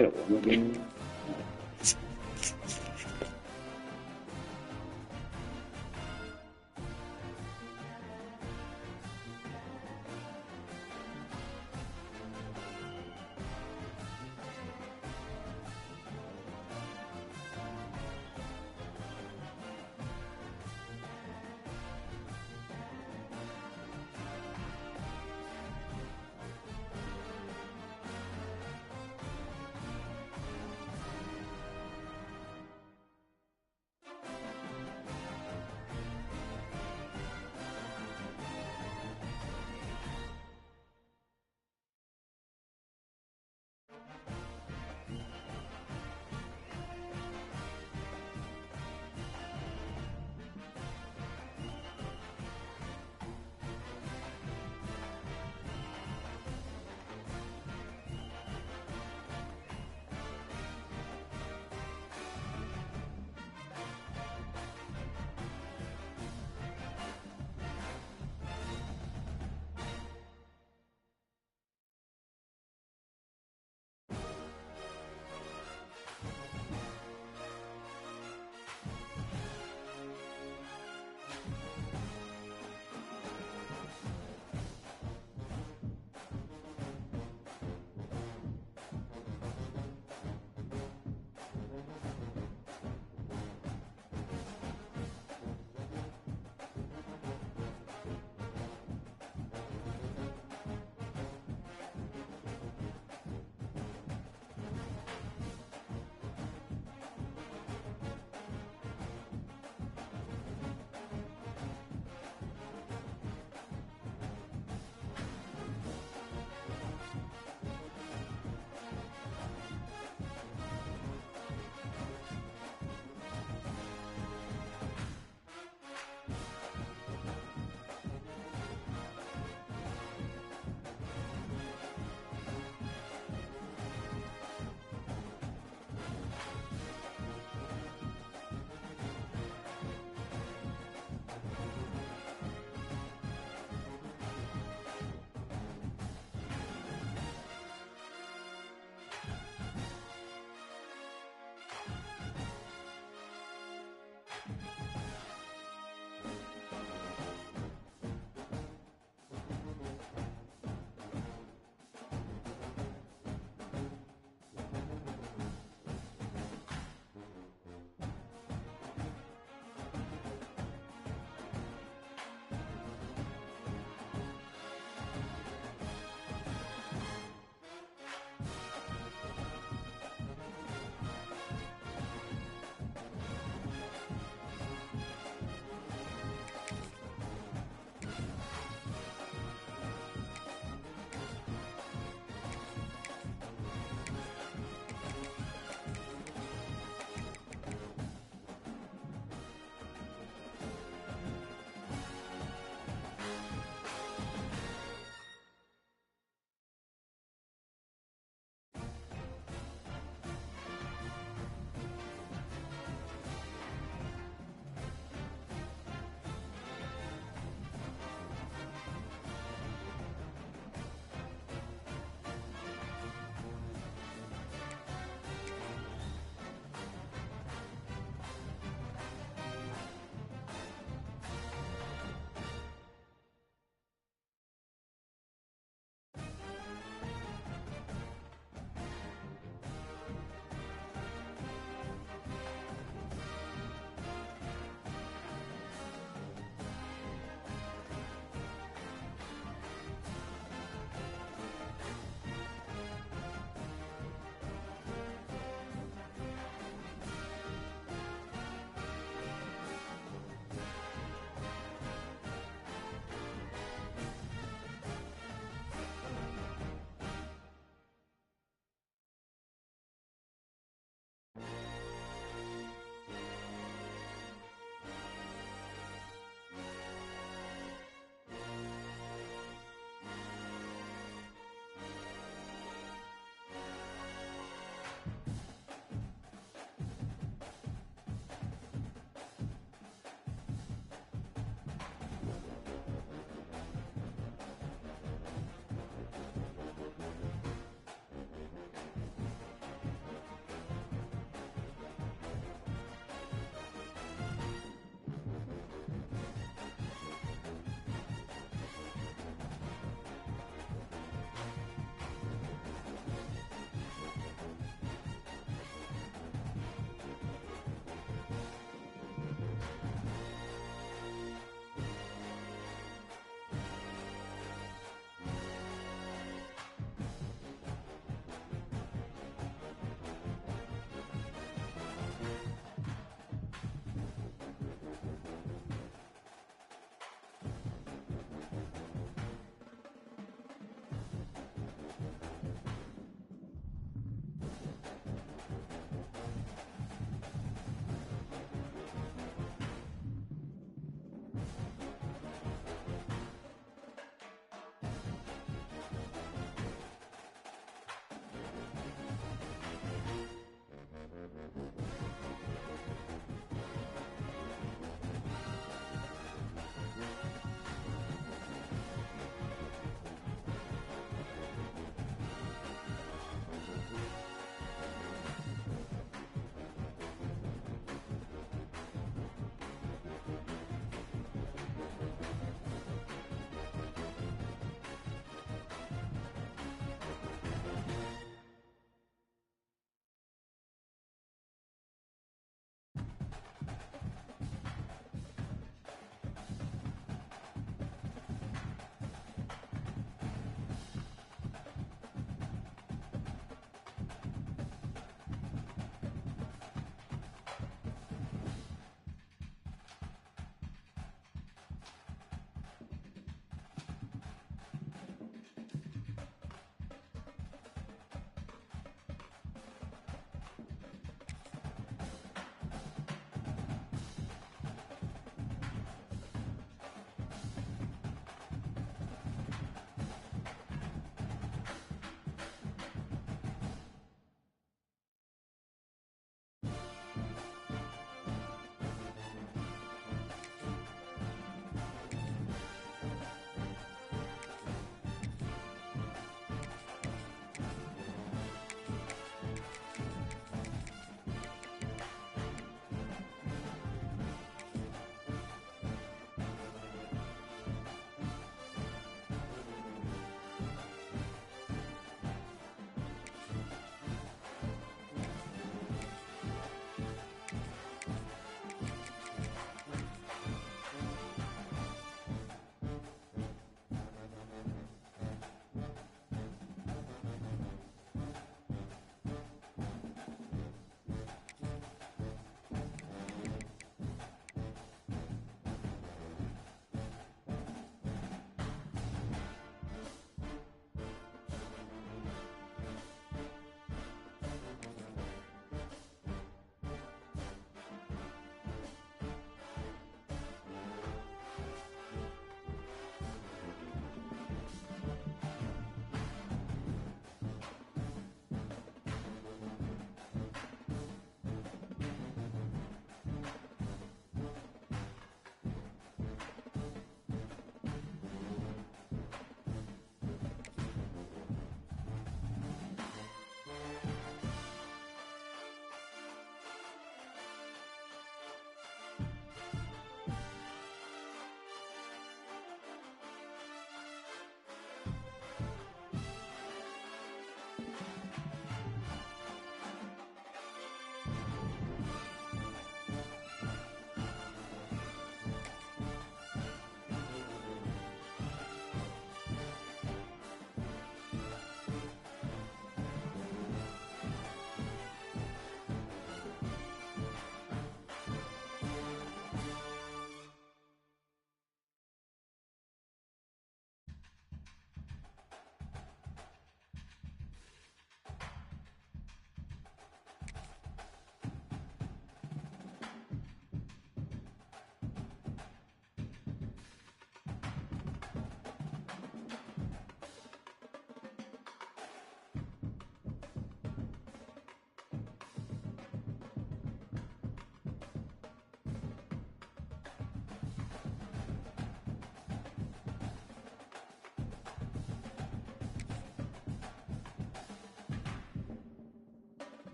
给了我们跟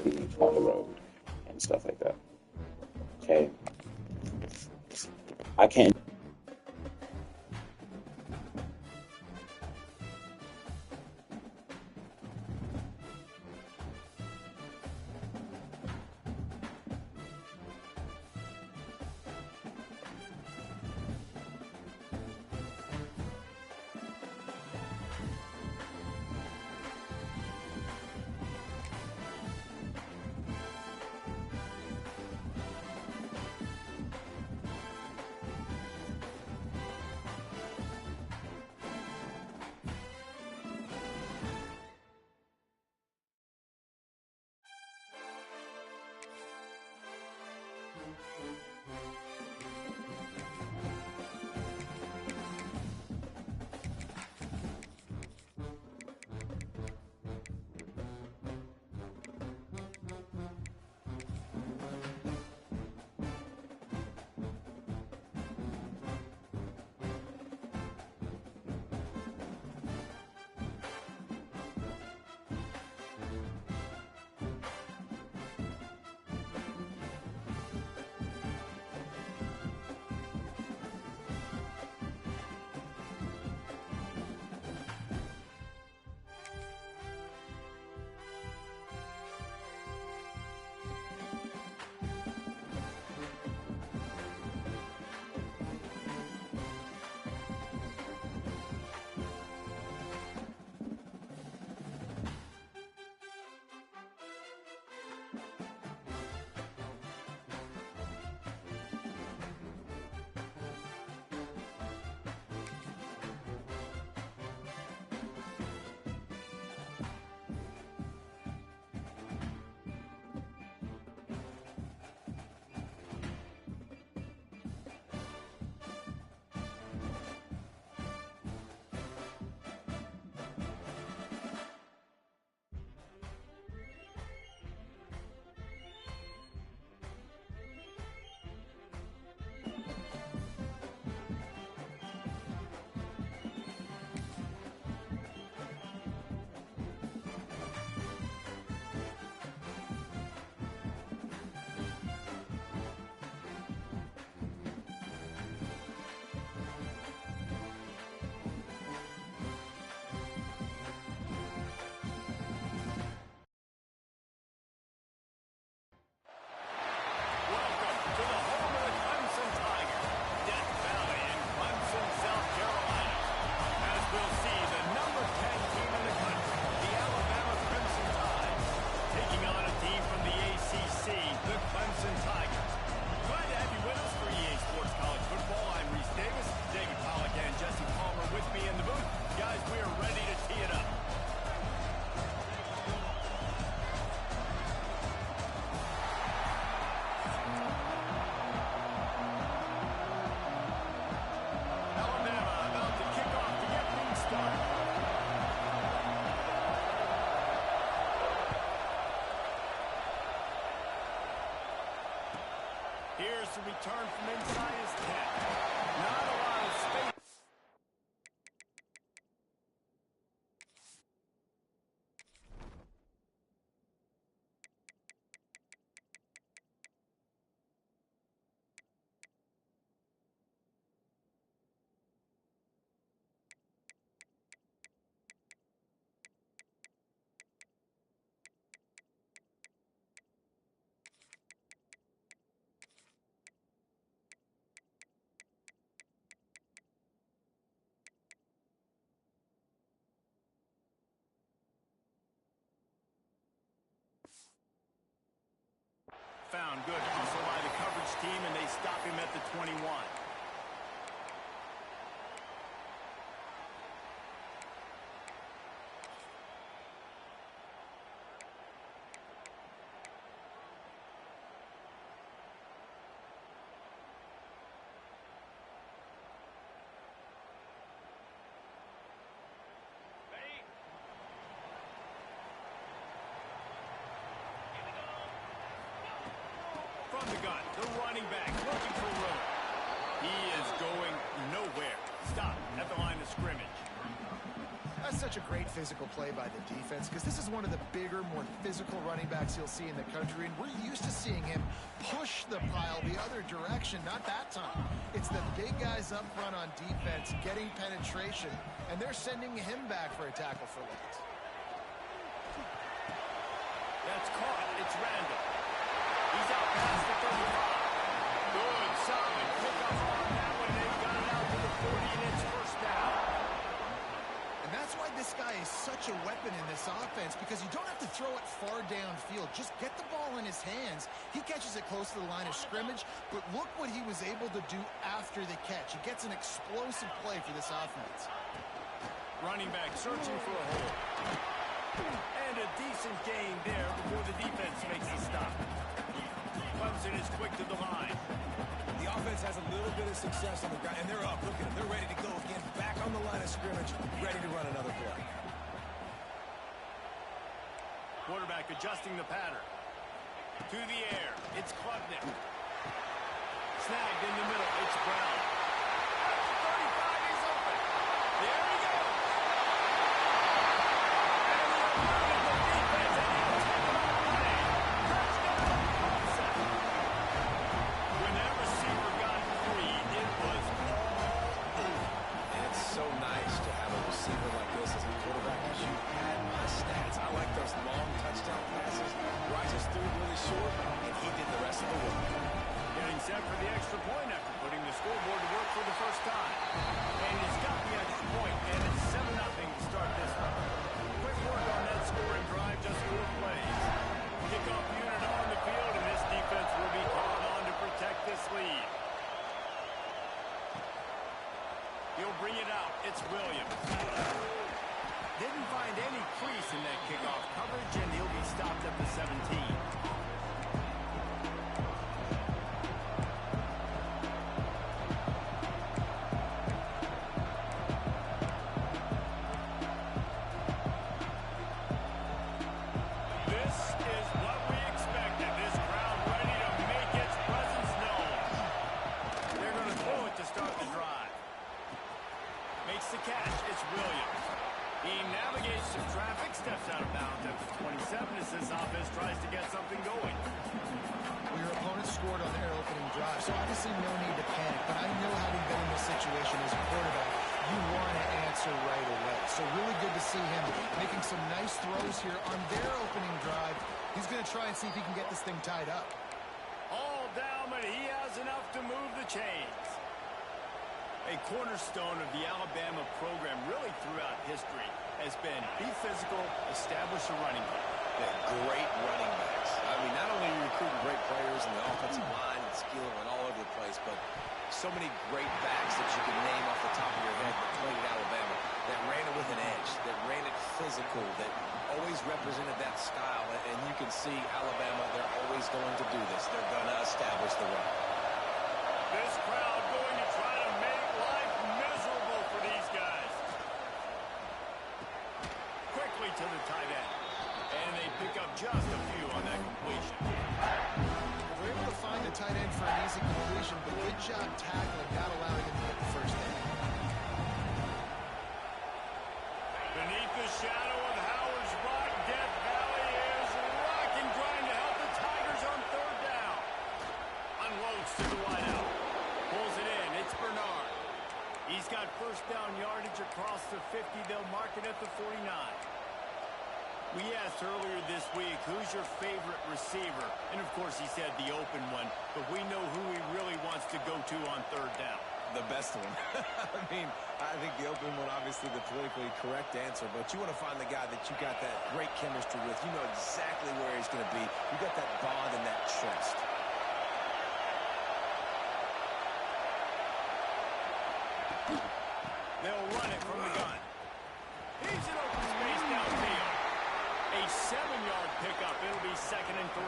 be on the road and stuff like that. Okay, I can't. Here's the return from inside his 10. Not a lot of space. Found good hustle by the coverage team, and they stop him at the 21. From the gun, the running back looking for room. He is going nowhere. Stop at the line of scrimmage. That's such a great physical play by the defense because this is one of the bigger, more physical running backs you'll see in the country, and we're used to seeing him push the pile the other direction. Not that time. It's the big guys up front on defense getting penetration, and they're sending him back for a tackle for loss. That's caught. It's Randall. He's out past the 35. Good, solid pickup on that one. They've got it out to the 40, and it's first down. And that's why this guy is such a weapon in this offense, because you don't have to throw it far downfield. Just get the ball in his hands. He catches it close to the line of scrimmage, but look what he was able to do after the catch. He gets an explosive play for this offense. Running back searching for a hole. And a decent gain there before the defense makes a stop. Clemson is quick to the line. The offense has a little bit of success on the ground, and they're up. Look at them. They're ready to go again. Back on the line of scrimmage, ready to run another play. Quarterback adjusting the pattern. To the air. It's Klubnik. Snagged in the middle. It's Brown. At the 35, he's open. There he goes. And the defense, and he'll take him out running. Touchdown, Clemson. When that receiver got free, it was all over. And it's so nice to have a receiver like this as a quarterback. As you had my stats, I like those long touchdown passes. Rises through really short, and he did the rest of the work. Getting set for the extra point after putting the scoreboard to work for the first time. And he's got the extra point, and it's 7-0 to start this one. Quick work on that scoring drive, just 4 plays. Kickoff unit on the field, and this defense will be called on to protect this lead. He'll bring it out. It's Williams. Didn't find any crease in that kickoff coverage, and he'll be stopped at the 17. This is what we expected. This crowd ready to make its presence known. They're going to throw it to start the drive. Makes the catch. It's Williams. He navigates some traffic, steps out of bounds at the 27 as this offense tries to get something going. Well, your opponent scored on their opening drive, so obviously no need to panic. But I know, having been in this situation as a quarterback, you want to answer right away. So really good to see him making some nice throws here on their opening drive. He's going to try and see if he can get this thing tied up. All down, but he has enough to move the chains. A cornerstone of the Alabama program really throughout history has been be physical, establish a running game. Yeah, great running backs. I mean, not only are you recruiting great players in the offensive line and skill and all over the place, but so many great backs that you can name off the top of your head that played at Alabama, that ran it with an edge, that ran it physical, that always represented that style. And you can see Alabama, they're always going to do this. They're going to establish the run. This crowd going to try to make life miserable for these guys. Quickly to the tight end. And they pick up just a few on that completion. They're able to find the tight end for an easy completion, but good job tackling, not allowing him to get the first down. Beneath the shadow of Howard's Rock, Death Valley is rocking, trying to help the Tigers on 3rd down. Unloads to the wideout. Pulls it in. It's Bernard. He's got first down yardage across the 50. They'll mark it at the 49. We asked earlier this week, who's your favorite receiver? And, of course, he said the open one. But we know who he really wants to go to on 3rd down. The best one. I mean, I think the open one, obviously the politically correct answer, but you want to find the guy that you got that great chemistry with. You know exactly where he's going to be. You got that bond and that trust. They'll run it from the gun. He's in open space downfield. A 7-yard pickup. It'll be 2nd and 3.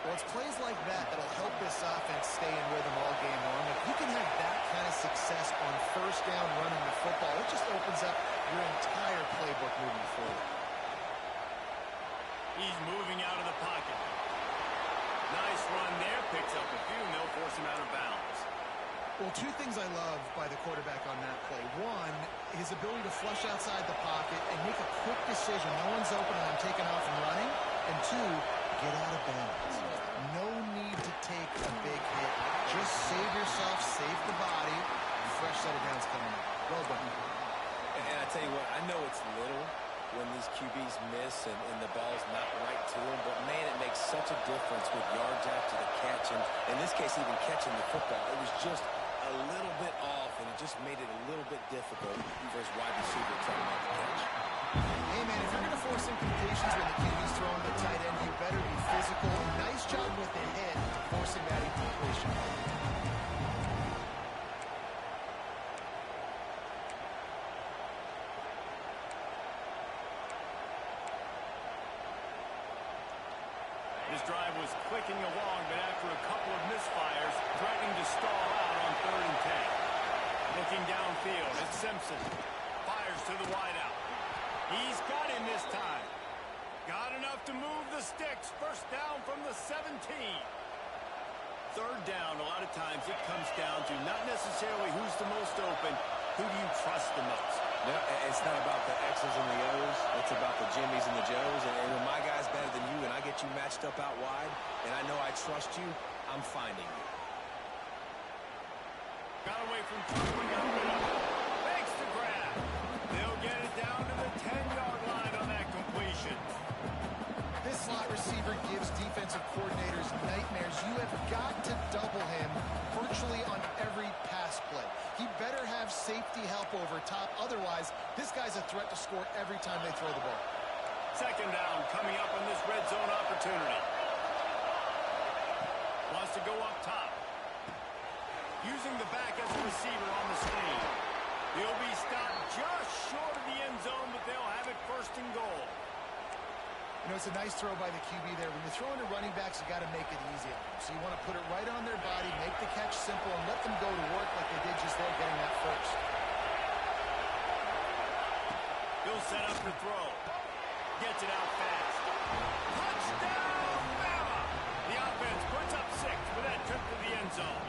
Well, it's plays like that that'll help this offense stay in rhythm all game long. If you can have that kind of success on 1st down running the football, it just opens up your entire playbook moving forward. He's moving out of the pocket. Nice run there. Picks up a few, and they'll force him out of bounds. Well, two things I love by the quarterback on that play. One, his ability to flush outside the pocket and make a quick decision. No one's open and I'm taking off and running. And two, get out of bounds. No need to take a big hit. Just save yourself, save the body. Fresh set of downs coming up. Well done. And I tell you what, I know it's little when these QBs miss and the ball's not right to them, but man, it makes such a difference with yards after the catch, and in this case, even catching the football. It was just a little bit off, and it just made it a little bit difficult for his wide receiver trying to make the catch. Hey, man, if you're going to force incompletions when the QB's throwing the tight end, you better be physical. Nice job with the hit, forcing that incompletion. This drive was clicking along, but after a couple of misfires, threatening to stall out on 3rd and 10. Looking downfield, it's Simpson. Fires to the wideout. He's got him this time. Got enough to move the sticks. First down from the 17. 3rd down, a lot of times it comes down to not necessarily who's the most open, who do you trust the most? No, it's not about the X's and the O's. It's about the Jimmys and the Joes. And when my guy's better than you and I get you matched up out wide, and I know I trust you, I'm finding you. Got away from Cooper, got rid of it. Makes the grab. They'll get it down to the 10-yard line on that completion. This slot receiver gives defensive coordinators nightmares. You have got to double him virtually on every pass play. He better have safety help over top. Otherwise, this guy's a threat to score every time they throw the ball. 2nd down coming up on this red zone opportunity. Wants to go up top. Using the back as a receiver on the screen. He'll be stopped just short of the end zone, but they'll have it 1st and goal. You know, it's a nice throw by the QB there. When you're throwing to running backs, you got to make it easy on them. So you want to put it right on their body, make the catch simple, and let them go to work like they did just there, getting that first. He'll set up the throw. Gets it out fast. Touchdown, Bama! The offense puts up 6 with that trip to the end zone.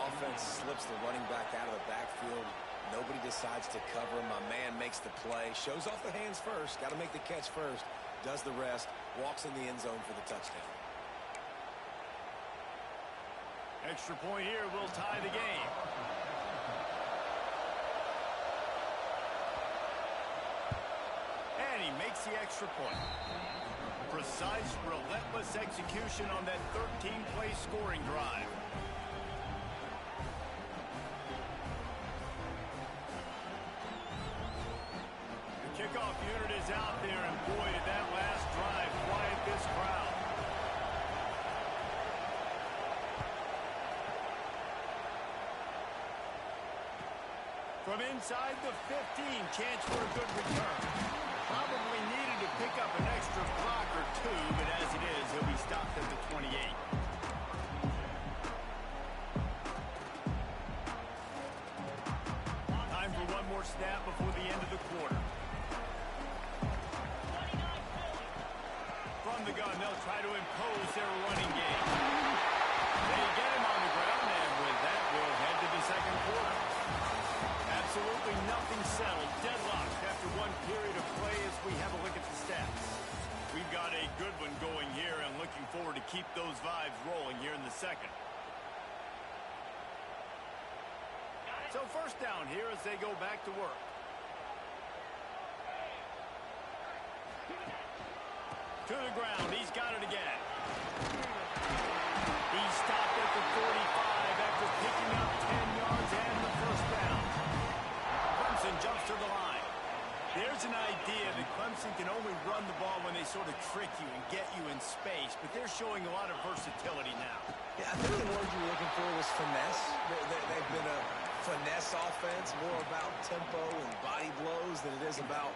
Offense slips the running back out of the backfield. Nobody decides to cover him. My man makes the play. Shows off the hands first. Got to make the catch first. Does the rest. Walks in the end zone for the touchdown. Extra point here will tie the game. And he makes the extra point. Precise, relentless execution on that 13-play scoring drive. Kickoff unit is out there, and boy, did that last drive quiet this crowd. From inside the 15, chance for a good return. Probably needed to pick up an extra block or 2, but as it is, he'll be stopped at the 28. Time for one more snap before the end of the quarter. From the gun, they'll try to impose their running game. They get him on the ground, and with that, we'll head to the 2nd quarter. Absolutely nothing settled. Deadlocked after one period of play as we have a look at the stats. We've got a good one going here, and looking forward to keep those vibes rolling here in the 2nd. So 1st down here as they go back to work. To the ground. He's got it again. He stopped at the 45 after picking up 10 yards and the 1st down. Clemson jumps to the line. There's an idea that Clemson can only run the ball when they sort of trick you and get you in space, but they're showing a lot of versatility now. Yeah, I think the word you're looking for was finesse. They've been a finesse offense, more about tempo and body blows than it is about,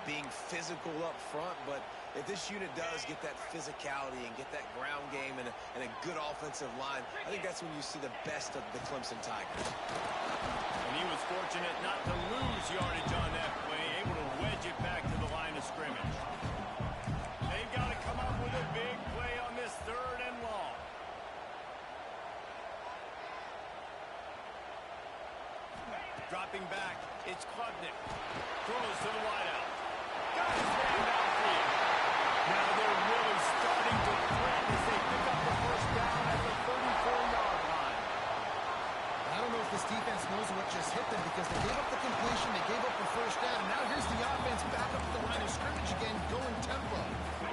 being physical up front. But if this unit does get that physicality and get that ground game and a good offensive line, I think that's when you see the best of the Clemson Tigers. And he was fortunate not to lose yardage on that play, able to wedge it back to the line of scrimmage. They've got to come up with a big play on this 3rd and long. dropping back. It's Klubnik. Throws to the wideout. Got his man downfield. Now they're really starting to threaten as they pick up the first down at the 34-yard line. I don't know if this defense knows what just hit them because they gave up the completion, they gave up the first down, and now here's the offense back up at the line of scrimmage again, going tempo.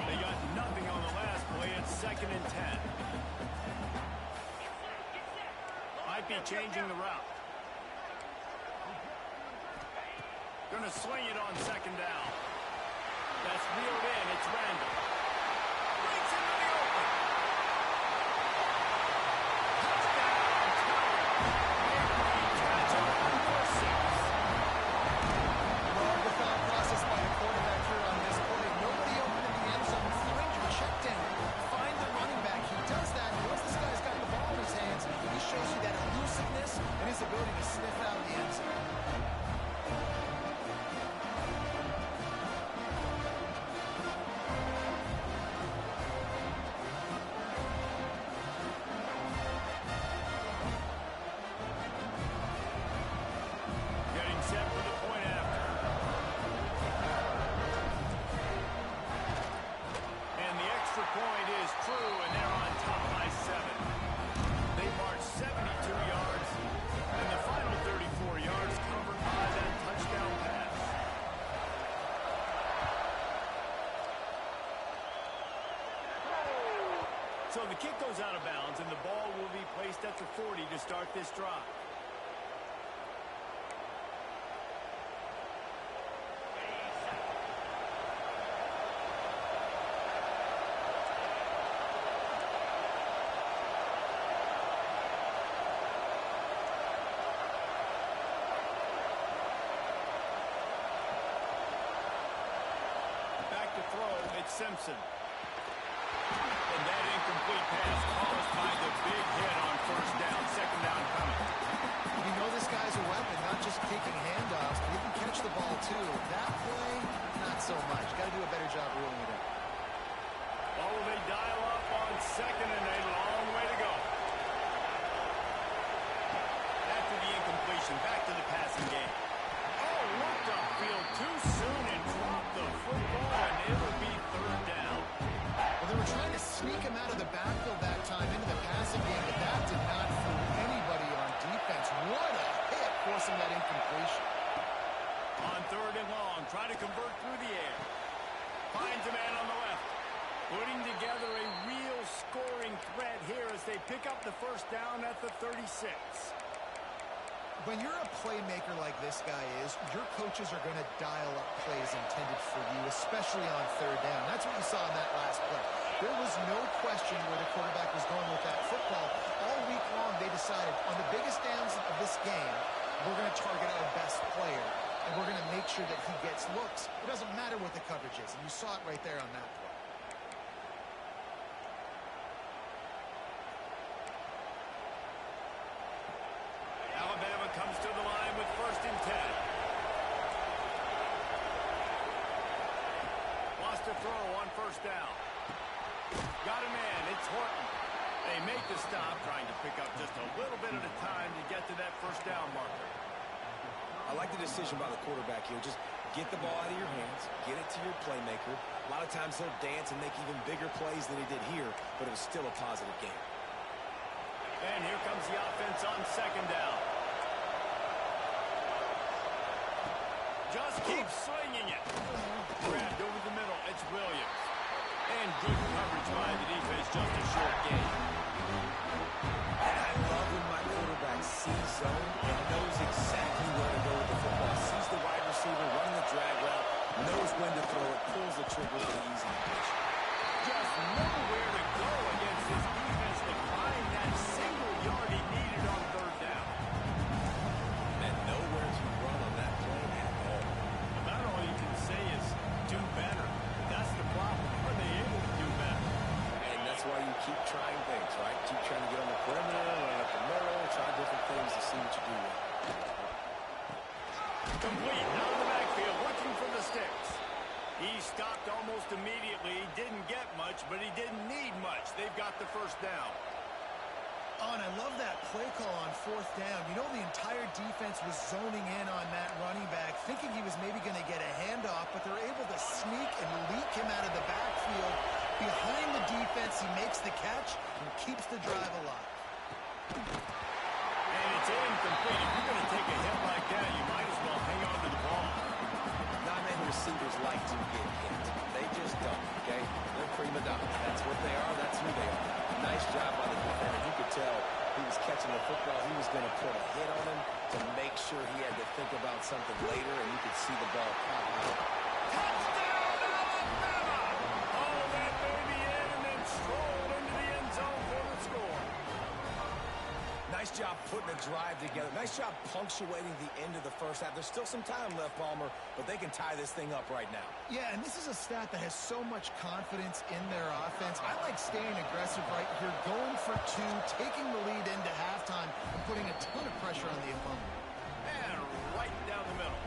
They got nothing on the last play. It's 2nd and 10. Might be changing the route. Gonna swing it on 2nd down. That's reeled in. It's Randall. Breaks into the open. Touchdown, Tigers. And catch up for 6. Love the thought process by the quarterback here on this play. Nobody open in the end zone. Find your check down. Find the running back. He does that. Once this guy's got the ball in his hands, he shows you that elusiveness and his ability to sniff out the end zone. Getting set for the point after. And the extra point is true, and they're on top by 7. They marched 72 yards, and the final 34 yards covered by that touchdown pass. So the kick goes out of bounds, and the ball will be placed at the 40 to start this drive. Back to throw, it's Simpson. And that incomplete pass caused by the big hit on 1st down, 2nd down coming. You know this guy's a weapon, not just taking handoffs, but he can catch the ball too. That play, not so much. Got to do a better job ruling it out. Oh, they dial up on 2nd and a long way to go. After the incompletion, back to the passing game. Oh, looked upfield too soon and dropped the football, and it'll be 3rd down. Well, they were trying to sneak him out of the backfield that time into the passing game, but that did not fool anybody on defense. What a hit, forcing that incompletion. On 3rd and long, trying to convert through the air. Finds a man on the left. Putting together a real scoring threat here as they pick up the first down at the 36. When you're a playmaker like this guy is, your coaches are going to dial up plays intended for you, especially on 3rd down. That's what you saw in that last play. There was no question where the quarterback was going with that football. All week long, they decided on the biggest downs of this game, we're going to target our best player, and we're going to make sure that he gets looks. It doesn't matter what the coverage is, and you saw it right there on that play. Alabama comes to the line with 1st and 10. Lost a throw on 1st down. Got a man, it's Horton. They make the stop, trying to pick up just a little bit at a time to get to that 1st down marker. I like the decision by the quarterback here. Just get the ball out of your hands, get it to your playmaker. A lot of times he'll dance and make even bigger plays than he did here, but it was still a positive game. And here comes the offense on 2nd down. Just keep swinging it. Grabbed over the middle. It's Williams. And good coverage by the defense. Just a short gain. And I love when my quarterback sees zone and knows exactly where to go with the football. Sees the wide receiver running the drag route, knows when to throw it, pulls the trigger for the easy completion. Just nowhere to go against this defense to find that single yard he needed on 3rd down. And nowhere to run on that play at all. About all you can say is do better. That's the problem. Are they able to do better? And that's why you keep trying things, right? Keep trying to get on the perimeter, run up the middle, try different things to see what you do with. Complete. Out of the backfield, looking for the sticks. He stopped almost immediately. Didn't get much, but he didn't need much. They've got the 1st down. Oh, and I love that play call on fourth down. You know, the entire defense was zoning in on that running back, thinking he was maybe going to get a handoff, but they're able to sneak and leak him out of the backfield. Behind the defense, he makes the catch and keeps the drive alive. And it's incomplete. If you're going to take a hit like that, you might as well hang on to the ball. Not many receivers like to get hit. They just don't, okay? They're prima donna. That's what they are. That's who they are. Nice job by the defender. You could tell he was catching the football. He was going to put a hit on him to make sure he had to think about something later, and you could see the ball pop out. Touchdown, Alabama! All that baby in and then strolled into the end zone for the score. Nice job putting a drive together. Nice job punctuating the end of the first half. There's still some time left, Palmer, but they can tie this thing up right now. Yeah, and this is a stat that has so much confidence in their offense. I like staying aggressive right here, going for two, taking the lead into halftime, and putting a ton of pressure on the opponent. And right down the middle.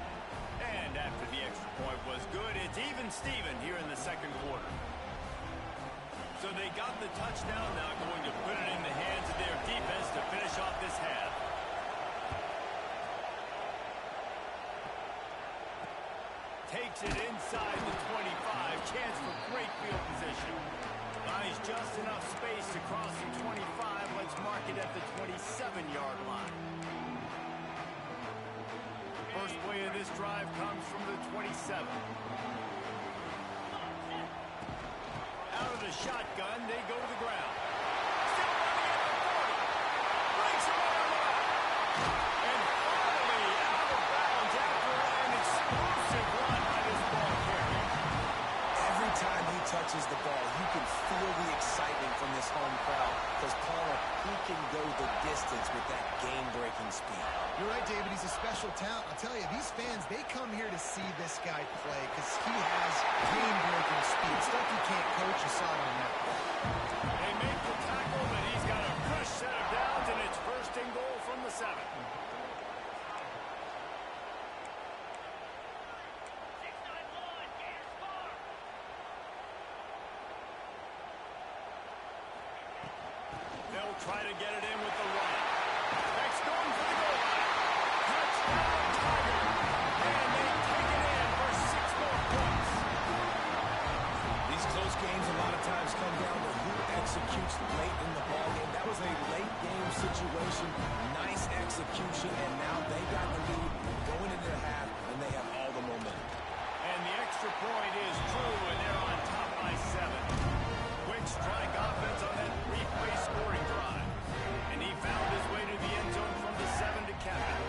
And after the extra point was good, it's even Steven here in the second quarter. So they got the touchdown, now going to put it in the hands of their defense to finish off this half. Takes it inside the 25. Chance for great field position. Buys just enough space to cross the 25. Let's mark it at the 27-yard line. First play of this drive comes from the 27. Out of the shotgun, they go to the ground. Still running at the 40. Breaks him on the line. And finally out of bounds after an explosive run by this ball carrier. Every time he touches the ball, you can feel the excitement from this home crowd because, Palmer, he can go the distance with that game-breaking speed. You're right, David. He's a special talent. I'll tell you, these fans, they come here to see this guy play because he has game-breaking speed. Stuff you can't coach. You saw it on that play. They make the tackle, but he's got a good set of downs, and it's first and goal from the 7. They'll try to get it in with the run. Beck's going for the goal line. Touchdown, Tiger. And they take it in for 6 more points. These close games a lot of times come down to who executes late in the ballgame. That was a late-game situation. Nice execution, and now they got the lead going into the half, and they have all the momentum. And the extra point is true, and they're on top by 7. Quick strike offense on that 3-play scoring drive. And he found his way to the end zone from the 7 to cap it.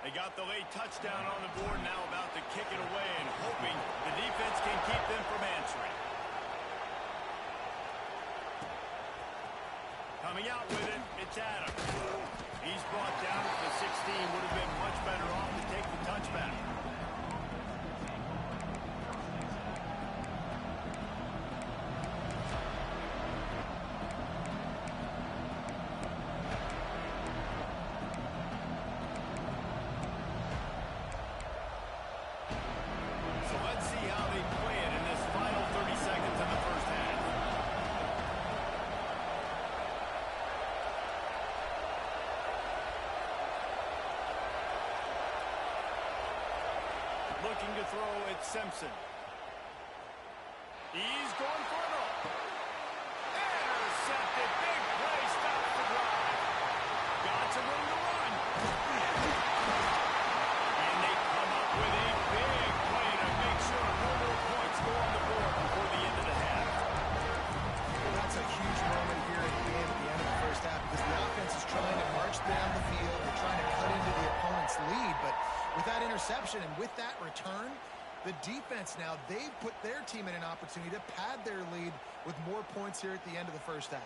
They got the late touchdown on the board, now about to kick it away and hoping the defense can keep them from answering. Coming out with it, it's Adams. He's brought down at the 16. Would have been much better off to take the touchback. So let's see how they play it in this final 30 seconds of the first half. Looking to throw at Simpson. He's going for it all. Intercepted. Big play. Stops the drive. Got some room to run. And they come up with a big play to make sure no more points go on the board before the end of the half. Well, that's a huge moment here at the end of the first half because the offense is trying to march down the field. They're trying to cut into the opponent's lead, but with that interception and with that return, the defense now, they've put their team in an opportunity to pad their lead with more points here at the end of the first half.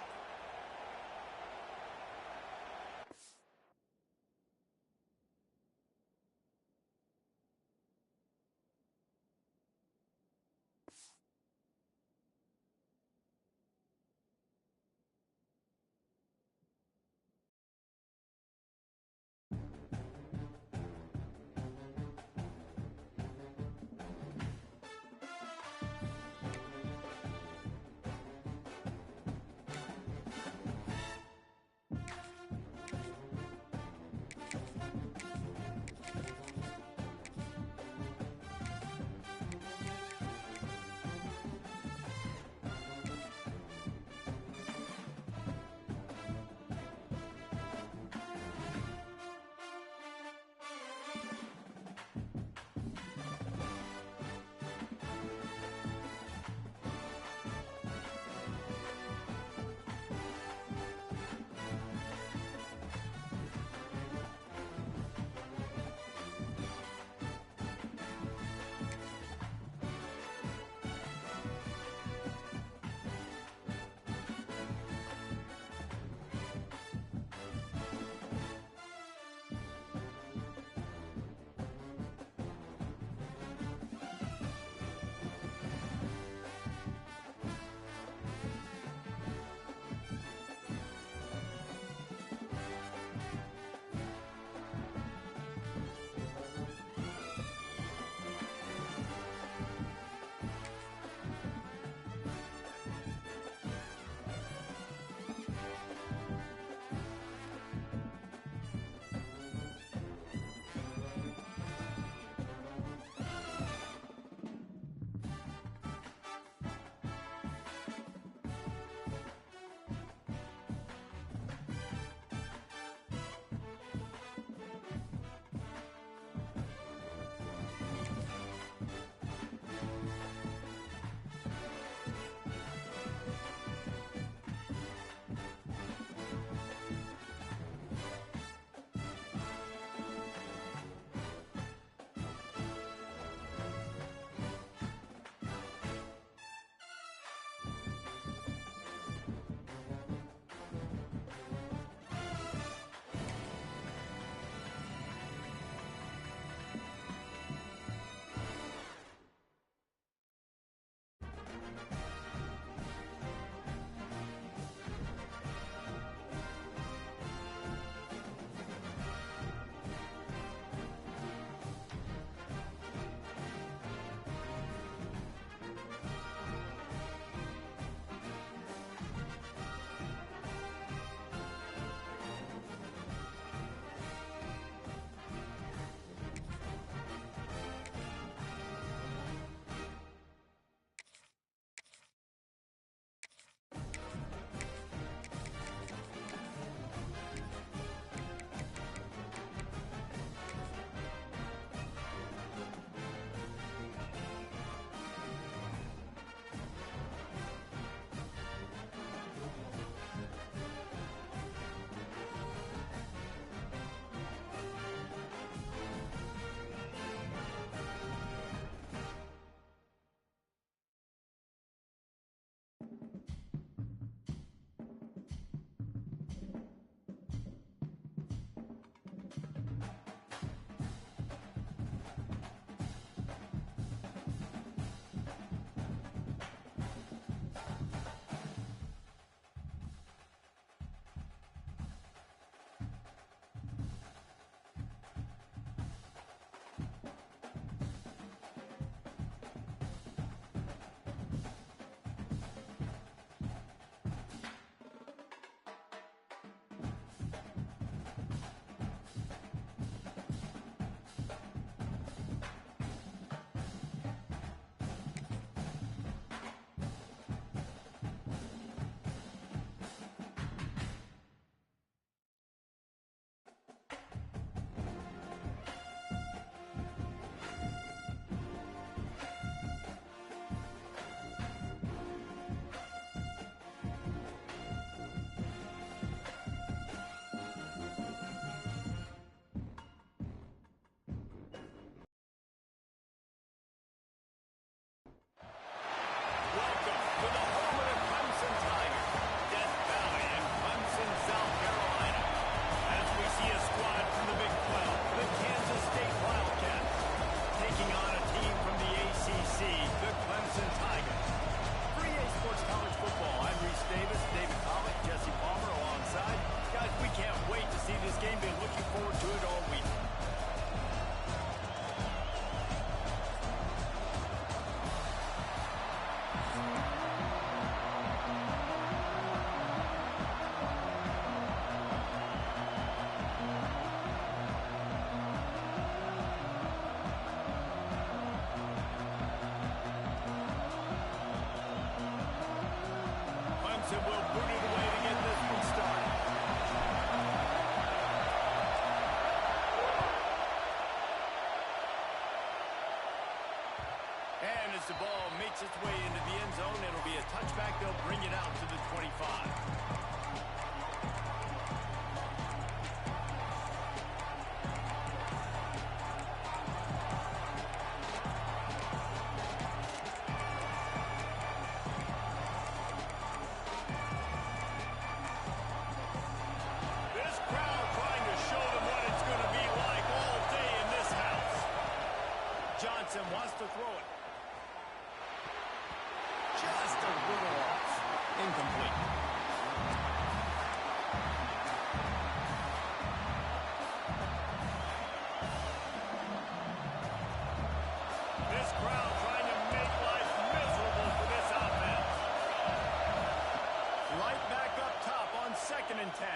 2nd and 10.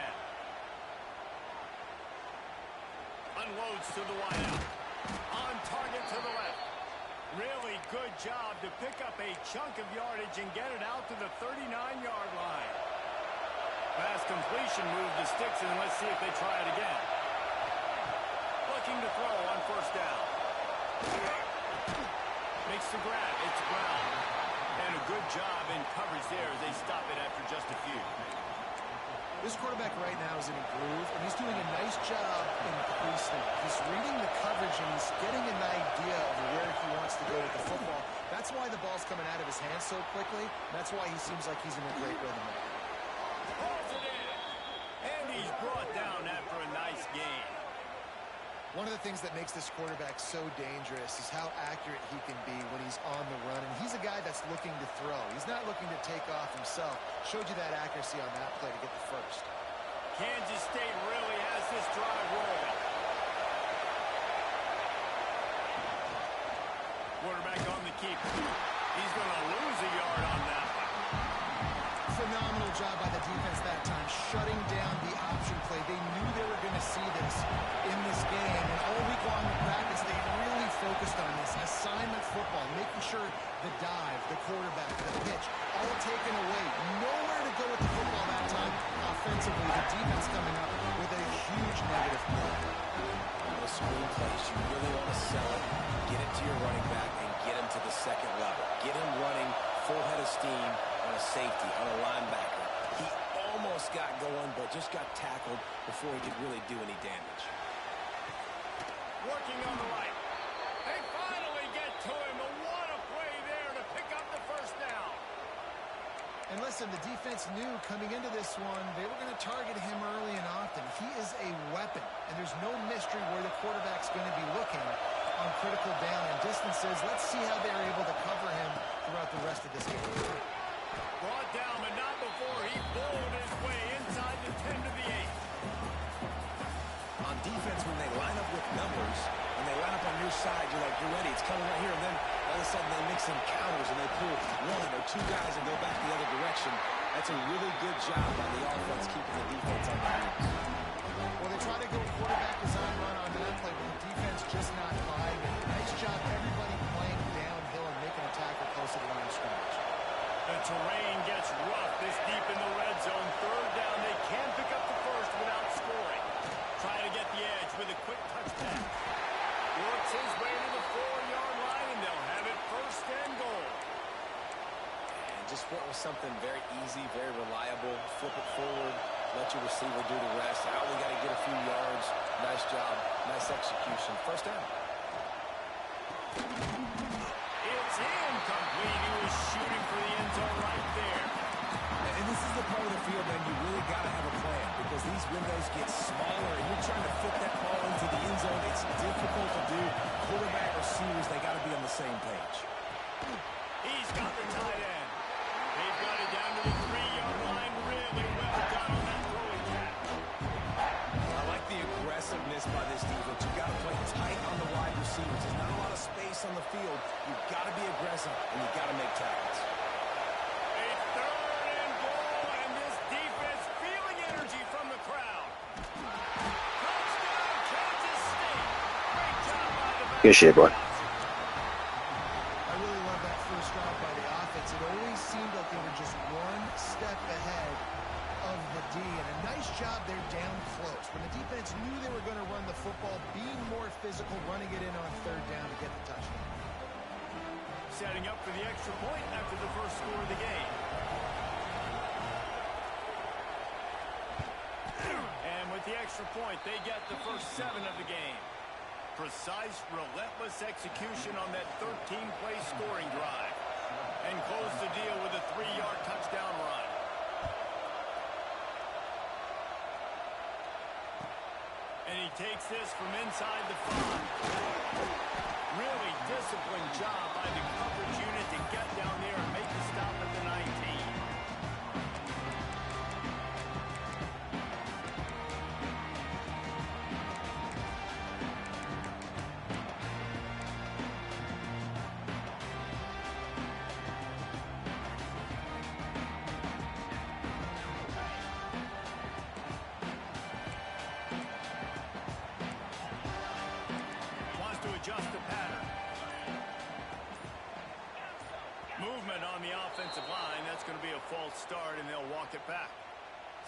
Unloads to the wideout. On target to the left. Really good job to pick up a chunk of yardage and get it out to the 39-yard line. Pass completion, move the sticks, and let's see if they try it again. Looking to throw on 1st down. Makes the grab. It's Brown. And a good job in coverage there as they stop it after just a few. This quarterback right now is in a groove, and he's doing a nice job in pre-snap. He's reading the coverage, and he's getting an idea of where he wants to go with the football. That's why the ball's coming out of his hands so quickly. That's why he seems like he's in a great rhythm. Pulls it in. And he's brought down after a nice gain. One of the things that makes this quarterback so dangerous is how accurate he can be when he's on the run. And he's a guy that's looking to throw. He's not looking to take off himself. Showed you that accuracy on that play to get the first. Kansas State really has this drive rolling. Quarterback on the keep. He's going to lose a yard on that one. Phenomenal job by the defense that time, shutting down the option play. They knew they were going to see this in this game, and all week long in practice, they really focused on this assignment football, making sure the dive, the quarterback, the pitch, all taken away. Nowhere to go with the football that time. Offensively, the defense coming up with a huge negative play. Those screen plays, you really want to sell it, get it to your running back, and get him to the 2nd level. Get him running full head of steam on a safety, on a linebacker. He almost got going, but just got tackled before he could really do any damage. Working on the right. They finally get to him. But what a play there to pick up the 1st down. And listen, the defense knew coming into this one, they were going to target him early and often. He is a weapon, and there's no mystery where the quarterback's going to be looking on critical down and distances. Let's see how they're able to cover him throughout the rest of this game. Brought down, but not before he bowled his way inside the 10 to the 8. On defense, when they line up with numbers, when they line up on your side, you're like, you're ready, it's coming right here, and then all of a sudden they mix in counters and they pull 1 or 2 guys and go back the other direction. That's a really good job by the offense keeping the defense on the heels. Well, they try to go quarterback design run on that play, but the defense just not buying it. Nice job, everybody playing downhill and making a tackle close to the line of scrimmage. The terrain gets rough this deep in the red zone. 3rd down, they can pick up the 1st without scoring. Try to get the edge with a quick touch pass. Works his way to the 4-yard line, and they'll have it 1st and goal. And just went with something very easy, very reliable. Flip it forward, let your receiver do the rest. I only got to get a few yards. Nice job, nice execution. 1st down. It's incomplete. He was shooting for the end zone right there. And this is the part of the field, man, you really got to have a plan because these windows get smaller and you're trying to fit that ball into the end zone. It's difficult to do. Quarterback, receivers, they got to be on the same page. He's got the tight end. They've got it down to the 3-yard line. Really well done on that throwing catch. I like the aggressiveness by this defense. You've got to play tight on the wide receivers. There's not a lot of space on the field. You've got to be aggressive and you've got to make tackles. A 3rd and goal, and this defense feeling energy from the crowd. Touchdown, Kansas State. Great job by the back. Good shit, boy. I really love that first drive by the offense. It always seemed like they were just one step ahead of the D, and a nice job there down close. When the defense knew they were going to run the football, being more physical, running it in on 3rd down to get the touchdown. Setting up for the extra point after the 1st score of the game. And with the extra point, they get the first 7 of the game. Precise, relentless execution on that 13-play scoring drive. And close the deal with a 3-yard touchdown run. And he takes this from inside the 5. Really disciplined job by the coverage unit to get down there and make the stop at the 19.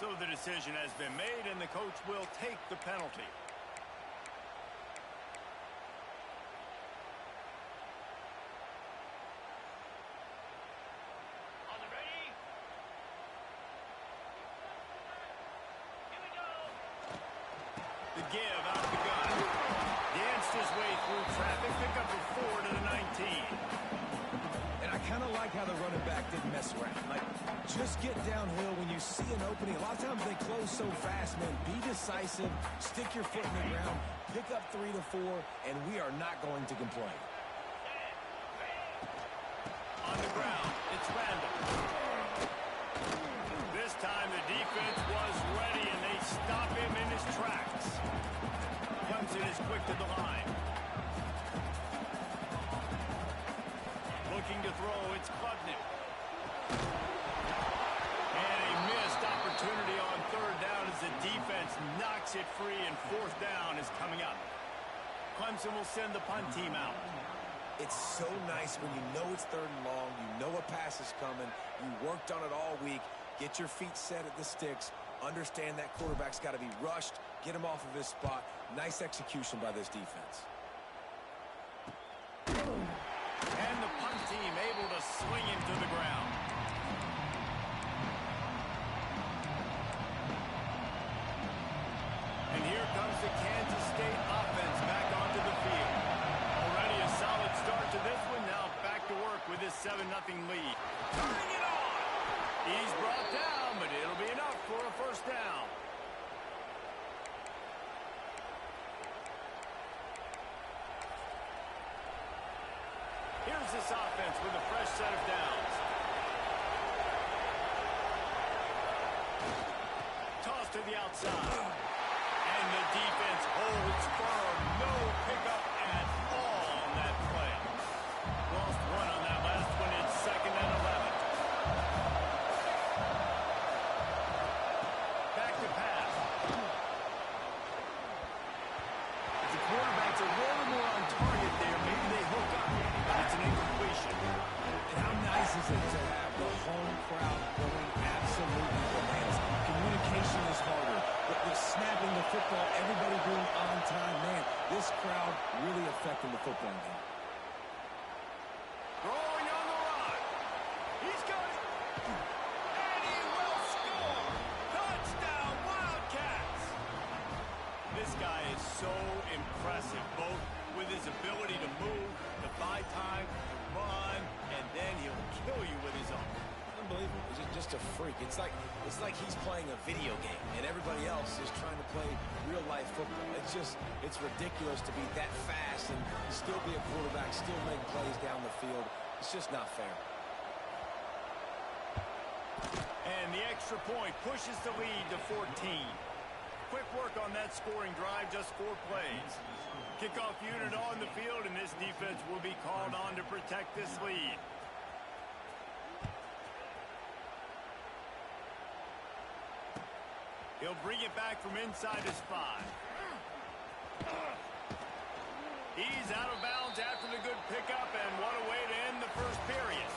So the decision has been made, and the coach will take the penalty. The give out the gun. Danced his way through traffic. Pick up a 4 to the 19. And I kind of like how the running back didn't mess around. Like, just get downhill when you see an opening. A lot of times they close so fast, man. Be decisive. Stick your foot in the ground. Pick up 3 to 4, and we are not going to complain. On the ground, it's Randall. This time the defense was ready, and they stop him in his tracks. Clemson is quick to the line. Looking to throw, it's Klubnik. And a missed opportunity on third down as the defense knocks it free, and fourth down is coming up. Clemson will send the punt team out. It's so nice when you know it's third and long, you know a pass is coming, you worked on it all week, get your feet set at the sticks, understand that quarterback's got to be rushed, get him off of his spot. Nice execution by this defense. And the punt team able to swing him to the ground. And here comes the Kansas State offense back onto the field. Already a solid start to this one. Now back to work with his 7-0 lead. Turning it on. He's brought down, but it'll be enough for a first down. Here's this offense with a fresh set of downs. Toss to the outside. And the defense holds firm. No pickup at all on that play. Lost one on that last one. It's 2nd and 11. Back to pass. The quarterback's a little more on target there. Maybe they hook up. It's an incompletion. And how nice is it to have the home crowd going absolutely bananas? Communication is harder, but with snapping the football, everybody being on time, man, this crowd really affecting the football game. Throwing on the run. He's got it. And he will score. Touchdown, Wildcats. This guy is so impressive, both with his ability to move, to buy time, to run, and then he'll kill you with his arm. Unbelievable. He's just a freak. It's like he's playing a video game, and everybody else is trying to play real-life football. It's ridiculous to be that fast and still be a quarterback, still make plays down the field. It's just not fair. And the extra point pushes the lead to 14. Quick work on that scoring drive, just 4 plays. Kickoff unit on the field, and this defense will be called on to protect this lead. He'll bring it back from inside his 5. He's out of bounds after the good pickup, and what a way to end the first period.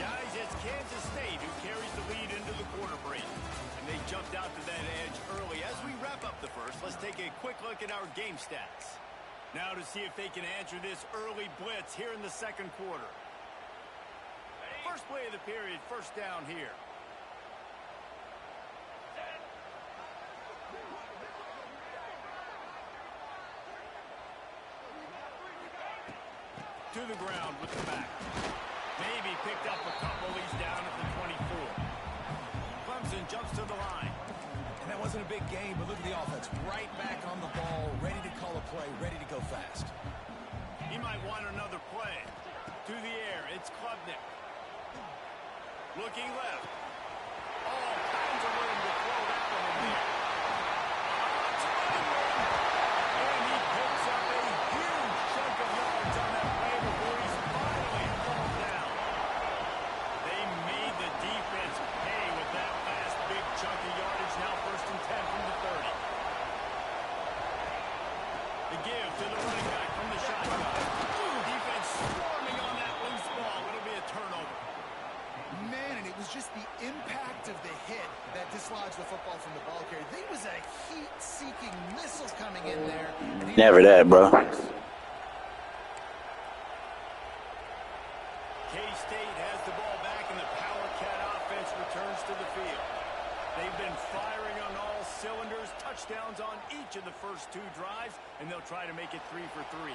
Guys, it's Kansas State who carries the lead into the quarter break. And they jumped out to that edge early. As we wrap up the first, let's take a quick look at our game stats. Now to see if they can answer this early blitz here in the second quarter. First play of the period, first down here. To the ground with the back. Maybe picked up a couple. He's down at the 24. Clemson jumps to the line. And that wasn't a big game, but look at the offense. Right back on the ball, ready to call a play, ready to go fast. He might want another play. To the air, it's Klubnik. Looking left. All kinds of room to throw that one in there. And he picks up a huge chunk of yards on that play before he's finally thrown down. They made the defense pay with that last big chunk of yardage. Now 1st and 10 from the 30. The give to the running back from the shotgun. Defense swarming on that loose ball. It'll be a turnover. Man, and it was just the impact of the hit that dislodged the football from the ball carrier. There was a heat-seeking missile coming in there. And Never that, bro. K-State has the ball back, and the Power Cat offense returns to the field. They've been firing on all cylinders, touchdowns on each of the first 2 drives, and they'll try to make it 3 for 3.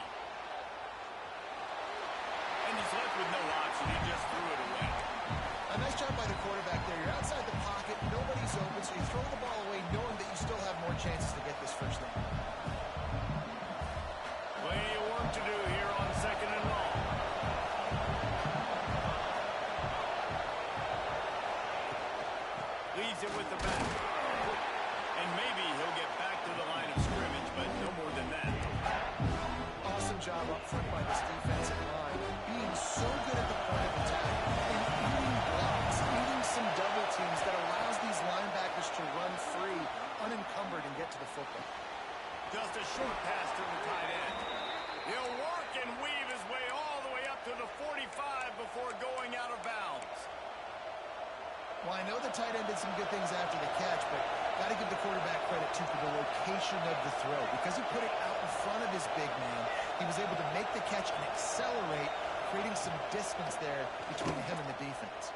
And he's left with no option. He just threw it away. A nice job by the quarterback there. You're outside the pocket, nobody's open, so you throw the ball away knowing that you still have more chances to get this first down. Plenty of work to do here on 2nd and long. Leaves it with the back. And maybe he'll get back to the line of scrimmage, but no more than that. Awesome job up front by this defensive line. Being so good at the point of attack and eating blocks, eating some double teams that allows these linebackers to run free, unencumbered, and get to the football. Just a short pass to the tight end. He'll work and weave his way all the way up to the 45 before going out of bounds. Well, I know the tight end did some good things after the catch, but got to give the quarterback credit, too, for the location of the throw. Because he put it out in front of his big man, he was able to make the catch and accelerate, creating some distance there between him and the defense.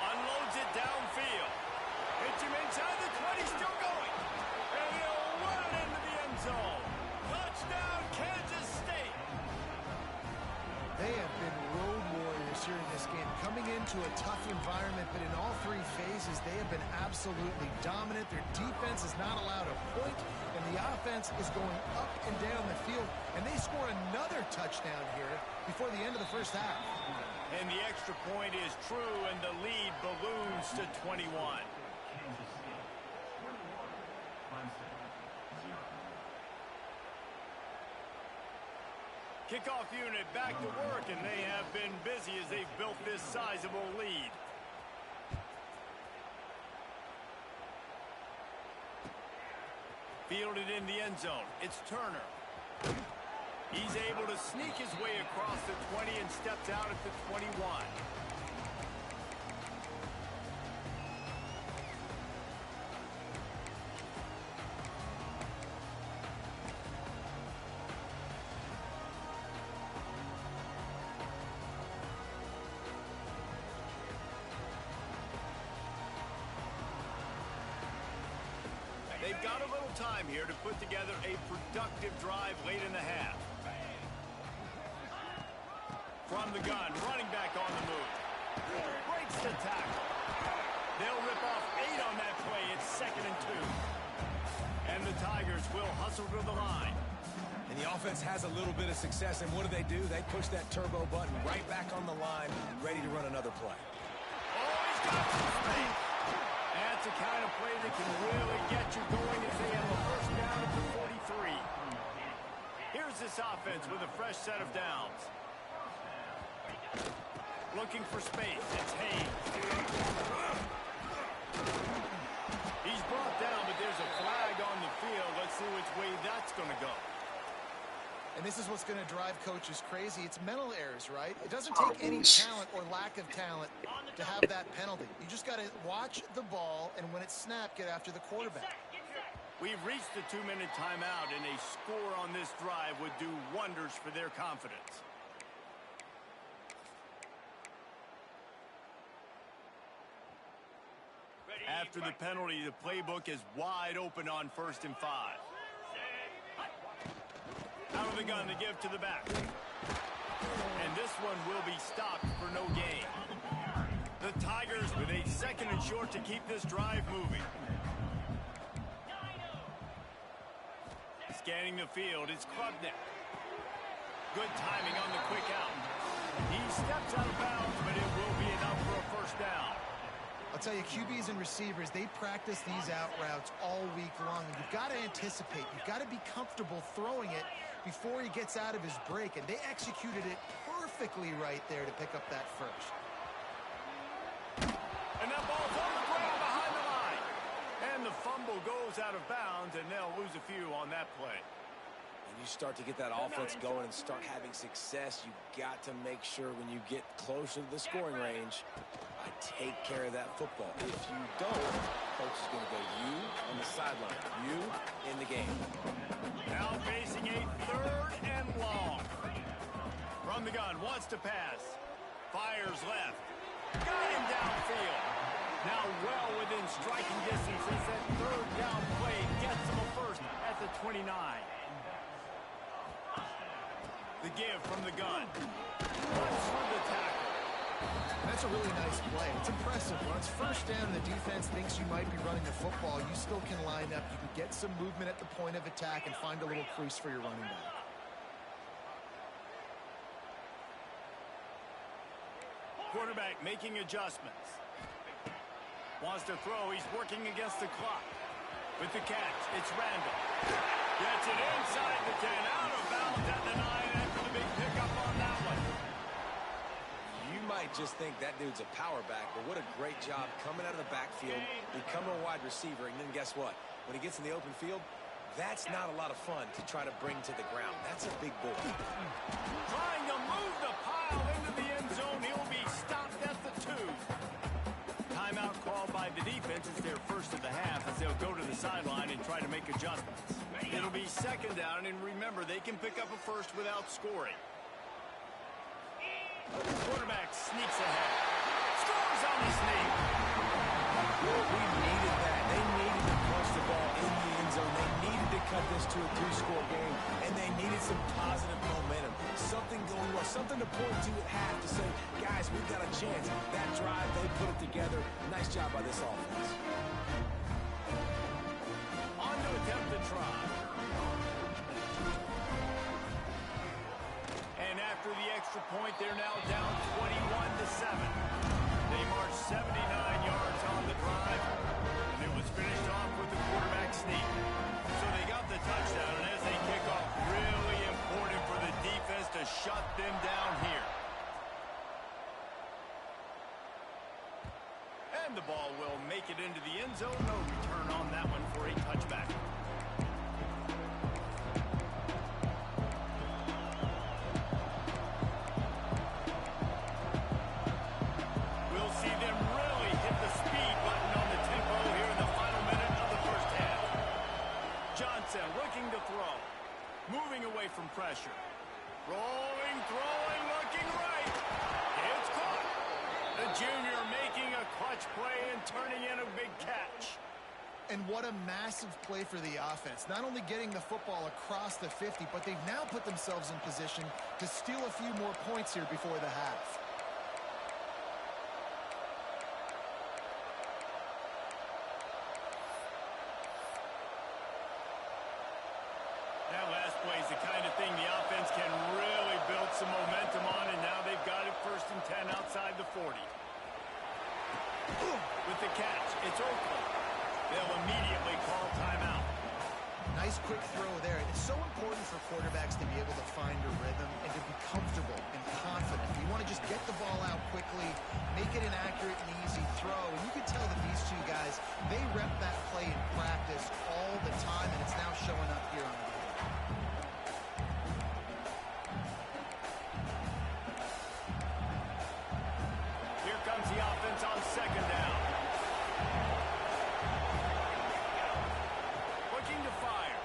Unloads it downfield. Hits him inside the 20, still going. And he'll run it into the end zone. Touchdown, Kansas State. They have been road warriors here in this game, coming into a tough environment, but in all 3 phases, they have been absolutely dominant. Their defense is not allowed a point, and the offense is going up and down the field, and they score another touchdown here before the end of the first half. And the extra point is true, and the lead balloons to 21. Kickoff unit back to work, and they have been busy as they've built this sizable lead. Fielded in the end zone. It's Turner. He's able to sneak his way across the 20 and steps out at the 21. They've got a little time here to put together a productive drive late in the half. From the gun, running back on the move. Breaks the tackle. They'll rip off 8 on that play. It's 2nd and 2. And the Tigers will hustle to the line. And the offense has a little bit of success, and what do? They push that turbo button right back on the line, ready to run another play. Oh, he's got some speed. That's the kind of play that can really get you going as they have a first down at the 43. Here's this offense with a fresh set of downs. Looking for space. It's Hayes. He's brought down, but there's a flag on the field. Let's see which way that's going to go. And this is what's going to drive coaches crazy. It's mental errors, right? It doesn't take any talent or lack of talent to have that penalty. You just got to watch the ball, and when it's snapped, get after the quarterback. We've reached the 2-minute timeout, and a score on this drive would do wonders for their confidence. After the penalty, the playbook is wide open on 1st and 5. Out of the gun to give to the back. And this one will be stopped for no gain. The Tigers with a 2nd and short to keep this drive moving. Scanning the field, it's Klubnik. Good timing on the quick out. He steps out of bounds, but it will be enough for a first down. I'll tell you, QBs and receivers, they practice these out routes all week long. You've got to anticipate. You've got to be comfortable throwing it before he gets out of his break. And they executed it perfectly right there to pick up that first. And that ball's on the ground behind the line. And the fumble goes out of bounds, and they'll lose a few on that play. When you start to get that offense going and start having success, you got to make sure when you get closer to the scoring range, I take care of that football. If you don't, coach is going to go you on the sideline, you in the game. Now facing a 3rd and long. From the gun, wants to pass. Fires left. Got him downfield. Now well within striking distance as that 3rd down play gets him a first at the 29. The give from the gun. Runs through the tackle. That's a really nice play. It's impressive. When it's first down and the defense thinks you might be running the football, you still can line up. You can get some movement at the point of attack and find a little crease for your running back. Quarterback making adjustments. Wants to throw. He's working against the clock. With the catch, it's Randall. Gets it inside the 10. Out of bounds at the 9 after the big pickup on that one. You might just think that dude's a power back, but what a great job coming out of the backfield, becoming a wide receiver, and then guess what? When he gets in the open field, that's not a lot of fun to try to bring to the ground. That's a big bull. Trying to move the pile into the end zone. He'll be stopped at the 2. Timeout called by the defense. It's their first of the half as they'll go to the sideline and try to make adjustments. It'll be 2nd down, and remember, they can pick up a first without scoring. Quarterback sneaks ahead. Scores on the sneak. We needed that. They needed to punch the ball in the end zone. They needed to cut this to a 2-score game, and they needed some positive momentum. Something going well, something to point to at half to say, guys, we've got a chance. That drive, they put it together. Nice job by this offense. On to attempt the try. And after the extra point, they're now down 21-7. They marched 79 yards on the drive, and it was finished off with the quarterback sneak. So they got the touchdown, and as they kick off, really important for the defense to shut them down here. And the ball will make it into the end zone. No return on that one for a touchback. We'll see them really hit the speed button on the tempo here in the final minute of the first half. Johnson looking to throw. Moving away from pressure. Rolling, throwing, looking right. It's caught. The junior making a clutch play and turning in a big catch. And what a massive play for the offense. Not only getting the football across the 50, but they've now put themselves in position to steal a few more points here before the half. That last play is the kind of thing the offense can really build some momentum on, and now they've got it 1st and 10 outside the 40. With the catch, it's Oakland. They'll immediately call timeout. Nice quick throw there. It's so important for quarterbacks to be able to find a rhythm and to be comfortable and confident. You want to just get the ball out quickly, make it an accurate and easy throw. And you can tell that these two guys, they rep that play in practice all the time, and it's now showing up here on the field. Here comes the offense on 2nd down. Looking to fire.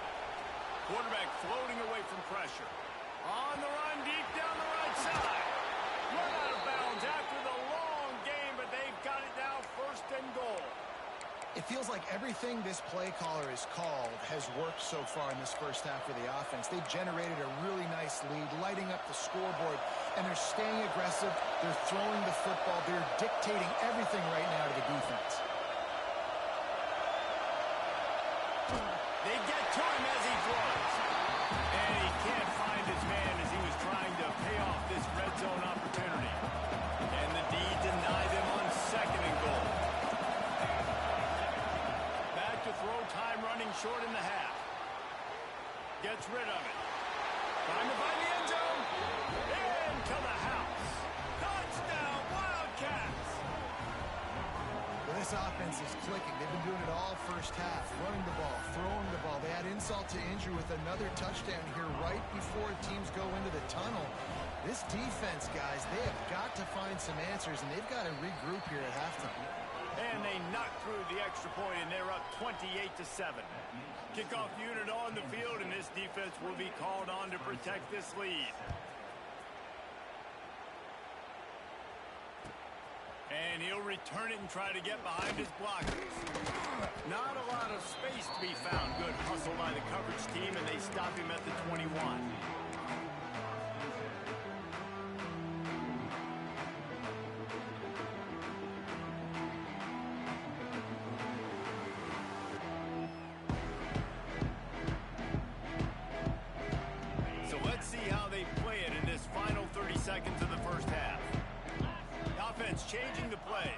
Quarterback floating away from pressure. On the run, deep down the right side. Run out of bounds after the long game, but they've got it now 1st and goal. It feels like everything this play caller has called has worked so far in this first half for the offense. They've generated a really nice lead, lighting up the scoreboard, and they're staying aggressive. They're throwing the football. They're dictating everything right now to the defense. They get to him as he throws. And he can't find his man as he was trying to pay off this red zone opportunity. And the D denied them on 2nd and goal. Back to throw, time running short in the half. Gets rid of it. Trying to find the end zone. Into the house. Touchdown, Wildcats. Well, this offense is clicking. They've been doing it all first half, running the ball, throwing the ball. They had inside insult to injury with another touchdown here right before teams go into the tunnel. This defense, guys, they have got to find some answers, and they've got to regroup here at halftime. And they knocked through the extra point, and they're up 28-7. Kickoff unit on the field, and this defense will be called on to protect this lead. And he'll return it and try to get behind his blockers. Not a lot of space to be found. Good hustle by the coverage team, and they stop him at the 21. So let's see how they play it in this final 30 seconds of the first half. Offense changing the play.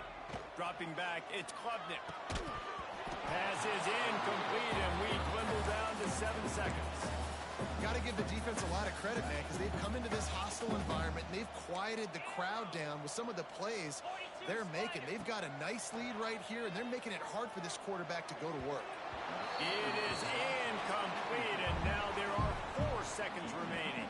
Dropping back, it's Klubnik. Pass is incomplete, and we dwindle down to 7 seconds. Got to give the defense a lot of credit, man, because they've come into this hostile environment, and they've quieted the crowd down with some of the plays they're making. They've got a nice lead right here, and they're making it hard for this quarterback to go to work. It is incomplete, and now there are 4 seconds remaining.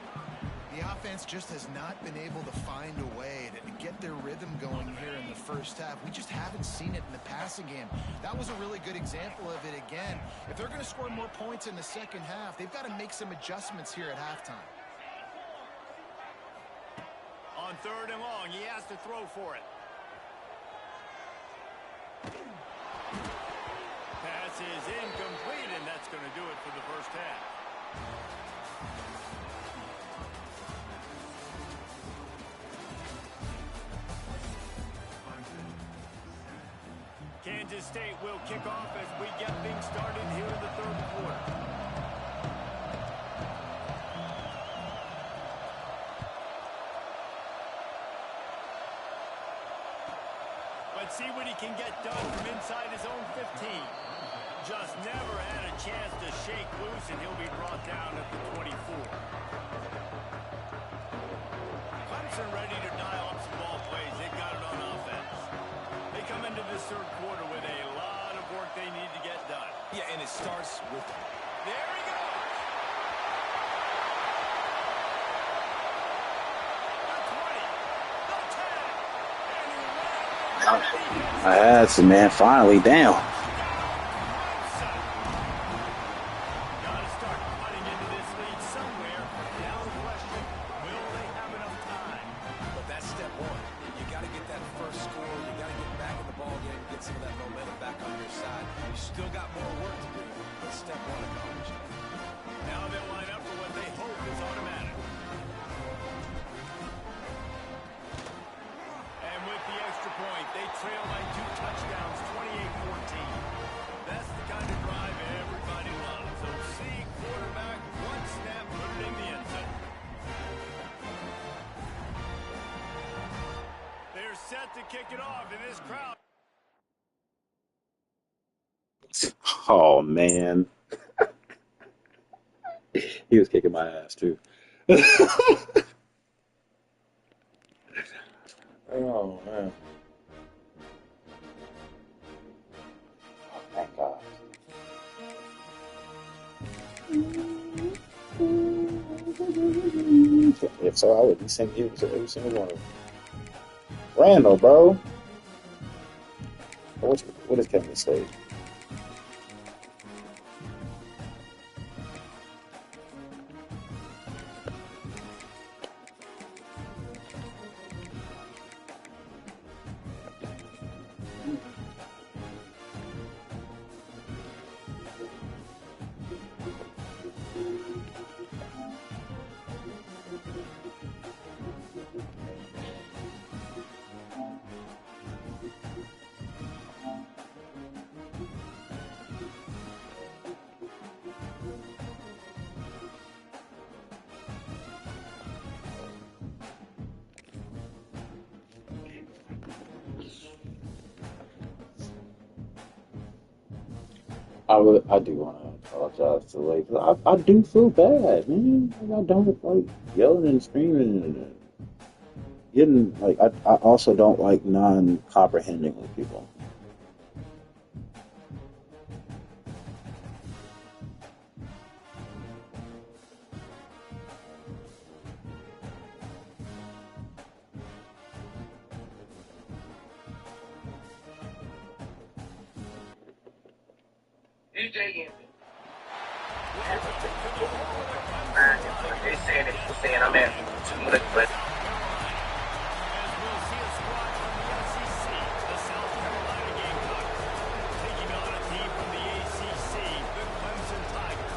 The offense just has not been able to find a way to get their rhythm going here in the first half. We just haven't seen it in the passing game. That was a really good example of it again. If they're going to score more points in the second half, they've got to make some adjustments here at halftime. On 3rd and long, he has to throw for it. Pass is incomplete, and that's going to do it for the first half. Kansas State will kick off as we get things started here in the 3rd quarter. Let's see what he can get done from inside his own 15. Just never had a chance to shake loose, and he'll be brought down at the 24. Clemson ready to dial up some ball plays. They've got it on offense. They come into this 3rd quarter with a lot of work they need to get done. Yeah, and it starts with... There he goes! The 20, the 10, and he ran. That's man finally down. Gotta start cutting into this lead somewhere. Now the question, will they have enough time? But that's step one. You got to get that first score. You got to get back in the ball game, get some of that momentum back on your side. You still got more work to do, but step one accomplished. Now they'll line up for what they hope is automatic. And with the extra point, they trail by 2 touchdowns, 28-14. That's the kind of drive everybody loves. So see quarterback, one snap, put it in the end zone. They're set to kick it off in this crowd. Oh man, he was kicking my ass too. Oh man. Oh, thank God. If so, I would be sending you to every single one of them. Randall, bro. What is Kevin say? I do want to apologize to Lakers. I do feel bad, man. Like, I don't like yelling and screaming and getting like. I also don't like non-comprehending with people. They saying I'm in. But as we'll see a squad from the SEC, the South Carolina Gamecocks, taking on a team from the ACC, the Clemson Tigers.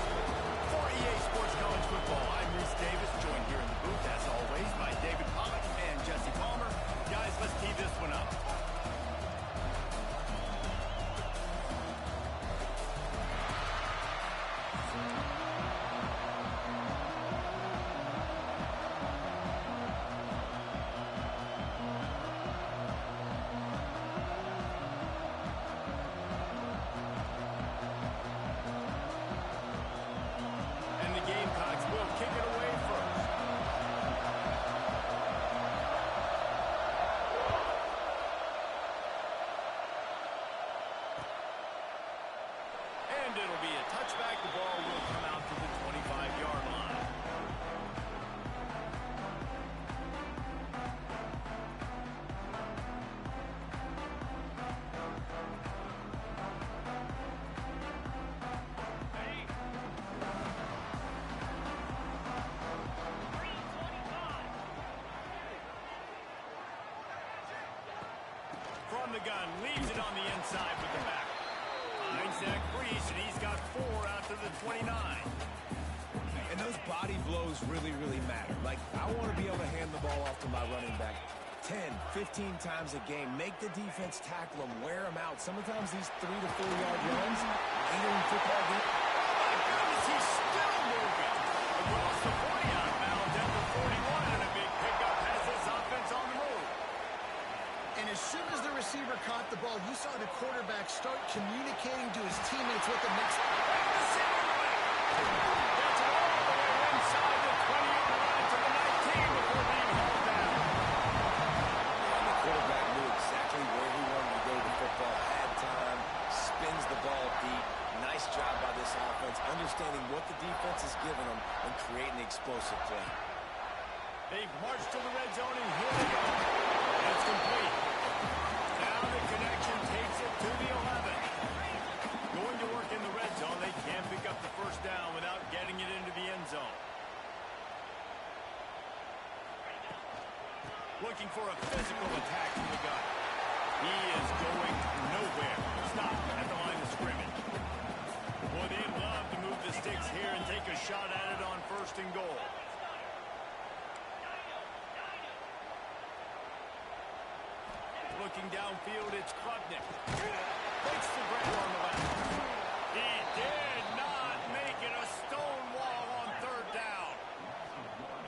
For EA Sports College Football, I'm Reese Davis, joined here in the booth, as always, by David Pollack and Jesse Palmer. Guys, let's tee this one up. And the Gamecocks will kick it away first. And it'll be a touchback. The ball will come out to the 25-yard line. From the gun, leaves it on the inside with the back. Finds Zach Brees, and he's got 4 out to the 29. And those body blows really, really matter. Like, I want to be able to hand the ball off to my running back 10, 15 times a game. Make the defense tackle them, wear them out. Sometimes these 3 to 4 yard runs, later in football game. Oh, my goodness, he's still moving. Across the 40-yard bound down to 41, and a big pickup has this offense on the move. And as soon as the receiver caught the ball, you saw the quarterback start communicating to his teammates what the next... Gets it all the way inside the 20-yard line to the 19 before being hauled down. And the quarterback knew exactly where he wanted to go with the football, had time, spins the ball deep. Nice job by this offense, understanding what the defense is giving them and creating the explosive play. They've marched to the red zone, and here they go. It's complete. Now the connection takes it to the 11. Going to work in the red zone. They can't pick up the first down without getting it into the end zone. Looking for a physical attack from the gun. He is going nowhere. Stop at the line of scrimmage. Boy, they'd love to move the sticks here and take a shot at it on 1st and goal. Looking downfield, it's Klubnik. Makes the grab on the left. He did not make it a stone wall on 3rd down.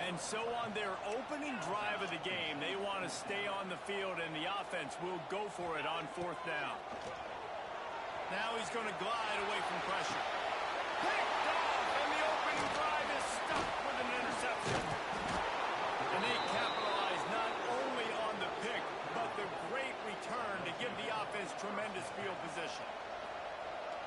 And so on their opening drive of the game, they want to stay on the field, and the offense will go for it on 4th down. Now he's going to glide away from pressure. Picked off, and the opening drive is stuck with an interception. And they capitalize not only on the pick, but the great return to give the offense tremendous field position.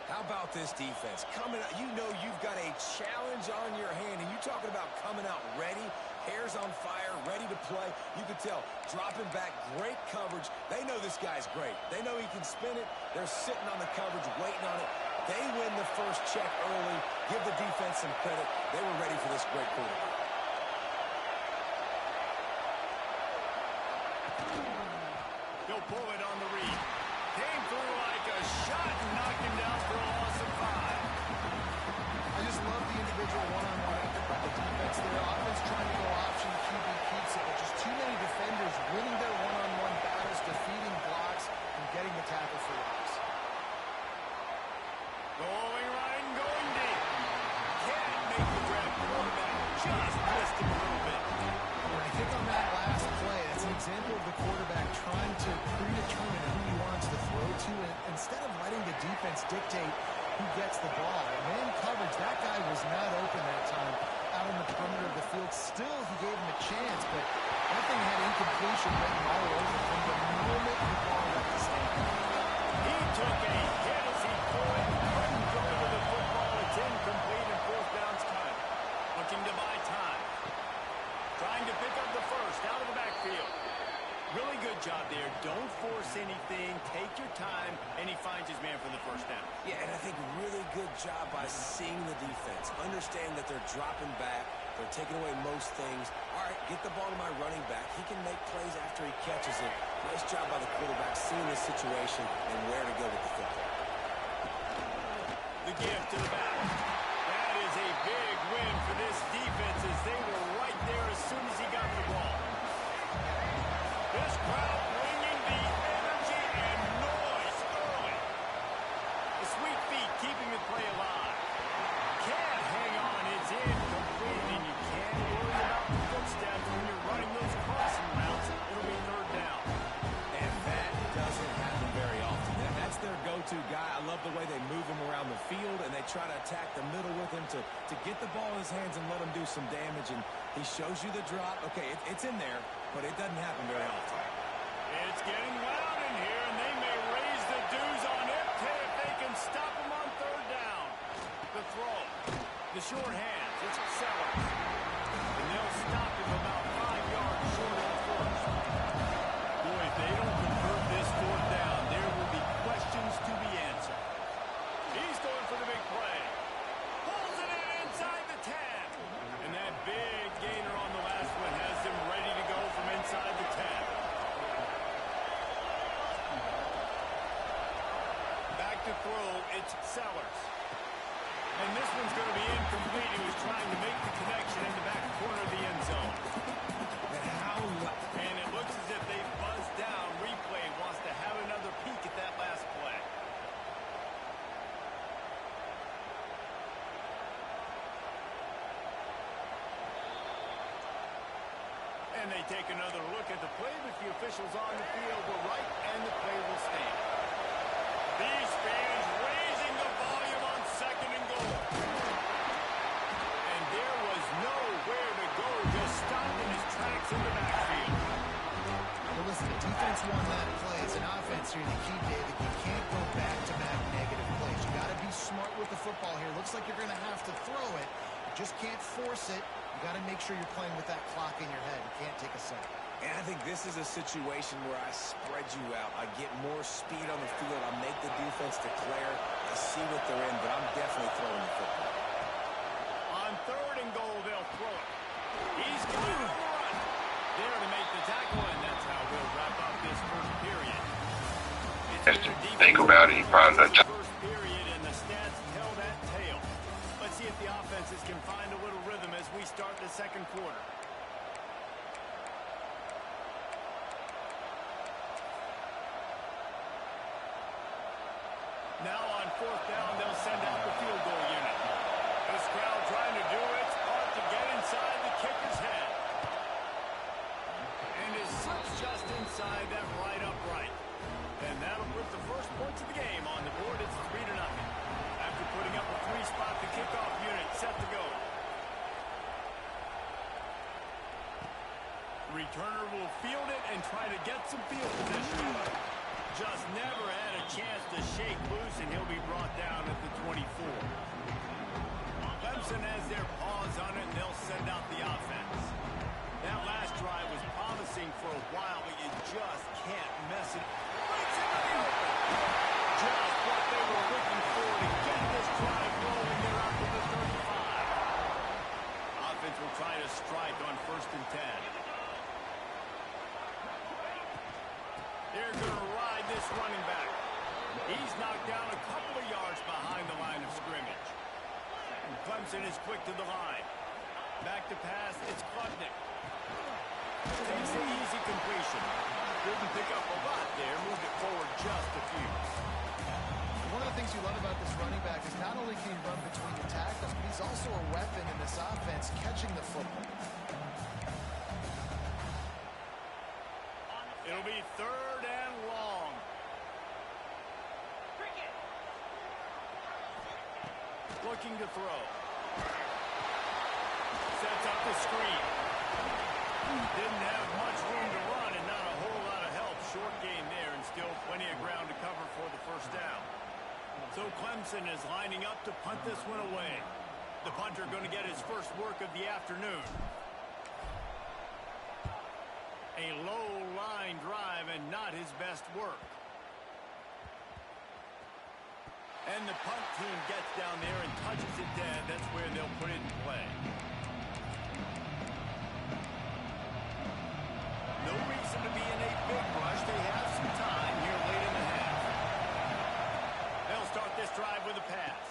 How about this defense? Coming out, you know you've got a challenge on your hand, and you're talking about coming out ready, hairs on fire, ready to play. You can tell, dropping back, great coverage. They know this guy's great. They know he can spin it. They're sitting on the coverage, waiting on it. They win the first check early. Give the defense some credit. They were ready for this great quarterback. He'll pull it on the read. Came through like a shot and knocked him down for a loss of 5. I just love the individual one-on-one effort by the defense. Their offense trying to go option QB pizza, but just too many defenders winning their one-on-one battles, defeating blocks, and getting the tackle for loss. Going right and going deep. Can't make the grab. Quarterback just missed him a little bit. I think on that last play, that's an example of the quarterback trying to predetermine who he wants to throw to, and instead of letting the defense dictate who gets the ball. Man coverage, that guy was not open that time out on the perimeter of the field. Still, he gave him a chance, but that thing had incompletion written all over from the moment the ball left the stand. He took a hit as he pulled it. Couldn't go to the football. It's incomplete, and 4th down's coming. Looking to buy time. Trying to pick up the first out of the backfield. Really good job there. Don't force anything. Take your time, and he finds his man for the first down. Yeah, and I think really good job by seeing the defense, understanding that they're dropping back, they're taking away most things. All right, get the ball to my running back. He can make plays after he catches it. Nice job by the quarterback seeing the situation and where to go with the football. The give to the back. That is a big win for this defense as they were right there as soon as he got the ball. This crowd bringing the energy and noise early. The sweet feet keeping the play alive. Can't hang on. It's incomplete, and you can't worry about the footsteps when you're running those crossing routes. It'll be third down. And that doesn't happen very often. That's their go-to guy. I love the way they move him around the field, and they try to attack the middle with him to get the ball in his hands and let him do some damage. And he shows you the drop. Okay, it's in there, but it doesn't happen very often. It's getting loud in here, and they may raise the dues on Ipke if they can stop him on third down. The throw. The short hands. It's Sellers. And they'll stop him about 5 yards short of the first. Boy, if they don't convert this fourth down, there will be questions to be answered. He's going for the big play. Pulls it in inside the 10. And that big gainer on the last one has him ready to go from inside the 10. Back to throw, it's Sellers. And this one's going to be incomplete. He was trying to make the connection in the back corner of the end zone. And it looks as if they buzzed down. Replay wants to have another peek at that last play. And they take another look at the play, but the officials on the field were right, and the play will stand. These fans raising the volume on second and goal. And there was nowhere to go, just stopped in his tracks in the backfield. Well, listen, the defense won that play. As an offense here, the key, David, you can't go back-to-back negative plays. You got to be smart with the football here. Looks like you're going to have to throw it. You just can't force it. You got to make sure you're playing with that clock in your head. You can't take a sack. And I think this is a situation where I spread you out. I get more speed on the field. I make the defense declare. I see what they're in, but I'm definitely throwing the football. On third and goal, they'll throw it. He's going to run. There to make the tackle, and that's how we'll wrap up this first period. Think about it, he probably doesn't. First period, and the stats tell that tale. Let's see if the offenses can find a little rhythm as we start the second quarter. Now on fourth down, they'll send out the field goal unit. This crowd trying to do its part to get inside the kicker's head. And is just inside that right upright. And that'll put the first points of the game on the board. It's 3-0. After putting up a 3-spot, the kickoff unit set to go. Returner will field it and try to get some field position. Just never had a chance to shake loose, and he'll be brought down at the 24. Clemson has their paws on it, and they'll send out the offense. That last drive was promising for a while, but you just can't mess it. Breaks it in the open. Just what they were looking for to get this drive rolling. They're out to the 35. Offense will try to strike on 1st and 10. They're going to ride this running back. He's knocked down a couple of yards behind the line of scrimmage. And Clemson is quick to the line. Back to pass, it's Klubnik. Takes the easy completion. Didn't pick up a lot there, moved it forward just a few. One of the things you love about this running back is not only can he run between the tackles, but he's also a weapon in this offense, catching the football. It'll be 3rd and long. Looking to throw. Sets up the screen. Didn't have much room to run and not a whole lot of help. Short game there and still plenty of ground to cover for the first down. So Clemson is lining up to punt this one away. The punter going to get his first work of the afternoon. A low-line drive and not his best work. And the punt team gets down there and touches it dead. That's where they'll put it in play. No reason to be in a big rush. They have some time here late in the half. They'll start this drive with a pass.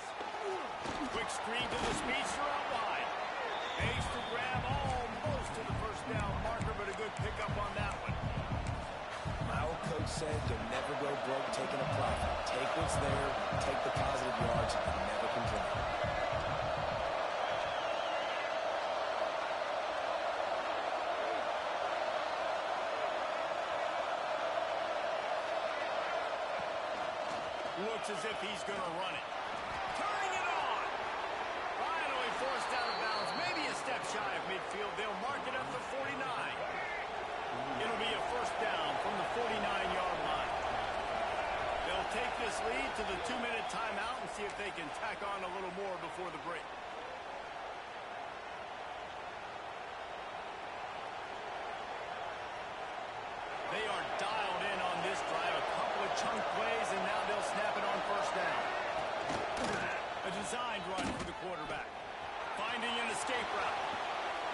Quick screen to the speedster out wide. Ace to grab almost to the first down marker, but a good pickup on that one. My old coach said you'll never go broke taking a profit. Take what's there, take the positive yards, and never complain. Looks as if he's going to run it. Turning it on. Finally forced out of bounds. Maybe a step shy of midfield. They'll mark it at the 49. It'll be a first down from the 49-yard line. They'll take this lead to the 2-minute timeout and see if they can tack on a little more before the break. They are dialed in on this drive. A couple of chunk plays, and now they'll snap it on first down. A designed run for the quarterback. Finding an escape route.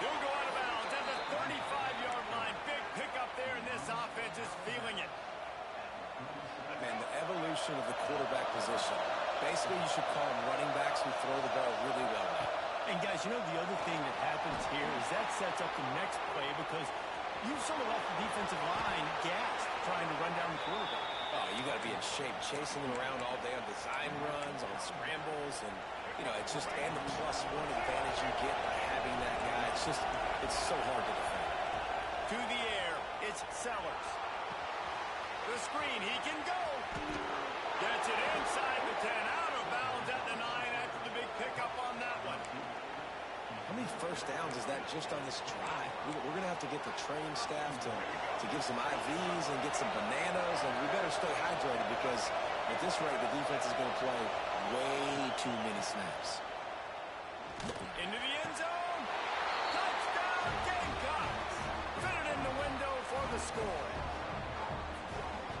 He'll go out of bounds at the 35-yard line. Big pickup there, and this offense is feeling it. Man, the evolution of the quarterback position. Basically, you should call them running backs who throw the ball really well now. And, guys, you know the other thing that happens here is that sets up the next play because you've sort of left the defensive line gassed trying to run down the quarterback. Oh, you got to be in shape, chasing them around all day on design runs, on scrambles, and, you know, it's just, and the +1 advantage you get by having that guy. It's just, it's so hard to defend. To the air, it's Sellers. The screen, he can go. Gets it inside the 10, out of bounds at the 9 after the big pickup on that one. How many first downs is that just on this drive? We're going to have to get the training staff to give some IVs and get some bananas, and we better stay hydrated because at this rate, the defense is going to play way too many snaps. Into the end zone. Touchdown, Gamecocks. Fit it in the window for the score.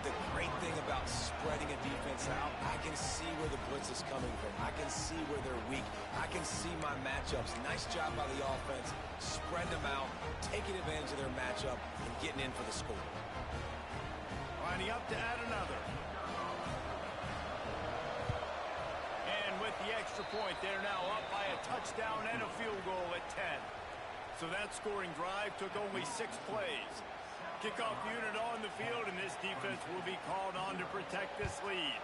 The great thing about spreading a defense out, I can see where the blitz is coming from. I can see where they're weak. I can see my matchups. Nice job by the offense. Spread them out, taking advantage of their matchup, and getting in for the score. Lining up to add another. And with the extra point, they're now up by a touchdown and a field goal at 10. So that scoring drive took only 6 plays. Kickoff unit on the field, and this defense will be called on to protect this lead.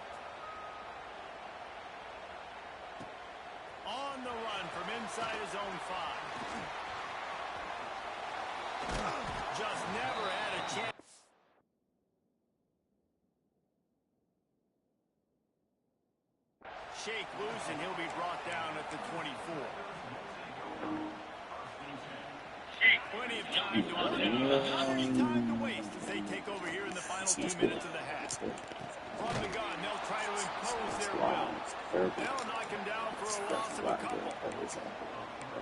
On the run from inside his own 5. Just never had a chance. Shake loose, and he'll be brought down at the 24. Plenty of time to work. Not any time to waste as they take over here in the final 2 minutes of the half. From the gun, they'll try to impose their will. They'll knock him down for a loss of a couple.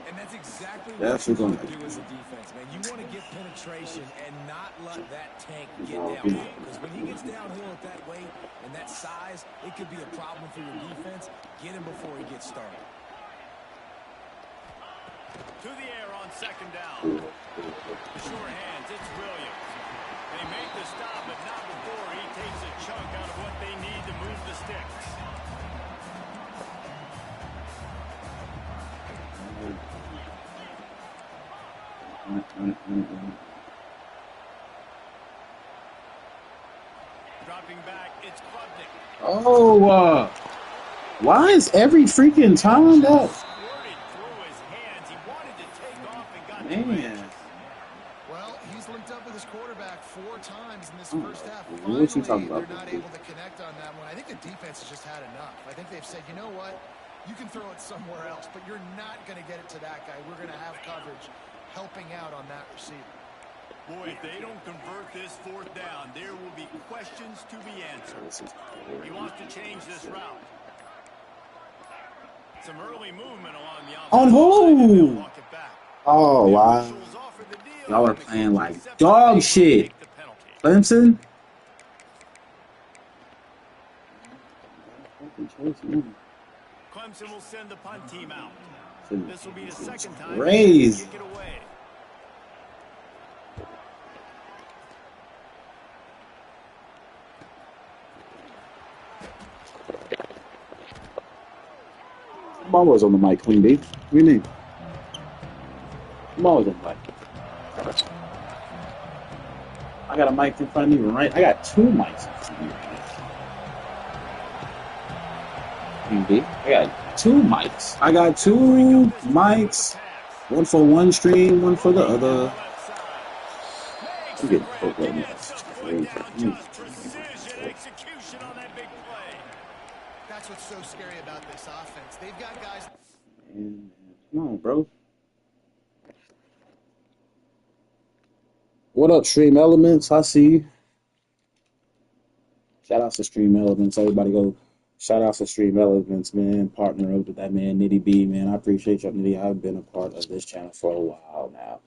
And that's exactly what you want to do as a defense, man. You want to get penetration and not let that tank get downhill. Because when he gets downhill at that weight and that size, it could be a problem for your defense. Get him before he gets started. To the air on second down. Short hands, it's Williams. They make the stop, but not before he takes a chunk out of what they need to move the sticks. Dropping back, it's Klubnik. Oh, why is every freaking time that? Squirted through his hands. He wanted to take off and got Man. Well, he's linked up with his quarterback 4 times in this Oh, first half. what you talking Finally, about? they're not able to connect on that one. I think the defense has just had enough. I think they've said, you know what? You can throw it somewhere else, but you're not going to get it to that guy. We're going to have coverage helping out on that receiver. Boy, if they don't convert this 4th down, there will be questions to be answered. He wants to change this route. Some early movement along the On offensive line, and who? they'll walk it back. Oh, The wow. officials offered the deal, Y'all are and the playing coach like accepted dog they will shit. take the penalty. Clemson? Clemson will send the punt team out. It's This will be the second time they crazy. kick it away. I'm always on the mic, Queen B. What do you mean? I'm always on the mic. I got a mic in front of me right. I got two mics in front of me right now. Queen B. I got two mics. I got two mics. One for one stream, one for the other. I'm getting broke right now. It's crazy. Precision execution on that big play. That's what's so scary about this offense. They've got guys. Man, come on, bro. What up, Stream Elements? I see you. Shout out to Stream Elements. Everybody go. Shout out to Stream Elements, man. Partner up with that man, Nitty B, man. I appreciate you, Nitty. I've been a part of this channel for a while now.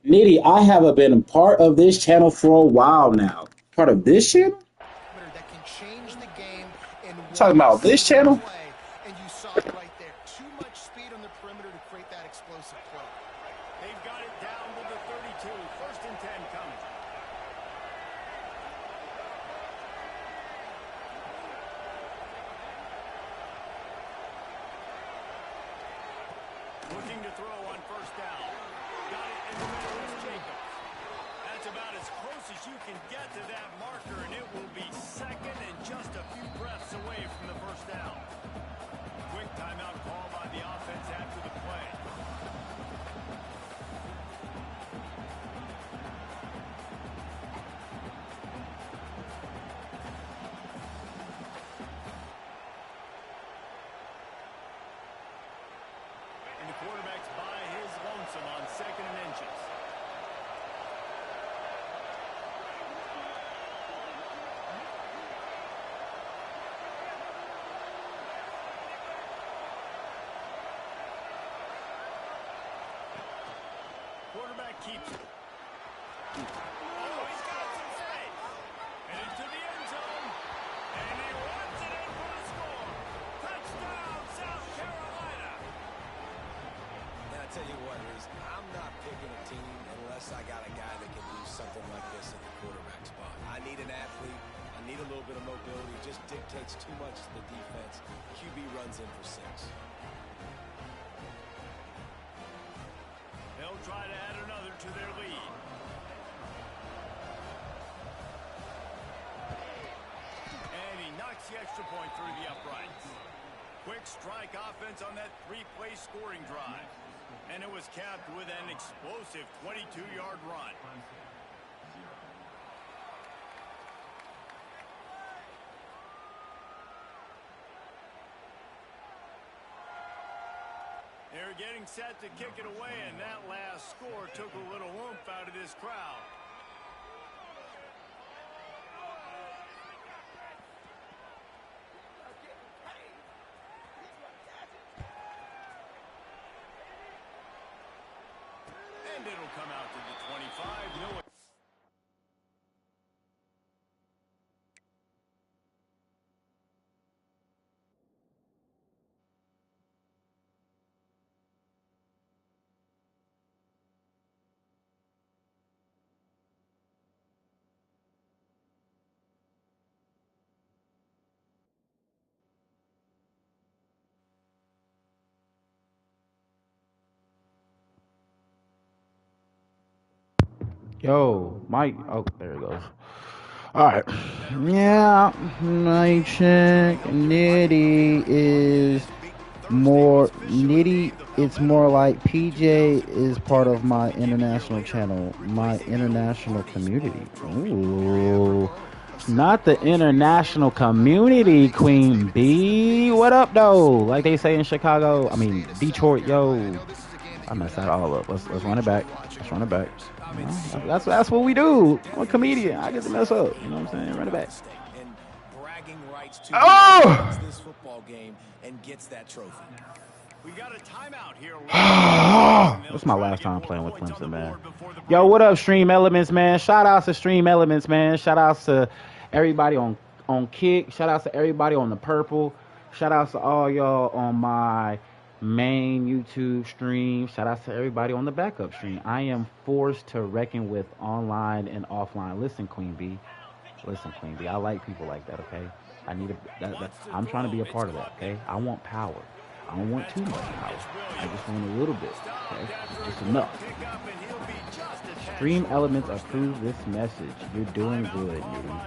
Nitty, I have been a part of this channel for a while now. Part of this channel? That can change the game in Talking about this channel? play, and you saw it right there. Too much speed on the perimeter to create that explosive play. They've got it down to the 32. First and 10 coming. Looking to throw on first down. Got it in the middle is Jacobs. That's about as close as you can get to that marker, and it will be second and just a few breaths away from the first down. Quick timeout call by the offense after the play. And the quarterback's by his lonesome on second and inches. Quarterback keeps it. Oh, he's got some space. And into the end zone. And he runs it in for the score. Touchdown, South Carolina. And I tell you what, Reese, I'm not picking a team unless I got a guy that can do something like this at the quarterback spot. I need an athlete. I need a little bit of mobility. It just dictates too much to the defense. QB runs in for 6. They'll try to add another to their lead. And he knocks the extra point through the uprights. Quick strike offense on that 3-play scoring drive. And it was capped with an explosive 22-yard run. They're getting set to kick it away, and that last score took a little oomph out of this crowd. And it'll come out to the 25. No. Yo, Mike. Oh, there it goes. All right. Yeah, my check. Nitty is more Nitty. It's more like PJ is part of my international channel, my international community. Ooh, not the international community, Queen B. What up, though? Like they say in Chicago. I mean Detroit. Yo, I messed that all up. Let's run it back. Let's run it back. You know, that's what we do. I'm a comedian. I get to mess up. You know what I'm saying? Run it back. And bragging rights to this football game and gets that trophy. We got a timeout here. That's my last time playing with Clemson, man. Yo, what up, Stream Elements, man? Shout outs to Stream Elements, man. Shout outs to everybody on Kick. Shout outs to everybody on the Purple. Shout outs to all y'all on my main YouTube stream. Shout outs to everybody on the backup stream. I am forced to reckon with online and offline. Listen, Queen B. Listen, Queen B. I like people like that, okay? I need I'm trying to be a part of that, okay? I want power. I don't want too much power. I just want a little bit, okay? Just enough. Stream Elements approve this message. You're doing good, Yuri.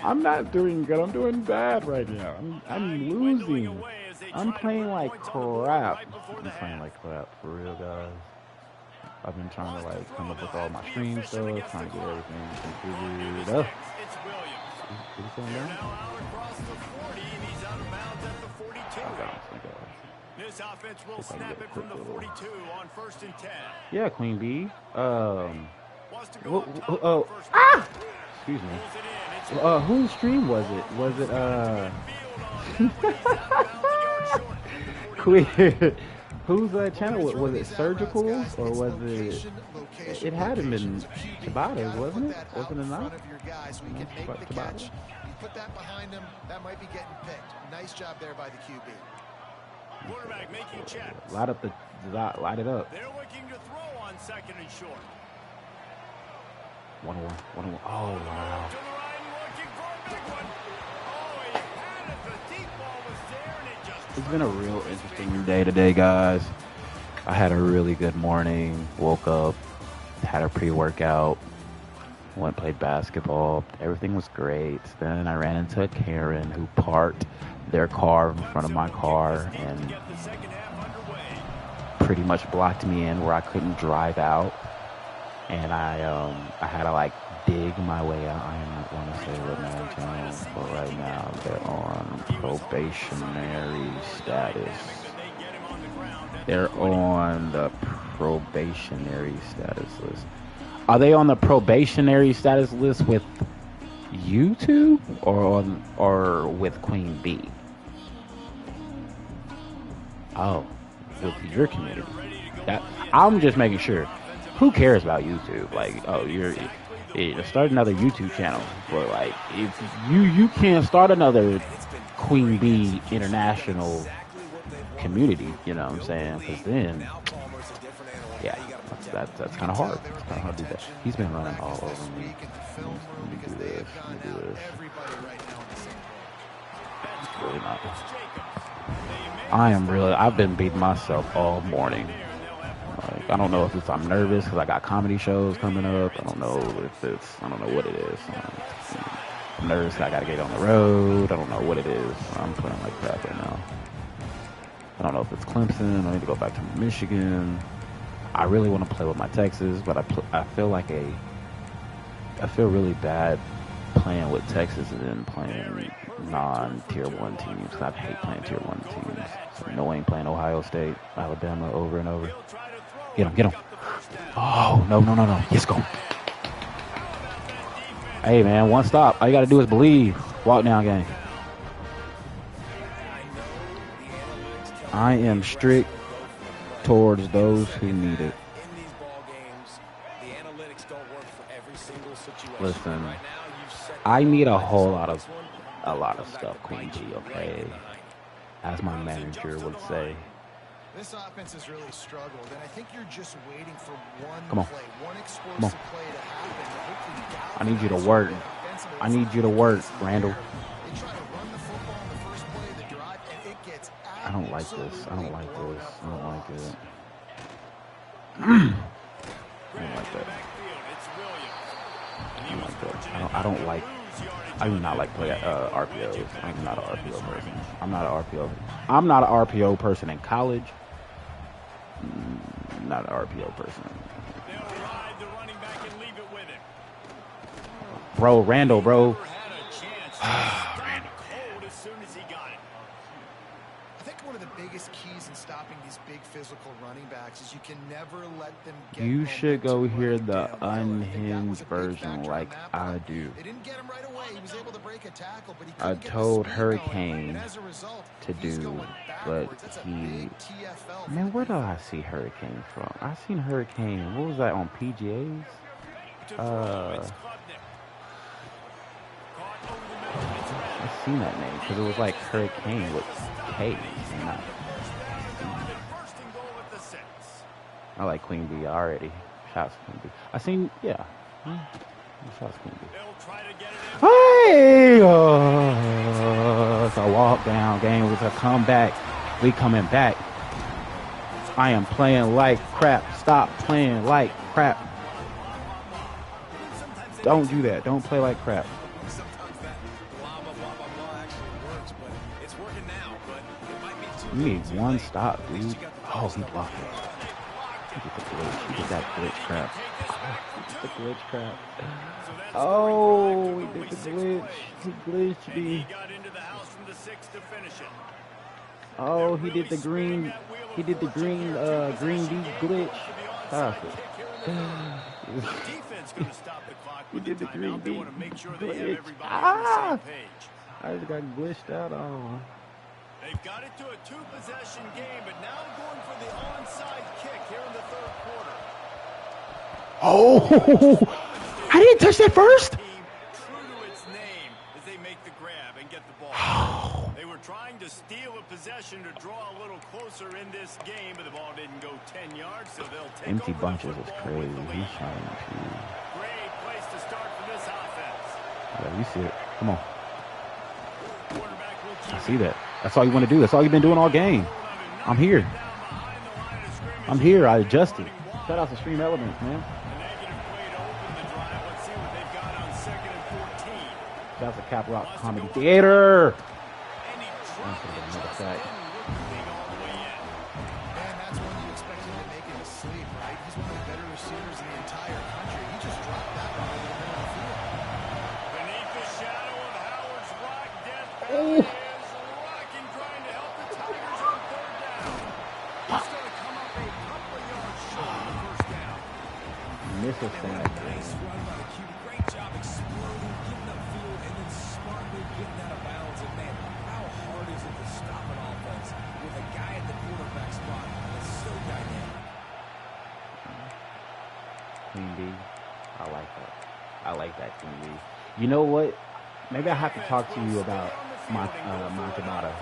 I'm not doing good. I'm doing bad right now. I'm losing. I'm playing like crap. I'm playing like crap, for real, guys. I've been trying to like come up with all my stream stuff, trying to get everything configured. Did he slow down? This offense will snap it from the 42 on 1st and 10. Yeah, Queen B. Excuse me. Whose stream was it? Was it Queen? Whose channel was it? Surgicals or was it? It hadn't been Tabata's, wasn't it? Wasn't it not? Tabata. Put that behind him. That might be getting picked. Nice job there by the QB. Quarterback making checks. Light it up. They're looking to throw on 2nd and short. 1-1. Oh wow. To the right, looking for a big one. Oh, he had it. The deep ball was there, and it just. It's been a real interesting day today, guys. I had a really good morning. Woke up, had a pre-workout, went played basketball. Everything was great. Then I ran into a Karen who parked their car in front of my car and pretty much blocked me in where I couldn't drive out. And I had to like dig my way out. I am not going to say what name, but right now they're on probationary status. They're on the probationary status list. Are they on the probationary status list with YouTube or with Queen B? Oh, with your community. I'm just making sure. Who cares about YouTube? Like, oh, you're start another YouTube channel, but like, if you can't start another Queen B international community, you know what I'm saying? Because then, yeah, that's kind of hard. It's kind of hard to do that. He's been running all over me. Let me do this. Really not. I've been beating myself all morning. Like, I don't know if I'm nervous because I got comedy shows coming up. I don't know what it is. I'm nervous 'cause I got to get on the road. I don't know what it is. I'm playing like crap right now. I don't know if it's Clemson. I need to go back to Michigan. I really want to play with my Texas, but I feel really bad playing with Texas and then playing non-tier 1 teams. I hate playing tier 1 teams. It's annoying playing Ohio State, Alabama over and over. Get him. Oh, no. Let's go. Hey, man, one stop. All you got to do is believe. Walk down game. I am strict towards those who need it. Listen, I need a lot of stuff, Queen G, okay? As my manager would say. This offense has really struggled, and I think you're just waiting for Come on. one explosive play to happen. I need you to work. I need you to work, Randall. They try to run the football in the first play of the drive, and it gets I don't like this. I don't like it. I don't like that. I do not like play RPOs. I'm not an RPO person. I'm not an RPO person in college. Not an RPO person. Bro, Randall, bro. I think one of the biggest keys in stopping these big physical running backs is you can never let them get You should go momentum hear running the downhill. I think that unhinged was a big version factor like on that I play. do. They didn't get him right away. He was able to break a tackle, but he I couldn't get the told speed Hurricane going. And as a result, to he's do, going but backwards. That's a he... big TFL for Man, the where do I defense. see Hurricane from? I seen Hurricane. What was that on PGAs? seen that name because it was like Hurricane with K. And Bursting goal at the 6. I like Queen Bee already. Shots Queen Bee. I seen, yeah. Shots Queen Bee. They'll try to get it in. Hey! It's a walk down game. It's a comeback. We coming back. I am playing like crap. Stop playing like crap. Don't do that. Don't play like crap. Sometimes that blah, blah, blah, blah, blah actually works, but it's working now, but it might be too You need late. one stop, At least dude. you got the Oh, ball he stop. blocked it. He did the glitch. He did that glitch crap. The glitch crap. Oh, he did the glitch. He glitched And he me. got into the house from the 6 to finish it. Oh, he did the green. He did the green D glitch. Stop it. Defense going to stop the clock with He the did the green timeout. They D want to make sure they have glitch. everybody Ah! on the same page. I just got glitched out on. They've got it to a 2-possession game, but now going for the onside kick here in the 3rd quarter. Oh, I didn't touch that first. Team true to its name as they make the grab and get the ball. They were trying to steal a possession to draw a little closer in this game, but the ball didn't go 10 yards, so they'll take Empty over bunches the is football with crazy. the He's lead. trying to. Great place to start for this offense. Yeah, you see it. Come on. Quarterback will keep I see that. That's all you want to do. That's all you've been doing all game. I'm here. down behind the line of scrimmage. I'm here. I adjusted. Shout out to Stream Elements, man. A negative play to open the drive. Let's see what they've got on 2nd and 14. Shout out to Cap Rock Comedy Theater. And he That's dropped it another just sack. didn't look the thing all the way in. Man, that's when you expect him to make it to sleep, right? He's one of the better receivers in the entire country. He just dropped that one over the middle of the field. Beneath the shadow of Howard's Rock, Death Valley is rocking, trying to help the Tigers on 3rd down. He's going to come up a couple of yards short of the 1st down. Missile sack. Nice run by the QB. Great job exploding, getting upfield, and then smartly getting out of bounds. And man, how hard is it to stop an offense with a guy at the quarterback spot that's so dynamic? Queen B. I like that. I like that, Queen B. You know what? Maybe I have to talk to you about my Tabata, my Tabata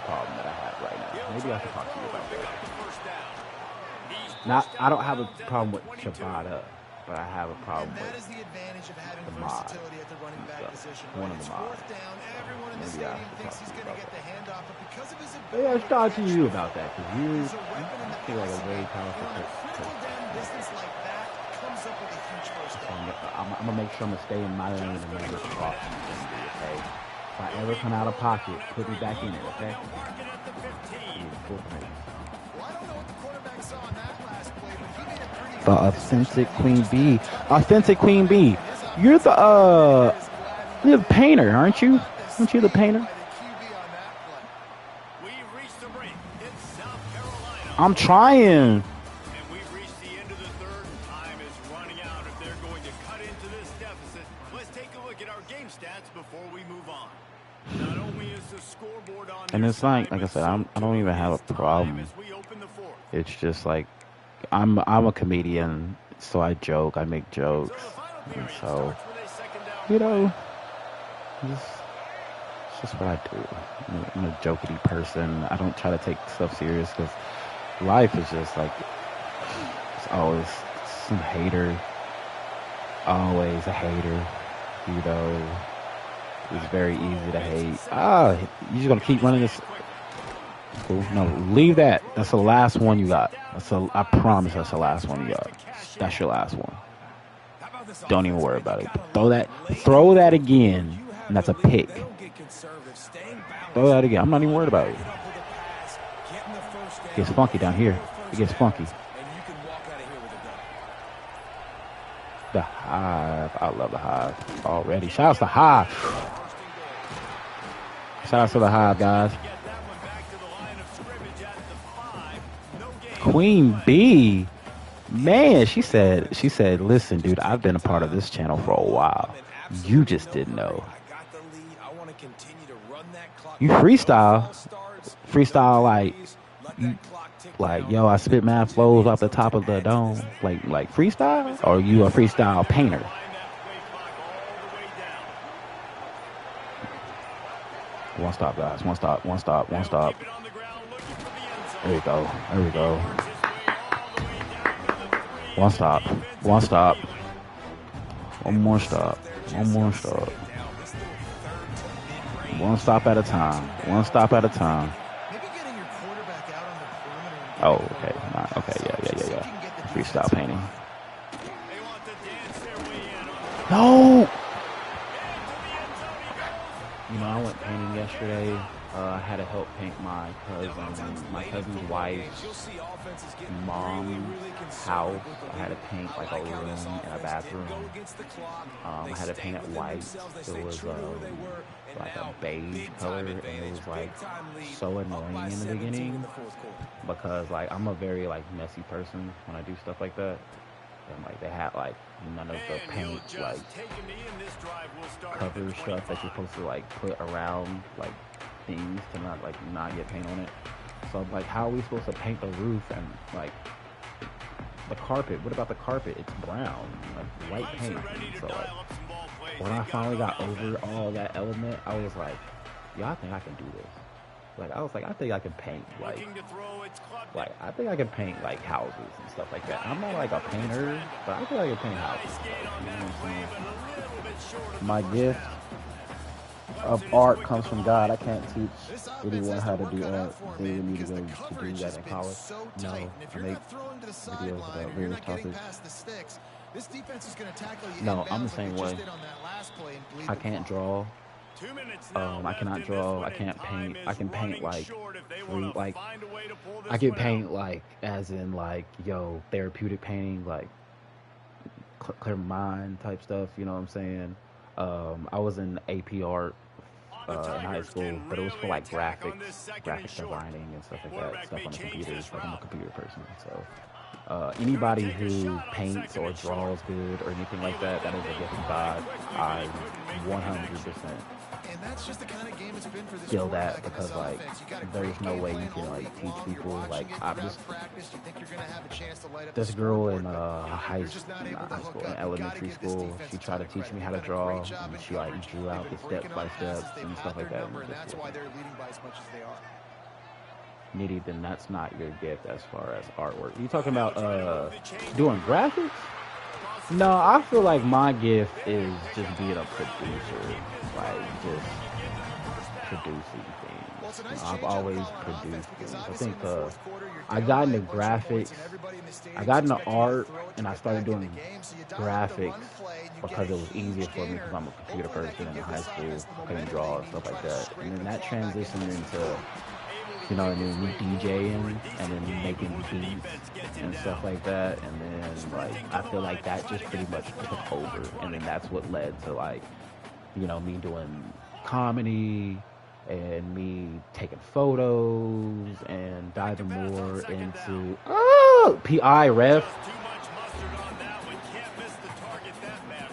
problem that I have right now. Maybe I should talk to you about that. Not, I don't have a problem with Tabata, but I have a problem And that with is the advantage of having the mod. versatility at the running back So, position. one When of it's the mods. 4th down, everyone in the Maybe I stadium should thinks talk he's to you going to about get the handoff, but because of his Maybe I ability should talk to you catch, about that because you, he's a weapon in the feel like a passing way game. powerful And on a person. critical down distance like that, comes up with a huge first down. I'm gonna make sure I'm gonna stay in my lane and never cross you, okay? If I ever come out of pocket, put me back in it, okay? I need full points. Well, I don't know what the quarterback saw on that last play, but he made a pretty The authentic Queen Bee. Authentic Queen Bee. You're the painter, aren't you? Aren't you the painter? by the QB on that play. We've reached the break in South Carolina. I'm trying. And we've reached the end of the 3rd. Time is running out if they're going to cut into this deficit. Let's take a look at our game stats before we move on. Not only is the scoreboard on And their it's like side, I but said, so I don't too even have a is time problem. as we open the 4th. It's just like I'm a comedian, so I joke, I make So jokes, the final and period so starts with a 2nd down you play. know, it's just what I do. I'm a jokey person. I don't try to take stuff serious because life is just like it's always some hater, always a hater. You know, it's very easy to hate. You're just gonna keep running this. Cool. No, leave that. That's the last one you got. I promise that's the last one you got. That's your last one. How about this Don't even offense? worry They about it. gotta Throw that lay again, You have and that's a the lead. pick. They don't get conservative. Staying balanced. Throw that again. I'm not even worried about it. Get up with a pass, getting the first down. It gets funky down here. It gets funky. And you can walk out of here with a dub. The Hive. I love the Hive already. Shout out to the Hive. Shout out to the Hive, guys. Get that one back to the line of scrimmage at the 5. No gain. Queen Bee. Man, she said, listen, dude, I've been a part of this channel for a while. You just didn't know. I got the lead. I want to continue to run that clock. You freestyle. Freestyle like, Let you, that clock tick like, down. yo, I spit mad flows off the top of the dome. Like freestyle? Or you a freestyle painter? Wind that play clock all the way down. One stop, guys. One stop. One stop. One stop. Keep it on the ground, looking for the end zone. There we go. There we go. Works his way all the way down to the 3. One stop. Defense One is stop. reeling. One more stop. One more stop. One stop at a time. One stop at a time. Maybe getting your quarterback out on the perimeter and Oh, giving okay. him Nah, okay. some Yeah. see if you can get the Freestyle defensive painting. line. They want to dance their way in on the No. into the end zone he goes. You know, I went painting yesterday. I had to help paint my cousin's wife's You'll see offenses get mom's house. I had to paint like a room and a bathroom. I had to paint it white. It was like a beige color, and it was like so annoying in the beginning because like I'm a very like messy person when I do stuff like that. And like they had like none of the And he'll paint just like take a knee, and this drive will start at cover the stuff that 25. you're supposed to like put around like things to not get paint on it. So I'm like, how are we supposed to paint the roof and like the carpet? What about the carpet? It's brown, like white Clemson paint. ready to So like dial up some ball plays. when They I got finally got Ronald over Evans. all that element, I was like, yeah, I think I can do this. Like I was like, I think I can paint Looking to throw, it's Klubnik. like I think I can paint like houses and stuff like that. I'm not like a painter, but I think I can paint houses. Nice skate Like, on you know that what I'm play, saying? but a little bit short of the My first gift down. of Clemson is art quick comes to from the God. I line. can't teach This offense anyone has how their to do work cut art. out for 'em, They man, would need to because go the to do coverage that has in been college. so No, tight. And I if you're make not throwing to the videos sideline about or you're various not getting topics. past the sticks, this defense is going to tackle you No, I'm the inbounds like same they just way. did on that last play and bleed I the can't clock. draw. 2 minutes now I left cannot in this draw. one, I and can't time paint. I is can paint running like short if they free. want to Like find a way to pull I this can one out. paint like as in like yo therapeutic painting, like clear mind type stuff. You know what I'm saying? I was in AP art The in high Tigers school, can but it was for really like attack on graphics, this second and graphic short. designing and stuff like that, Quarterback stuff may on the change computer. this Like I'm a route. computer person, so They're gonna anybody take a who shot on paints second or and short. draws good or anything He like that, looked that is a it gift from pretty God. quickly, but I he couldn't make the 100% connection. And that's just the kind of game it's been for this feel quarterback that and this because like offense. You got a there's great no game way you plan can all like week teach long. You're people watching like it I'm throughout just practice. You think you're going to have a chance to light up the this girl scoreboard, in but high you're just not able to hook up. in You got elementary to give this school. defense She a tried ton to of teach credit. me how They've to done a draw, great job and in she like coverage. drew They've out been the step breaking by off step passes. They've and had stuff like their that. And number, it and just that's why wasn't they're leading by as much as they are. nitty. Then that's not your gift as far as artwork. You talking about Trying to move the chains doing graphics? No, I feel like my gift is just being a producer, like just producing Well, it's a things. nice I've change up always call on offense produced because things. I obviously in think the fourth quarter you're I down got by into a bunch of points graphics. and everybody in the I stadium's got into expecting you to art, throw it to and I get started back in the doing game. So you dial up the run graphics play and you get because a it was easier huge for me gainer. because I'm a computer Hopefully that person. can In give high this school, offense the I couldn't momentum draw they and need stuff to like try to that. scrape And then the that clock back into transitioned this into, one. you know, and then me DJing and then making beats and stuff like that. And then like I feel like that just pretty much took over. And then that's what led to like, you know, me doing comedy and me taking photos and diving more into PI ref. Just too much mustard on that one. Can't miss the target that much.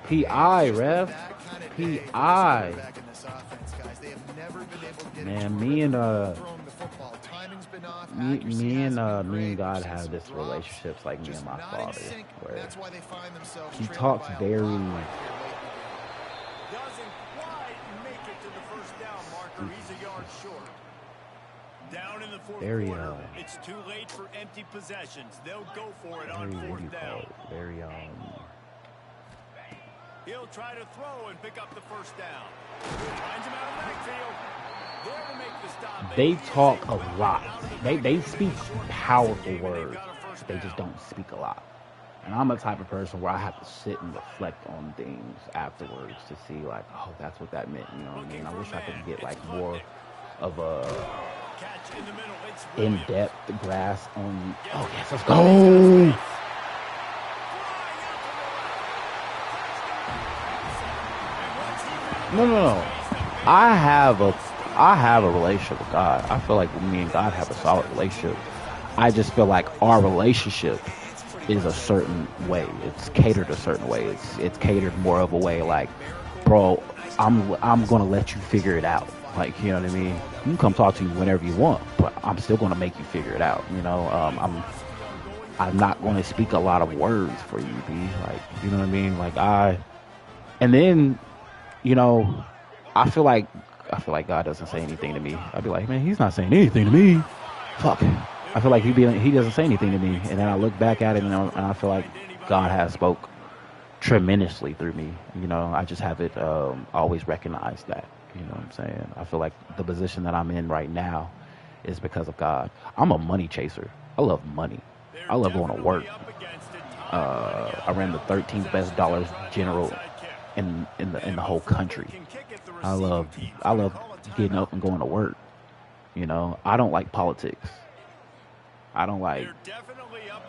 PI Just been ref. that kind of day for this PI. quarterback in this offense, guys. They have never been able to get it Man, to a me and rhythm throwing the football. Timing's been off. Accuracy me hasn't been and great. God We've seen have some this drops, relationship like me just and my not in father, sync. where That's why they find themselves he trailing talks by a very lot right here late in the game. Doesn't quite make it to the first down marker. He's a yard short. Down in the fourth very quarter. It's too late for empty possessions. They'll go for it on very what do you fourth call down. it? Very He'll try to throw and pick up the first down. Finds him out of backfield. There to make the stop. they and he is talk able a to get lot. out of the They backfield speak in a short powerful passing game, and they've words. got a first They just down. don't speak a lot. And I'm the type of person where I have to sit and reflect on things afterwards to see like, oh, that's what that meant. You know what I mean? I wish I could get like more of a Catch in the middle. It's Williams. in-depth grasp on. Oh yes, let's go. No. I have a relationship with God. I feel like me and God have a solid relationship. I just feel like our relationship is a certain way. It's catered a certain way. It's catered more of a way like, bro, I'm gonna let you figure it out. Like, you know what I mean? You can come talk to me whenever you want, but I'm still gonna make you figure it out. You know, I'm not gonna speak a lot of words for you, B. Like, you know what I mean? Like and then, you know, I feel like I feel like God doesn't say anything to me. I'd be like, man, he's not saying anything to me. Fuck. I feel like he doesn't say anything to me, and then I look back at it and I feel like God has spoke tremendously through me. You know, I just haven't always recognized that. You know what I'm saying? I feel like the position that I'm in right now is because of God. I'm a money chaser. I love money. I love going to work. I ran the 13th best dollars general in the whole country. I love getting up and going to work. You know, I don't like politics. I don't like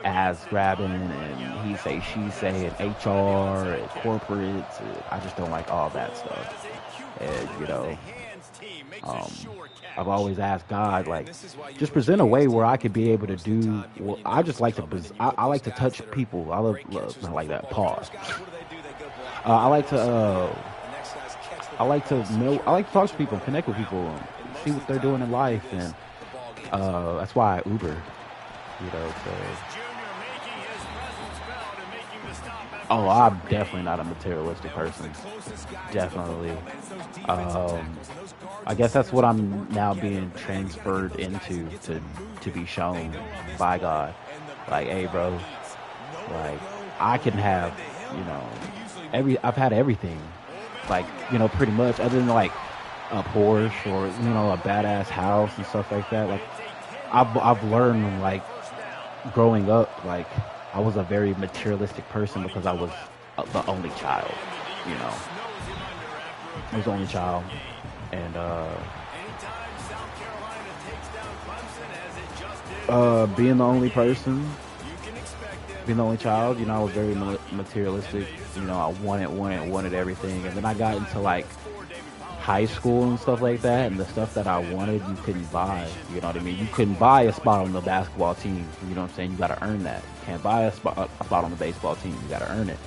ass grabbing and he say, she say, and HR and corporates. I just don't like all that stuff. And, you know, I've always asked God, like, just present a way where I could be able to do. Well, I just like to. I like to touch people. I love not like that. Pause. I like to. I like to know. I like to talk to people, connect with people, and see what they're doing in life, and that's why I Uber. You know, so. Oh, I'm definitely not a materialistic person. Definitely. I guess that's what I'm now being transferred into to be shown by God. Like, hey, bro, like I can have, you know, I've had everything, like, you know, pretty much, other than like a Porsche or, you know, a badass house and stuff like that. Like, I've learned, like, growing up, like, I was a very materialistic person because I was the only child, you know. I was the only child, and being the only person, being the only child, you know, I was very materialistic. You know, I wanted everything, and then I got into like high school and stuff like that, and the stuff that I wanted, you couldn't buy. You know what I mean? You couldn't buy a spot on the basketball team. You know what I'm saying? You got to earn that. You can't buy a spot on the baseball team. You got to earn it.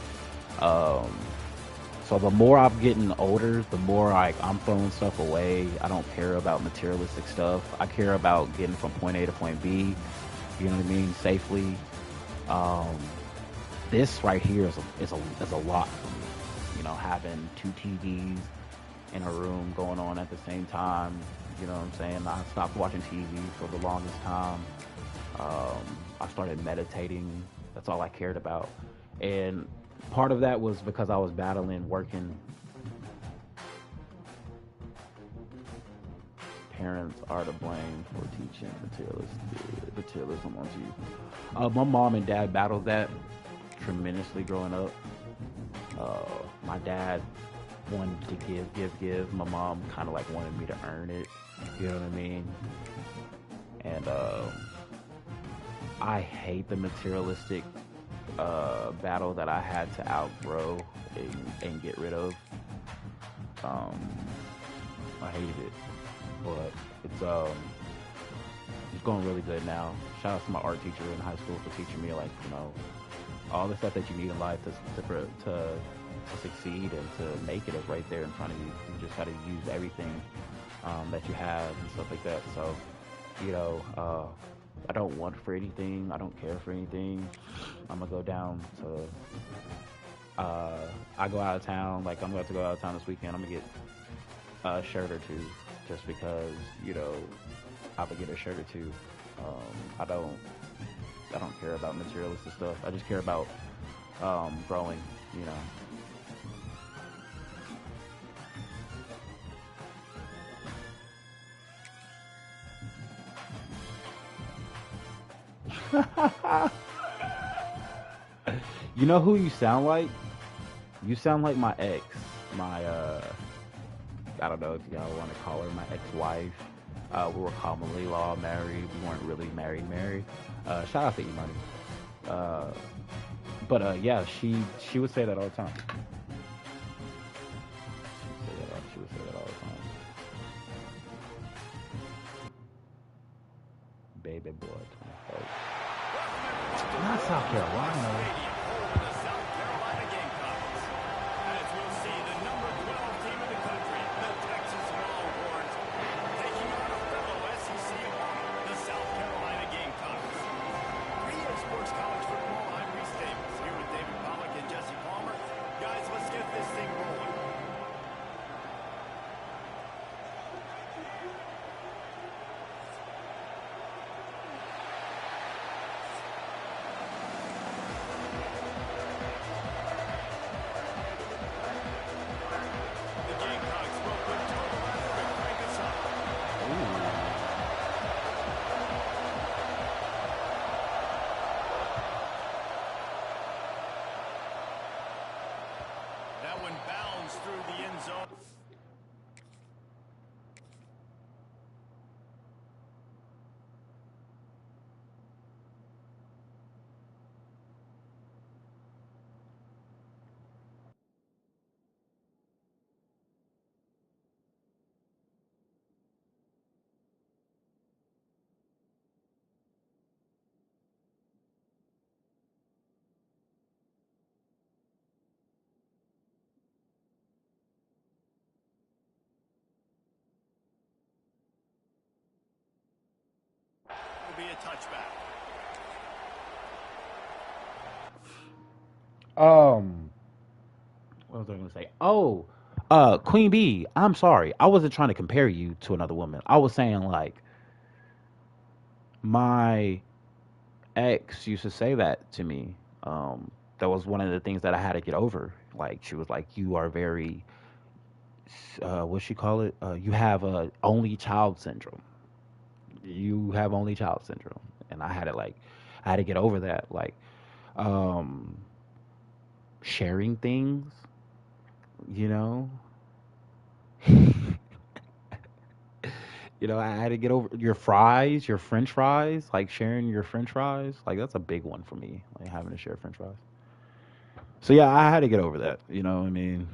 So the more I'm getting older, the more I'm throwing stuff away. I don't care about materialistic stuff. I care about getting from point A to point B. You know what I mean? Safely. This right here is a lot for me. You know, having 2 TVs in a room going on at the same time. You know what I'm saying? I stopped watching TV for the longest time. I started meditating. That's all I cared about. And part of that was because I was battling working. Parents are to blame for teaching materialism onto you. My mom and dad battled that tremendously growing up. My dad wanted to give. My mom kind of like wanted me to earn it. You know what I mean? And I hate the materialistic battle that I had to outgrow and get rid of. I hated it, but it's going really good now. Shout out to my art teacher in high school for teaching me, like, you know, all the stuff that you need in life to succeed and to make it is right there in front of you. You just got to use everything that you have and stuff like that. So, you know, I don't want for anything. I don't care for anything. I'm gonna go down to. I go out of town. Like, I'm about to go out of town this weekend. I'm gonna get a shirt or two, just because, you know, I would get a shirt or two. I don't care about materialistic stuff. I just care about growing. You know. You know who you sound like? You sound like my ex. My I don't know if y'all want to call her my ex-wife. We were commonly law married. We weren't really married. Shout out to E-Money. But yeah, she would say that all the time. She would say that all the time. Baby boy. Not South Carolina. touchback. What was I gonna say? Oh, Queen Bee. I'm sorry. I wasn't trying to compare you to another woman. I was saying like my ex used to say that to me. That was one of the things that I had to get over. Like she was like, "You are very, what she call it? You have only child syndrome. You have only child syndrome." And I had to get over that. Like, um, sharing things, you know. I had to get over your fries, your French fries, like sharing your French fries. Like that's a big one for me, like having to share French fries. So yeah, I had to get over that. You know, what I mean,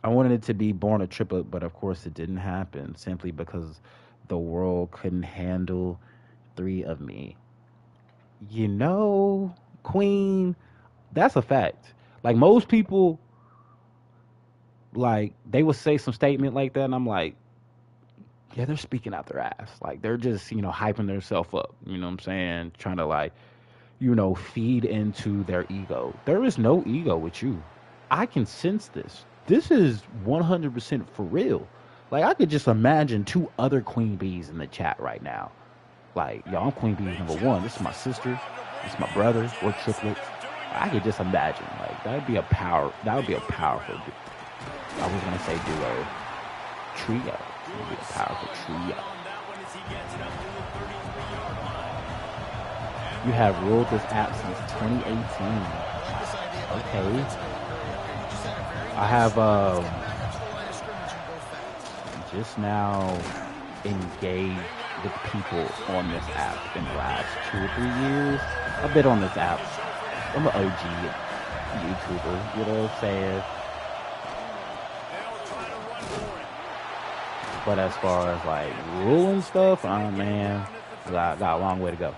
I wanted it to be born a triplet, but of course it didn't happen simply because the world couldn't handle three of me. Queen, that's a fact. Like most people, like they would say some statement like that, and I'm like, yeah, they're speaking out their ass. Like they're just, hyping themselves up. You know what I'm saying? Trying to like, feed into their ego. There is no ego with you. I can sense this. This is 100% for real. Like I could just imagine two other Queen Bees in the chat right now. Like, yo, I'm Queen Bee number one. This is my sister. This is my brother. We're triplets. I could just imagine. Like that would be a powerful. I was gonna say duo, trio. It would be a powerful trio. You have ruled this app since 2018. Okay. I have just now engaged with people on this app in the last 2 or 3 years. I've been on this app. I'm an OG YouTuber, you know what I'm saying? But as far as like ruling stuff, oh man, got a long way to go.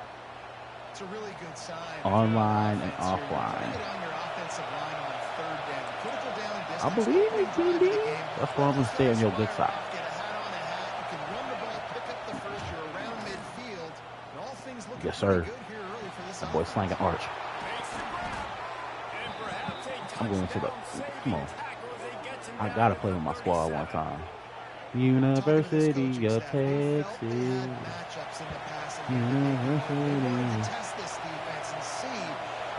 It's a really good sign. Online and offline. I believe you, Queen Bee. That's why I'm gonna stay on your good side. Yes, sir. My boy slanging arch. I'm going to the. Come on. I gotta play with my squad one time. University of Texas. University. Test this defense and see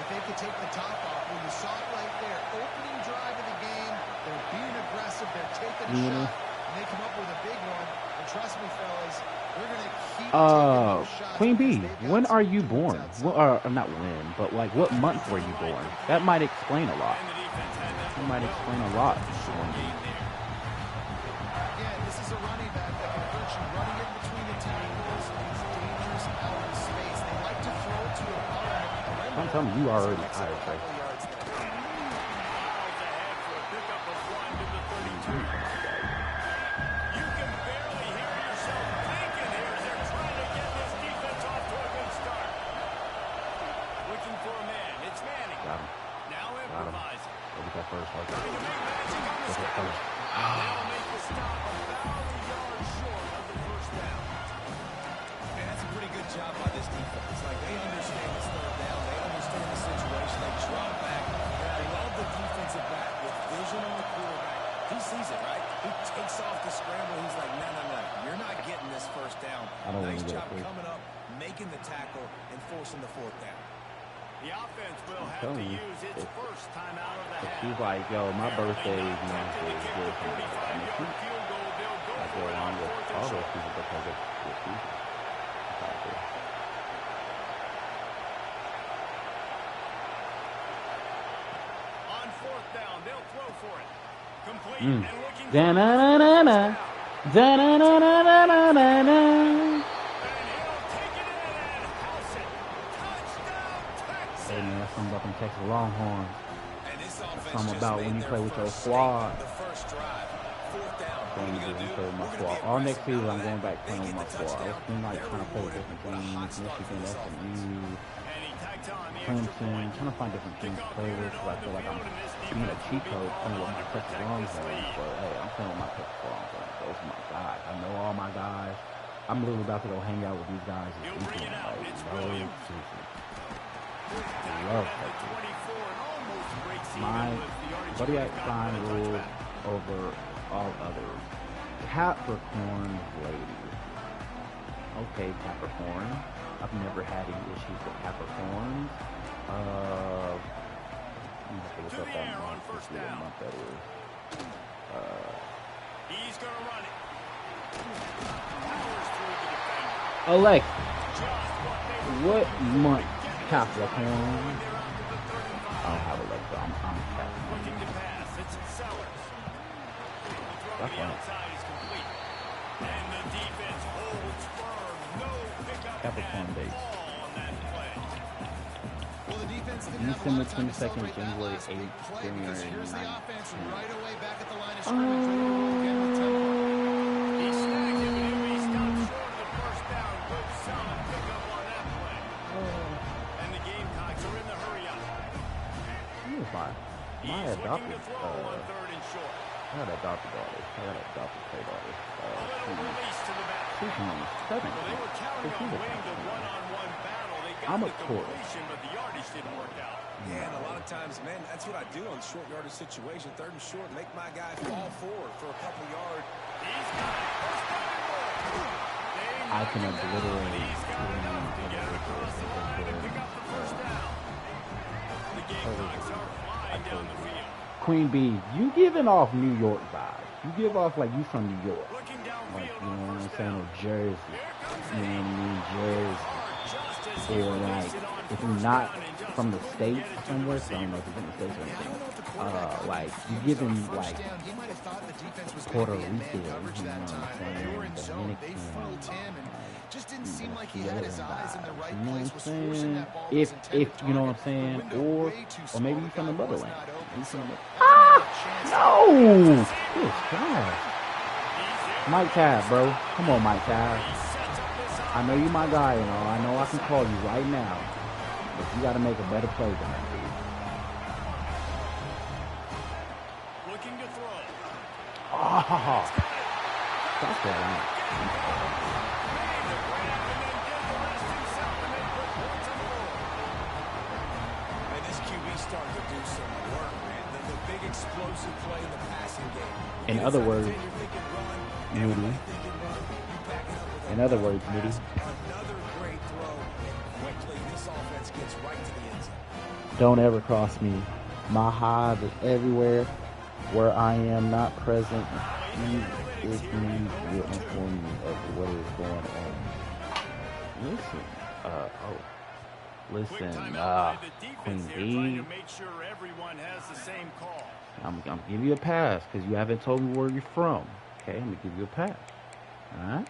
if they can take the top off. When you saw it right there, opening drive of the game, they're being aggressive, they're taking a shot, and they come up with a big one. And trust me, fellas, they're going to keep taking those shots. Queen Bee, when are you born? Well, not when, but like what month were you born? That might explain a lot. That might explain a lot. I'm telling you, you are already tired, right? Looking for a man. It's Manning. Got him. Now improvising. Look at that first one. Now make the stop about a yard short of the first down. Man, that's a pretty good job by this defense. It's like they understand it's third down. They understand the situation. They drop back. And I love the defensive back with vision on the quarterback. He sees it, right? He takes off the scramble. He's like, no. You're not getting this first down. Nice job coming up, making the tackle, and forcing the fourth down. The offense will have to use its first time out of the half. She's like, yo, my birthday is good for me. And if I go along with all those people because of the season. On fourth down, they'll throw for it. Complete and looking Da-na-na-na-na. Da-na-na-na-na-na-na. Hey man, that's something about them Texas Longhorns. That's something about when you play with your squad. When you play with my squad. All next season I'm going back playing with my squad. It's been like trying to play with different teams. Michigan, SMU, Clemson. Trying to find different teams to play with because I feel like I'm being a cheat code playing with my Texas Longhorns. But hey, I'm playing with my Texas Longhorns. Those are my guys. I know all my guys. I'm literally about to go hang out with these guys this He'll bring weekend. it out. Like, It's bro, Williams. seriously. Tackle Love at the that. 24 and almost breaks My even with the yardage zodiac he got sign on the rule touchback. over all others. Capricorn ladies. Okay, Capricorn. I've never had any issues with Capricorns. You have to look up that month to see what month that is. He's going to run it. Powers through the defender. Alexa, Just what they were what month getting to Capricorn? they're out to the 35. I don't have Alexa. I'm Capricorn. Looking to pass. It's Sellers. The throw That's to the fine. outside is complete. And the defense holds firm. No pickup Capricorn at dates. all on that play. Well, the defense didn't have a December lot of time to 22nd, celebrate that January last big 8th, play because here's the 19. offense right away back at the line of scrimmage, ready to roll again with tempo. He snagged him, and he stopped short of the first down. Good solid pickup on that play. And the Gamecocks are in the hurry up. He was my He's looking adopted, to throw on 3rd and short. I got an adopted daughter. I got an adopted play daughter. A little release to the back. She's only Well, 7. they were counting on winning the one-on-one battle. They got I'm the a Taurus. completion, but the yardage didn't work out. Yeah, and a lot of times, man, that's what I do on short yardage situation. 3rd and short, make my guy fall forward for a couple yards. He's got it. First down and goal. They I knock can him down, obliterate but he's got any enough to get him of across the line and pick up the first down. The Gamecocks are flying down the field. Queen Bee, you giving off New York vibes. You give off like you from New York. Looking Like, downfield you know on what I'm first saying? down. Or Jersey. Here comes You know what I mean? Jersey. just as he Or released like, it on if first you're not down and just from the couldn't States get it to the somewhere, so I don't receiver. know if you're from the States or Yeah, I anything. don't know if the quarterback Like, caught you it. give him First like down, he might have thought the defense was Puerto going to be in man Rico, coverage you that know what I'm time. They were in saying? zone. They Dominican, fooled him and just didn't seem like he Venezuelan had his eyes in the vibes, right you know place. what Was I'm forcing saying? that ball to If his intended you know what I'm target. The saying, window or way too or small. maybe The you from the guy was motherland. not open, You so from the ultimately a chance to no, good gosh. Mike Tab, bro. Come on, Mike Tab. I know you my guy and all. I know I can call you right now, but you got to make a better play than that, dude. Looking to throw. Oh, that's what I want. And this QB starting to do some work, man. The big explosive play in the passing game. In other words, Moody. In other words, Moody. Another great throw, and quickly this offense gets right to the end zone. Don't ever cross me. My hive is everywhere where I am not present. He is me will inform me of what is going on. Listen, Queen Bee, I'm gonna give you a pass because you haven't told me where you're from. Okay, I'm gonna give you a pass. All right.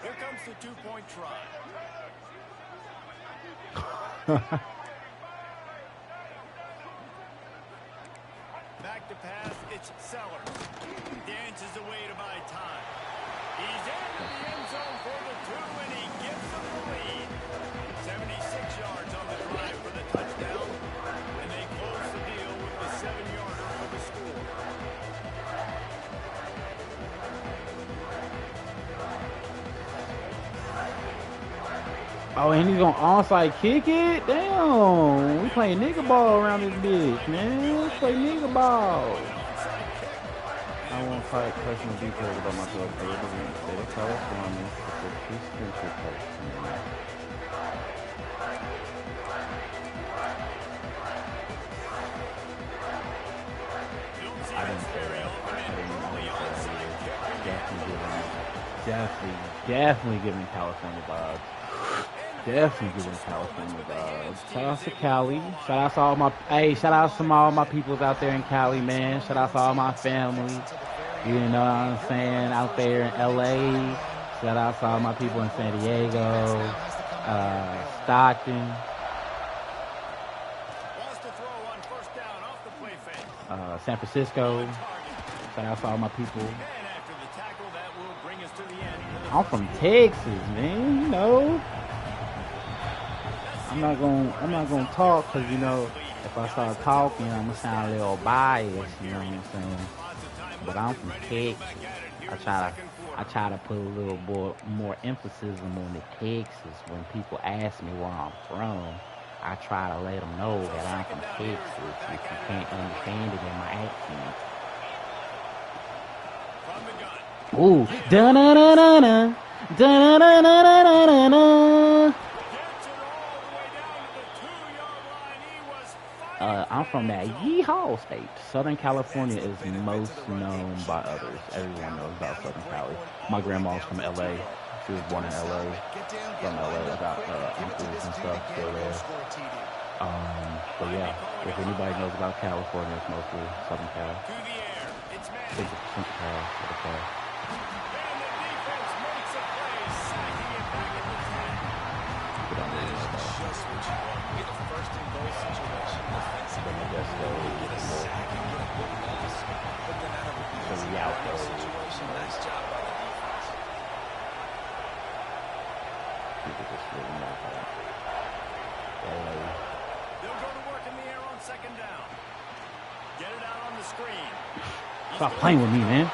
Here comes the two-point try. Back to pass, it's Sellers. Dances away to buy time. He's into the end zone for the 2, and he gives them the lead. 76 yards on the drive for the touchdown, and they close the deal with the 7-yarder for the score. Oh, and he's gonna onside kick it? Damn, we playing nigga ball around this bitch, man. Let's play nigga ball. I won't fight personal details about myself, but it is in the state of California. It's a two-century person. I didn't say that. Definitely giving California vibes. Definitely giving California vibes. Shout out to Cali. Shout out to all my shout out to all my peoples out there in Cali, man. Shout out to all my family. You know what I'm saying? Out there in LA. Shout out to all my people in San Diego, Stockton, San Francisco. Shout out to all my people. I'm from Texas, man. You know, I'm not gonna talk because you know if I start talking, I'm gonna sound a little biased. You know what I'm saying? But I'm from Texas. I try to put a little more emphasis on the Texas when people ask me where I'm from. I try to let them know that I'm from Texas if you can't understand it in my accent. Ooh, da na na na na, da na na na na na na. I'm from that yeehaw state. Southern California is most known by others. Everyone knows about Southern Cali. My grandma's from LA. She was born in LA. From LA. I got uncles and stuff still there. But yeah, if anybody knows about California, it's mostly Southern Cal. Central Cal, Southern Cal. Stop playing with me, man.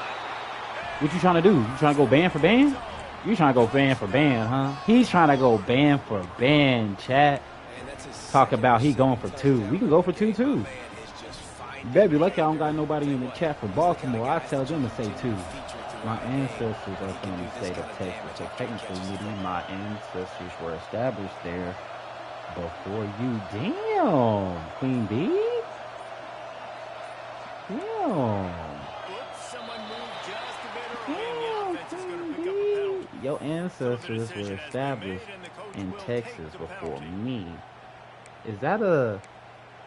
What you trying to do? You trying to go band for band? You trying to go band for band, huh? He's trying to go band for band, chat. Talk about he going for 2. We can go for 2 too. Baby, lucky I don't got nobody in the chat from Baltimore. I tell them to say 2. My ancestors are from the state of Texas, so technically, my ancestors were established there before you. Damn, Queen Bee. Damn. Your ancestors were established in Texas before me.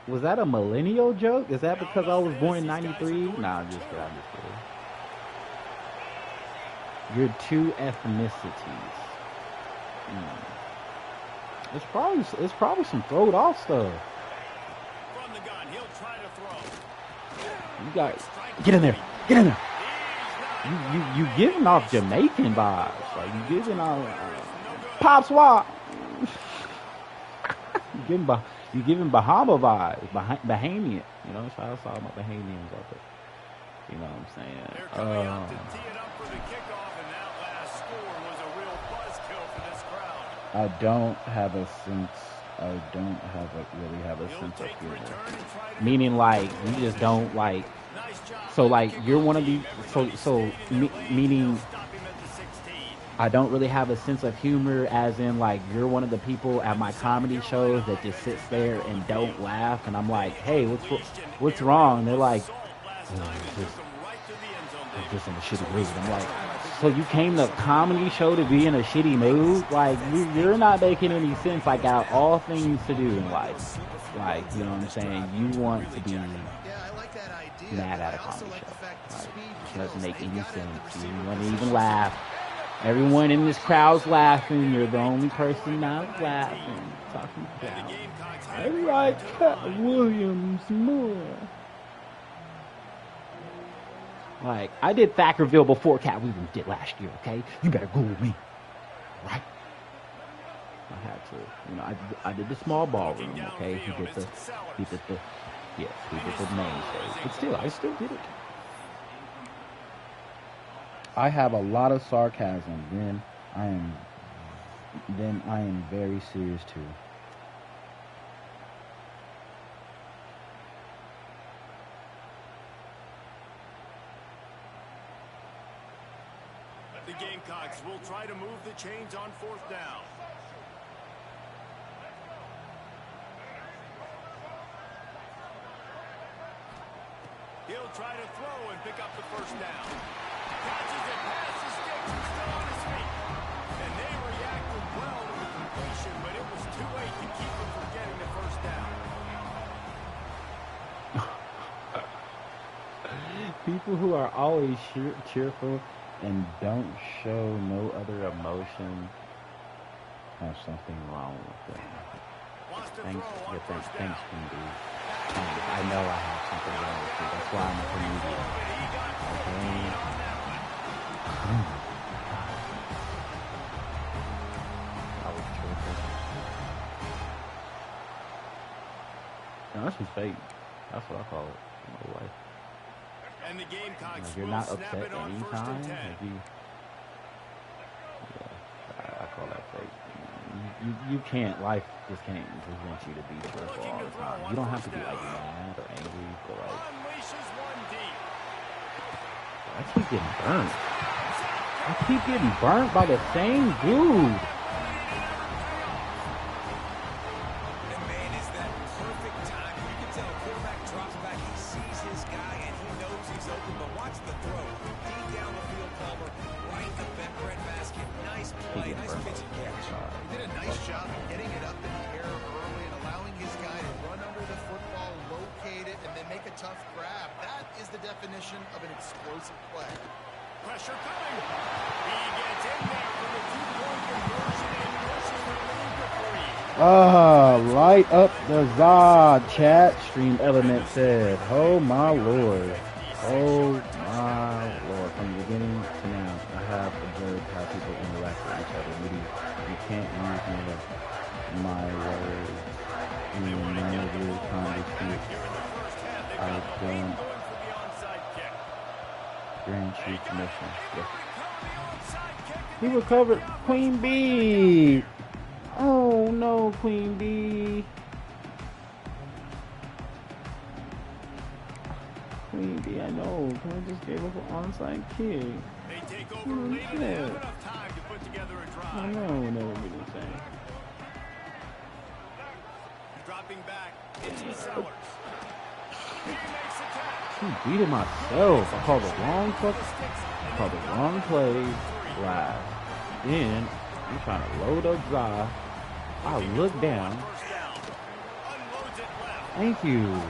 Was that a millennial joke? Is that because I was born in 93? Nah, I'm just kidding. Your 2 ethnicities. It's probably some throwed off stuff. You got get in there. You giving off Jamaican vibes. Like you giving off Pop Swap. you giving Bahama vibes, Bahamian. You know, so I saw my Bahamians out there. You know what I'm saying? I don't really have a sense of humor. Meaning, like, you just don't like. So, like, you're one of these. Meaning, I don't really have a sense of humor, as in, like, you're one of the people at my comedy shows that just sits there and don't laugh, and I'm like, hey, what's wrong? And they're like, I'm just in a shitty mood. I'm like, so you came to a comedy show to be in a shitty mood? Like, you're not making any sense. Like, out of all things to do in life, like, you know what I'm saying? You want to be mad at a comedy show. Like, it doesn't make any sense. You want to even laugh. Everyone in this crowd's laughing. You're the only person not laughing. Talking about, I like Cat Williams more. Like, I did Thackerville before Cat Williams did last year, okay? You better Google me, right? I had to, you know, I did the small ballroom, okay? He did the main stage. But still, I still did it. I have a lot of sarcasm. Then I am very serious too. The Gamecocks will try to move the chains on 4th down. He'll try to throw and pick up the 1st down. Catches it past the sticks and still on his feet. And they reacted well to the completion, but it was too late to keep him from getting the 1st down. People who are always cheerful and don't show no other emotion have something wrong with them. Thanks, Queen. I know I have something wrong with you. That's why I'm a comedian. Okay? I was tripping. No, that's just fake. That's what I call it. No way. And the Gamecocks Like, you're will not snap upset it at on any 1st time. and 10. Like I call that fake. You can't. Life just can't present you to be joyful all the time. You don't have to be like mad or angry, but like Unleashes one deep. I keep getting burnt. I keep getting burnt by the same dude. And man, is that perfect time. You can tell a quarterback drops back, he sees his guy, and he knows he's open. But watch the throw. Deep down the field, Palmer, right in the bread basket. Nice play, nice pitch and catch. He did a nice job of getting it up in the air early and allowing his guy to run under the football, locate it, and then make a tough grab. That is the definition of an explosive play. Pressure coming. He gets in there for the 2-point conversion and pushes the lead to 3. Light up the Zod chat. Stream Element said, oh my lord. Oh my lord. From the beginning to now, I have observed how people interact with each other. You can't use my words in none of your conversations. I don't grant you permission. Yes. He recovered Queen Bee. Oh no, Queen Bee. Queen Bee, I know. I just gave up an onside kick. They take over late and they have enough time to put together a drive. I know, never be the same. Dropping back, it's Sellers. He makes the catch. I'm beating myself. I called the wrong play last. Then I'm trying to load up Zah. I look down. Thank you.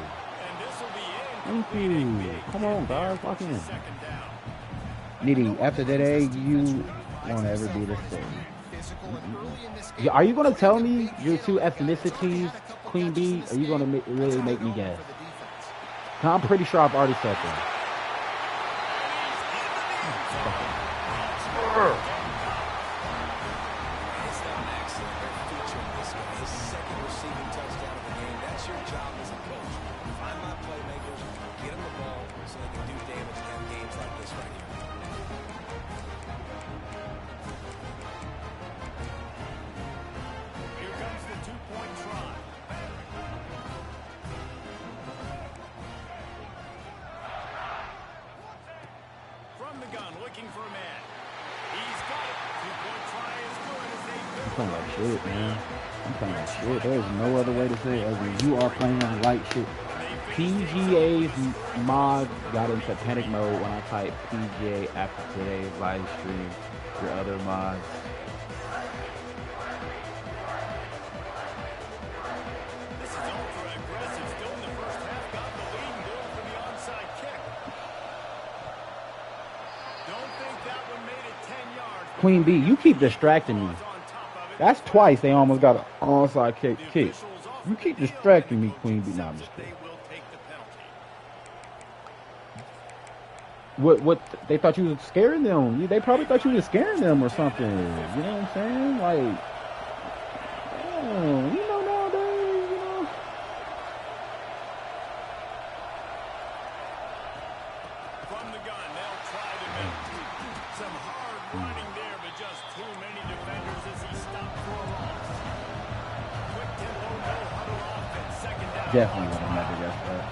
Thank you. Come on, guys. Lock in. Nitty, after today, you won't ever be the same. Are you going to tell me your two ethnicities, Queen Bee? Or are you going to really make me guess? I'm pretty sure I've already said that. There's no other way to say it other than you are playing on light shit. PGA's mod got into panic mode when I typed PGA after today's live stream. Your other mods. This is ultra aggressive. Still in the first half, got the lead and going for the onside kick. Don't think that one made it 10 yards. Queen Bee, you keep distracting me. That's twice they almost got an onside kick. You keep distracting me, Queen Bee. Nah, I'm just kidding. What? They thought you was scaring them. They probably thought you was scaring them or something. You know what I'm saying? Like, oh, you know nowadays, you know. From the gun, they'll try to make some hard running there, but just too many defenders as he stopped for a loss. Quick tempo, no huddle offense, second down. Definitely would have never guessed that.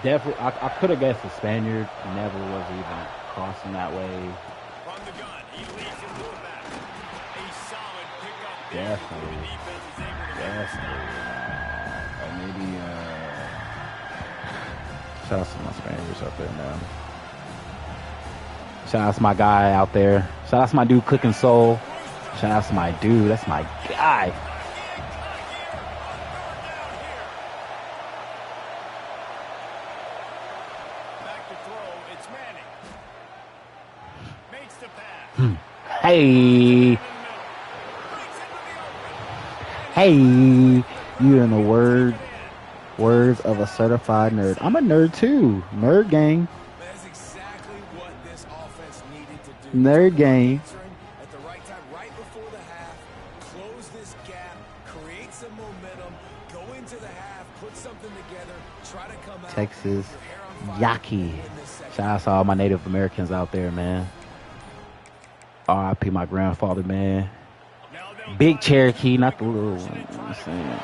Definitely, I could have guessed the Spaniard. Never was even crossing that way. From the gun, he leads into the back. A solid pickup there. Definitely. The defense is able to Definitely. Or maybe, shout out to my Spaniards out there, man. Shout out to my guy out there. Shout out to my dude, Cooking Soul. Shout out to my dude. That's my guy. Hey, you in the words of a certified nerd. I'm a nerd too. Nerd gang. That's exactly what this offense needed to do. Nerd gang. At the right time, right before the half, close this gap, create some momentum, go into the half, put something together, try to come out. Texas Yaki. Shout out to all my Native Americans out there, man. R.I.P. my grandfather, man. Big Cherokee, not the little one. You know what I'm saying?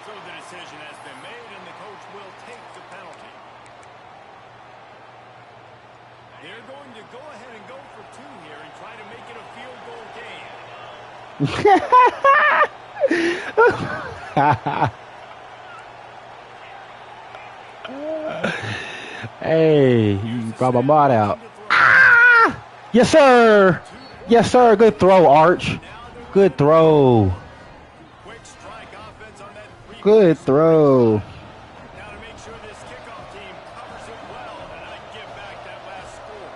So the decision has been made, and the coach will take the penalty. They're going to go ahead and go for 2 here and try to make it a field goal game. Hey, you brought my mod out. Ah! Yes, sir. Yes, sir. Good throw, Arch. Good throw. Good throw. Now to make sure this kickoff team covers it well and not give back that last score.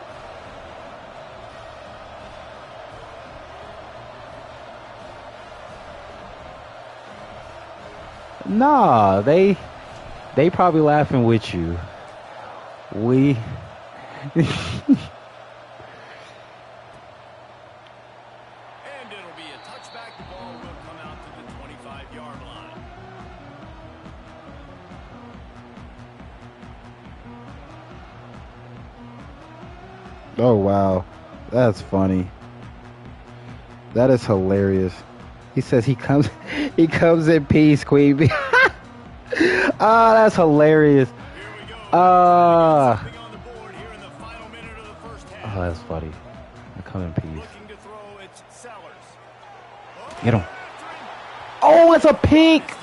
Nah, they probably laughing with you. We And it'll be a touchback. The ball will come out to the 25-yard line. Oh wow. That's funny. That is hilarious. He says he comes in peace, Queen Bee. Ah, that's hilarious. Oh, that's funny. I come in peace. Get him. Oh, it's a pick.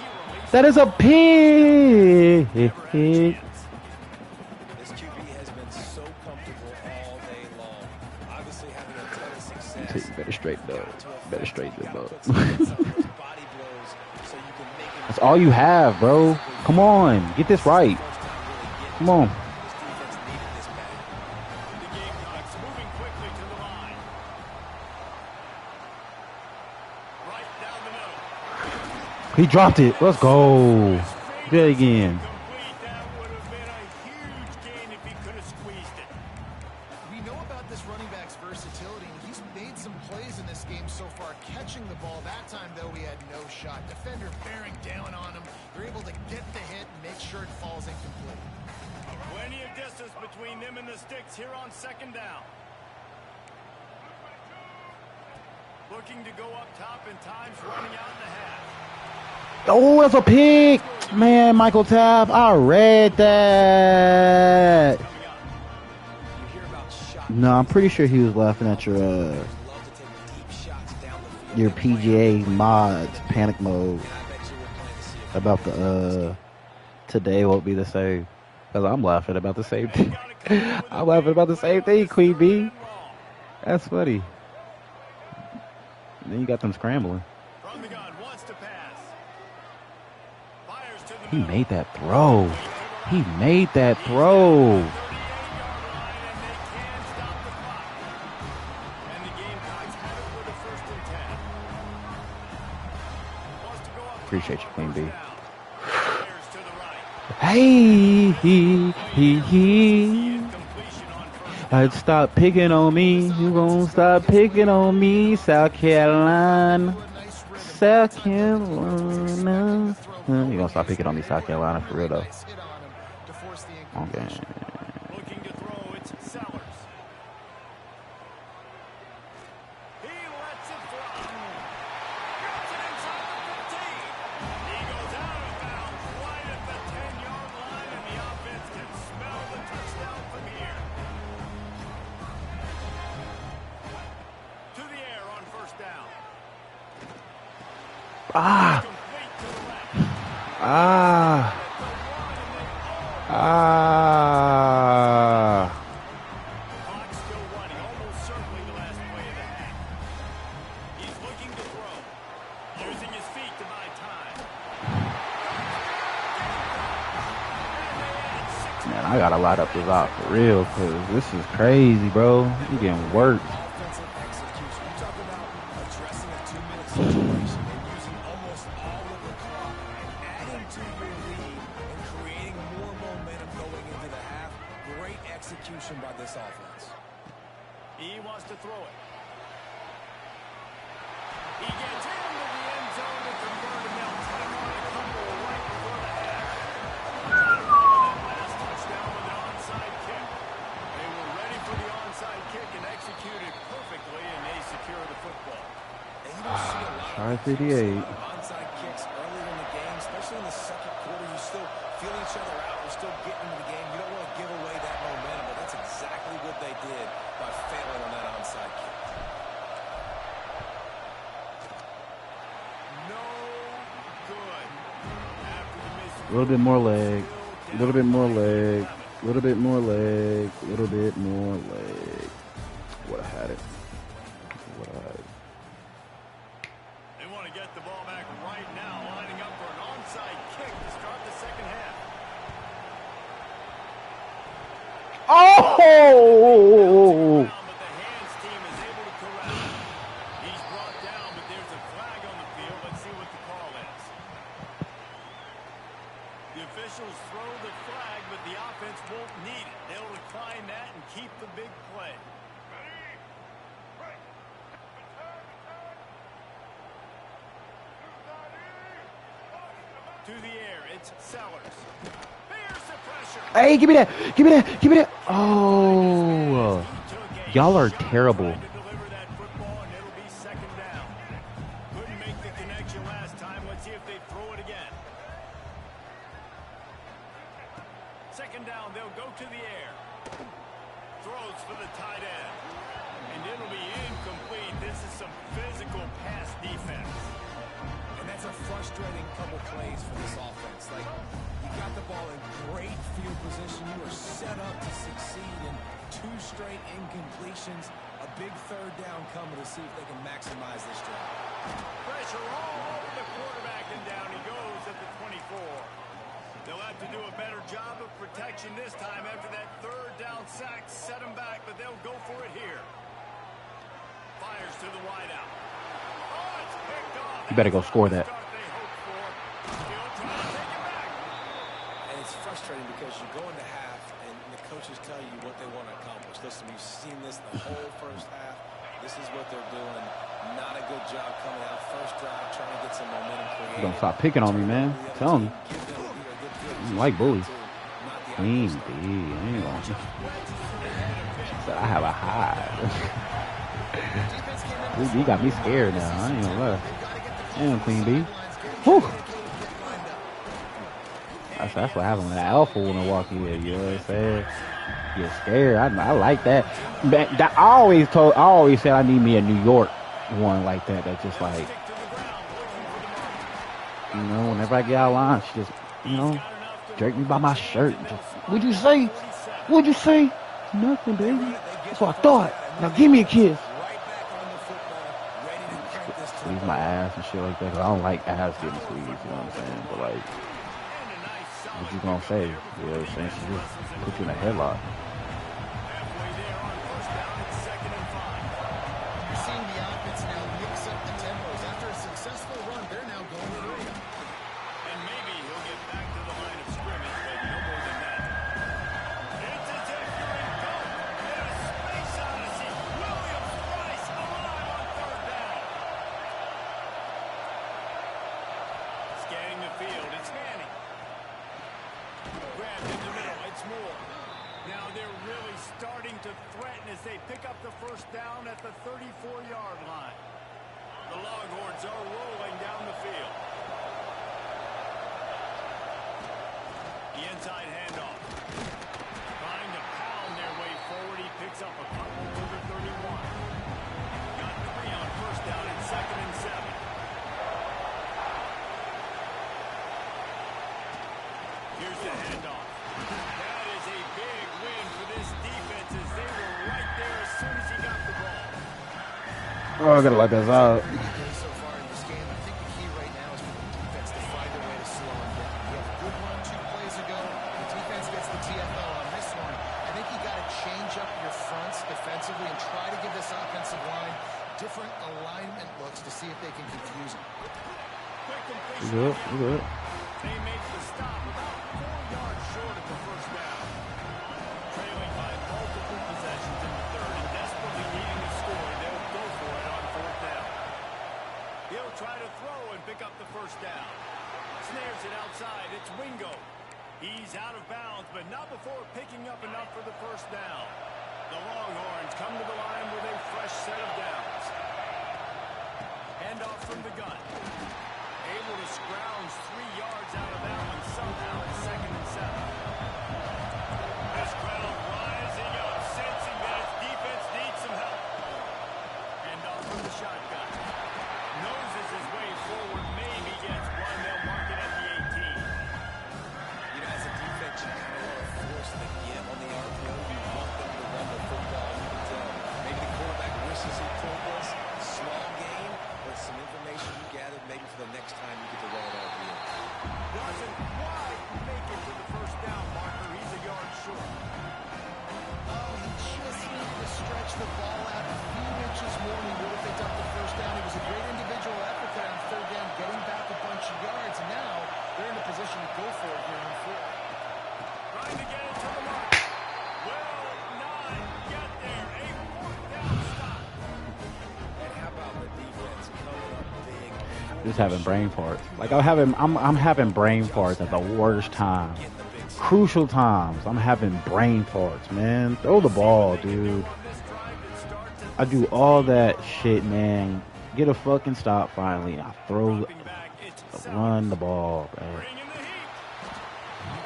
That is a pick. This QB has been so comfortable all day long. Obviously having a ton of success. You better straighten up. Better straighten up. That's all you have, bro. Come on. Get this right. Come on. He dropped it. Let's go. Do it again. That would have been a huge gain if he could have squeezed it. We know about this running back's versatility, and he's made some plays in this game so far, catching the ball. That time, though, he had no shot. Defender bearing down on him. They're able to get the hit and make sure it falls incomplete. Plenty of distance between them and the sticks here on 2nd down. Looking to go up top, and time's running out in the half. Oh, that's a pick. Man, Michael Tapp, I read that. No, I'm pretty sure he was laughing at your PGA mods panic mode about the today won't be the same. Because I'm laughing about the same thing. I'm laughing about the same thing, Queen Bee. That's funny. And then you got them scrambling. From the gun, wants to pass. Fires to the He middle. made that throw. He made that throw. Appreciate you, Queen Bee. Hey, I'd stop picking on me. You gon' stop picking on me, South Carolina. South Carolina. You gonna stop picking on me, South Carolina, for real though. Okay. Looking to throw, it's Sellers. He lets it fly. Gets it inside the 15. He goes out of bounds right at the 10-yard line, and the offense can smell the touchdown from here. To the air on 1st down. Ah. Complete to the left. Ah. Ah. Clock still running, almost certainly the last play of the half. He's looking to throw, using his feet to buy time. Man, I gotta light up this out for real, cause this is crazy, bro. You getting worked. Offensive execution. You talk about addressing a 2-minute situation and using almost all of the clock and adding to your lead and creating more momentum going into the half. Great execution by this offense. He wants to throw it. Try 58. Onside kicks earlier in the game, especially in the second quarter. You still feel each other out. You're still getting into the game. You don't want to give away that momentum, but that's exactly what they did by failing on that onside kick. No good. After the miss, A little bit more leg. A little bit more leg. A little bit more leg. A little bit more leg. Would have had it. Would have had it. they want to get the ball back right now, lining up for an onside kick to start the second half. Oh! But the hands team is able to corral. He's brought down, but there's a flag on the field. Let's see what the call is. The officials throw the flag, but the offense won't need it. They'll decline that and keep the big play. To the air, it's Sellers. Here's the pressure. Hey, give me that. Give me that. Give me that. Oh. Y'all are terrible. To deliver that football, and it'll be second down. Couldn't make the connection last time. Let's see if they throw it again. Second down, they'll go to the air. Throws for the tight end. And it'll be incomplete. This is some physical pass defense. And that's a frustrating couple plays for this offense. Like, you got the ball in great field position. You are set up to succeed in 2 straight incompletions. A big third down coming to see if they can maximize this drive. Pressure all over the quarterback, and down he goes at the 24. They'll have to do a better job of protection this time after that third down sack. Set them back, but they'll go for it here. Fires to the wideout. Oh, it's picked off. You better go score that. Start they hoped for. Still trying to take it back. And it's frustrating because you go into half and the coaches tell you what they want to accomplish. Listen, we've seen this the whole first half. This is what they're doing. Not a good job coming out first drive, trying to get some momentum created. Don't stop picking on me, man. Tell me. You like bullies. Queen B. I ain't gonna. Said I have a high. You got me scared now. I ain't gonna lie. Damn, Queen B. Whew. That's what happens when that alpha wanna walk in. You know what I'm saying? You're scared. I like that. I always said I need me a New York one like that. That's just like, you know, whenever I get out of line, she just, you know, jerk me by my shirt. Just, what'd you say? What'd you say? Nothing, baby. That's what I thought. Now give me a kiss. Squeeze my ass and shit like that. 'Cause I don't like ass getting squeezed. You know what I'm saying? But like, what you gonna say? You know what I'm saying? She just put you in a headlock. You're seeing the offense now mix up the tempos. After a successful run, they're now going for it. And maybe he'll get back to the line of scrimmage, but no more than that. It's as if you're in goal. In a space odyssey. Williams Rice alive on third down. Scanning the field, it's Manning. Grabbed in the middle, it's Moore. Now they're really starting to threaten as they pick up the first down at the 34-yard line. The Longhorns are rolling down the field. The inside handoff. Trying to pound their way forward. He picks up a couple to the 31. Got 3 on first down and 2nd and 7. Here's the handoff. That is a big win for this defense as they were right there as soon as he got the ball. Oh, I gotta let that out. So far in this game, I think the key right now is for the defense to find a way to slow him down. He had a good run 2 plays ago. The defense gets the TFL on this one. I think you got to change up your fronts defensively and try to give this offensive line different alignment looks to see if they can confuse him. Quick completion. You good. They make the stop about 4 yards short of the first down. Trailing by multiple possessions in the third and desperately needing to score, they'll go for it on 4th down. He'll try to throw and pick up the first down. Snares it outside. It's Wingo. He's out of bounds, but not before picking up enough for the first down. The Longhorns come to the line with a fresh set of downs. Hand handoff from the gun. Able to scrounge 3 yards out of that one somehow. It's 2nd and 7. This crowd rising up, sensing that its defense needs some help. Handoff from the shotgun. Noses his way forward, maybe gets one. They'll mark it at the 18. You know, as a defense, you kind of want to force the give on the RPO. You want them to run the football. You can tell maybe the quarterback wishes he told this. Small gain, but some information you gathered maybe for the next time you get to run an RPO. Doesn't quite make it to the first down marker. He's a yard short. Oh, he just needed to stretch the ball out a few inches more than he would if they dumped the first down. It was a great individual effort there on 3rd down, getting back a bunch of yards, and now they're in a position to go for it here on 4th. Trying to get it to the mark. Will not get there. A 4th down stop. And how about the defense coming up big? Just having brain farts. Like I'm having brain farts at the worst time. Crucial times. I'm having brain farts, man. Throw the ball, dude. I do all that shit, man. Get a fucking stop finally. I run the ball, man. Bring in the heat.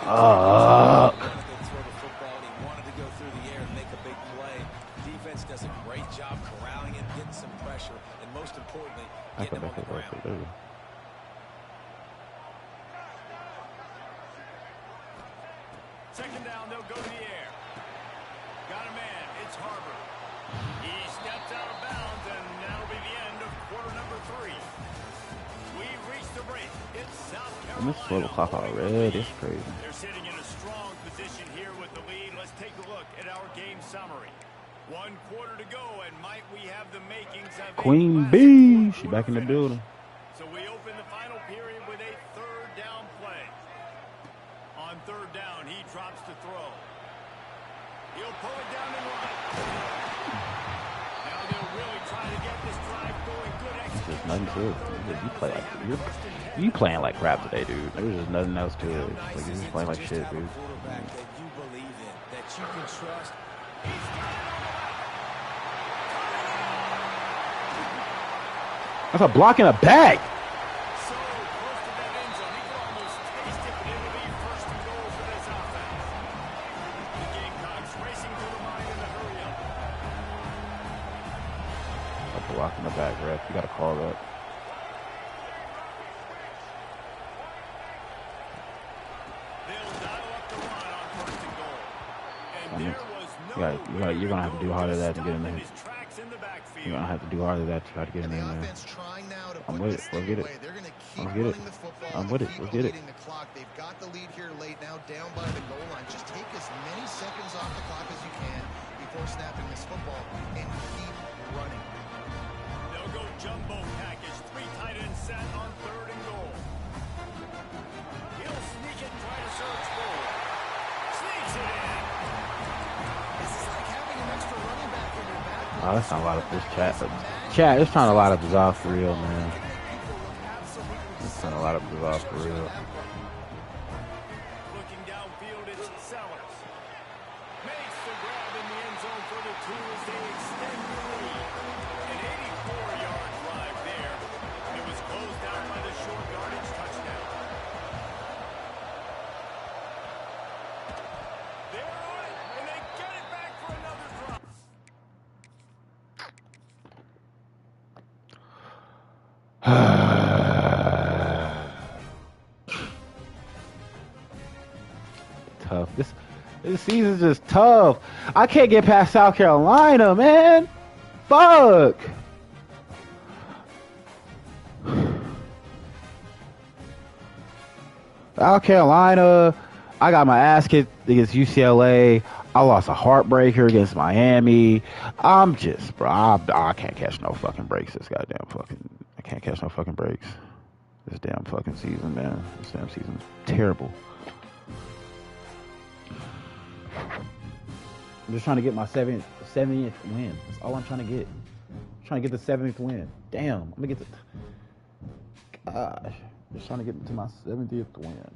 Fuck. He wanted to throw the football, and he wanted to go through the air and make a big play. Defense does a great job corralling him, getting some pressure, and most importantly, getting him on the ground. 2nd down, they'll go to the air. Got a man. It's Harbor. He steps out of bounds, and that'll be the end of quarter number 3. We've reached the break. It's South I missed 12 Carolina. o'clock already. It's crazy. They're sitting in a strong position here with the lead. Let's take a look at our game summary. 1 quarter to go, and might we have the makings of a Queen classic B. fourth She back in the quarter building. finish. So we open the final period with a 3rd down play. On 3rd down, he drops to throw. He'll pull it down and run. Now they'll really try to get this drive going. Good There's execution. nothing to it. You play like you playing like crap today, dude. There's just nothing else to it. Like you just playing like shit, dude. Quarterback that you believe in, that you can trust. That's a block in a bag. So close to that end zone, he could almost taste it, but it'll be 1st and goal for this offense. The Gamecocks racing to the line in the hurry up. A block in the bag, ref. You gotta call that. They'll dial up the run on 1st and goal. And I mean, there was no you're gonna have to do harder than that to get in there. his tracks in the backfield. You're gonna have to do harder than that to try to get in And the there. offense trying now to I'm put with this it. Let's thing get it. away. They're going to keep Let's get it. running the football. I'm with it. keep Let's get it. bleeding the clock. They've got the lead here late now, down by the goal line. Just take as many seconds off the clock as you can before snapping this football and keep running. They'll go jumbo package. 3 tight ends set on 3rd and goal. He'll sneak it, try to surge forward. Sneaks it in. This is like having an extra running back in your back. Oh, that's not a lot of this chat. Chat, it's trying a lot of this off for real, man. It's trying a lot of this off for real. Looking downfield, it's Sellers. Makes the grab in the end zone for the 2 as they extend the lead. An 84-yard drive there. It was closed down by the short yardage touchdown. They're on it, and they get it back for another drive. Tough. This season's just tough. I can't get past South Carolina, man. Fuck. South Carolina. I got my ass kicked against UCLA. I lost a heartbreaker against Miami. I'm just, bro. I can't catch no fucking breaks. This goddamn fucking. I can't catch no fucking breaks. This damn fucking season, man. This damn season's terrible. I'm just trying to get my 70th win. That's all I'm trying to get. I'm trying to get the 70th win. Damn, I'm gonna get the. Gosh, just trying to get to my 70th win.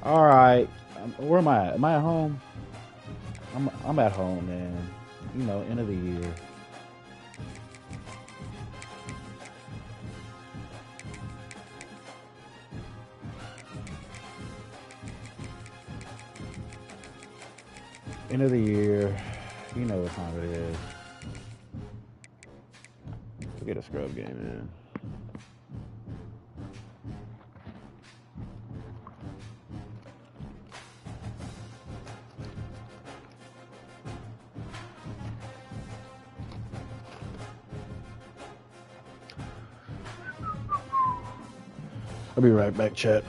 All right, where am I at? Am I at home? I'm at home, man. You know, end of the year. End of the year. You know what time it is. We'll get a scrub game in. I'll be right back, chat.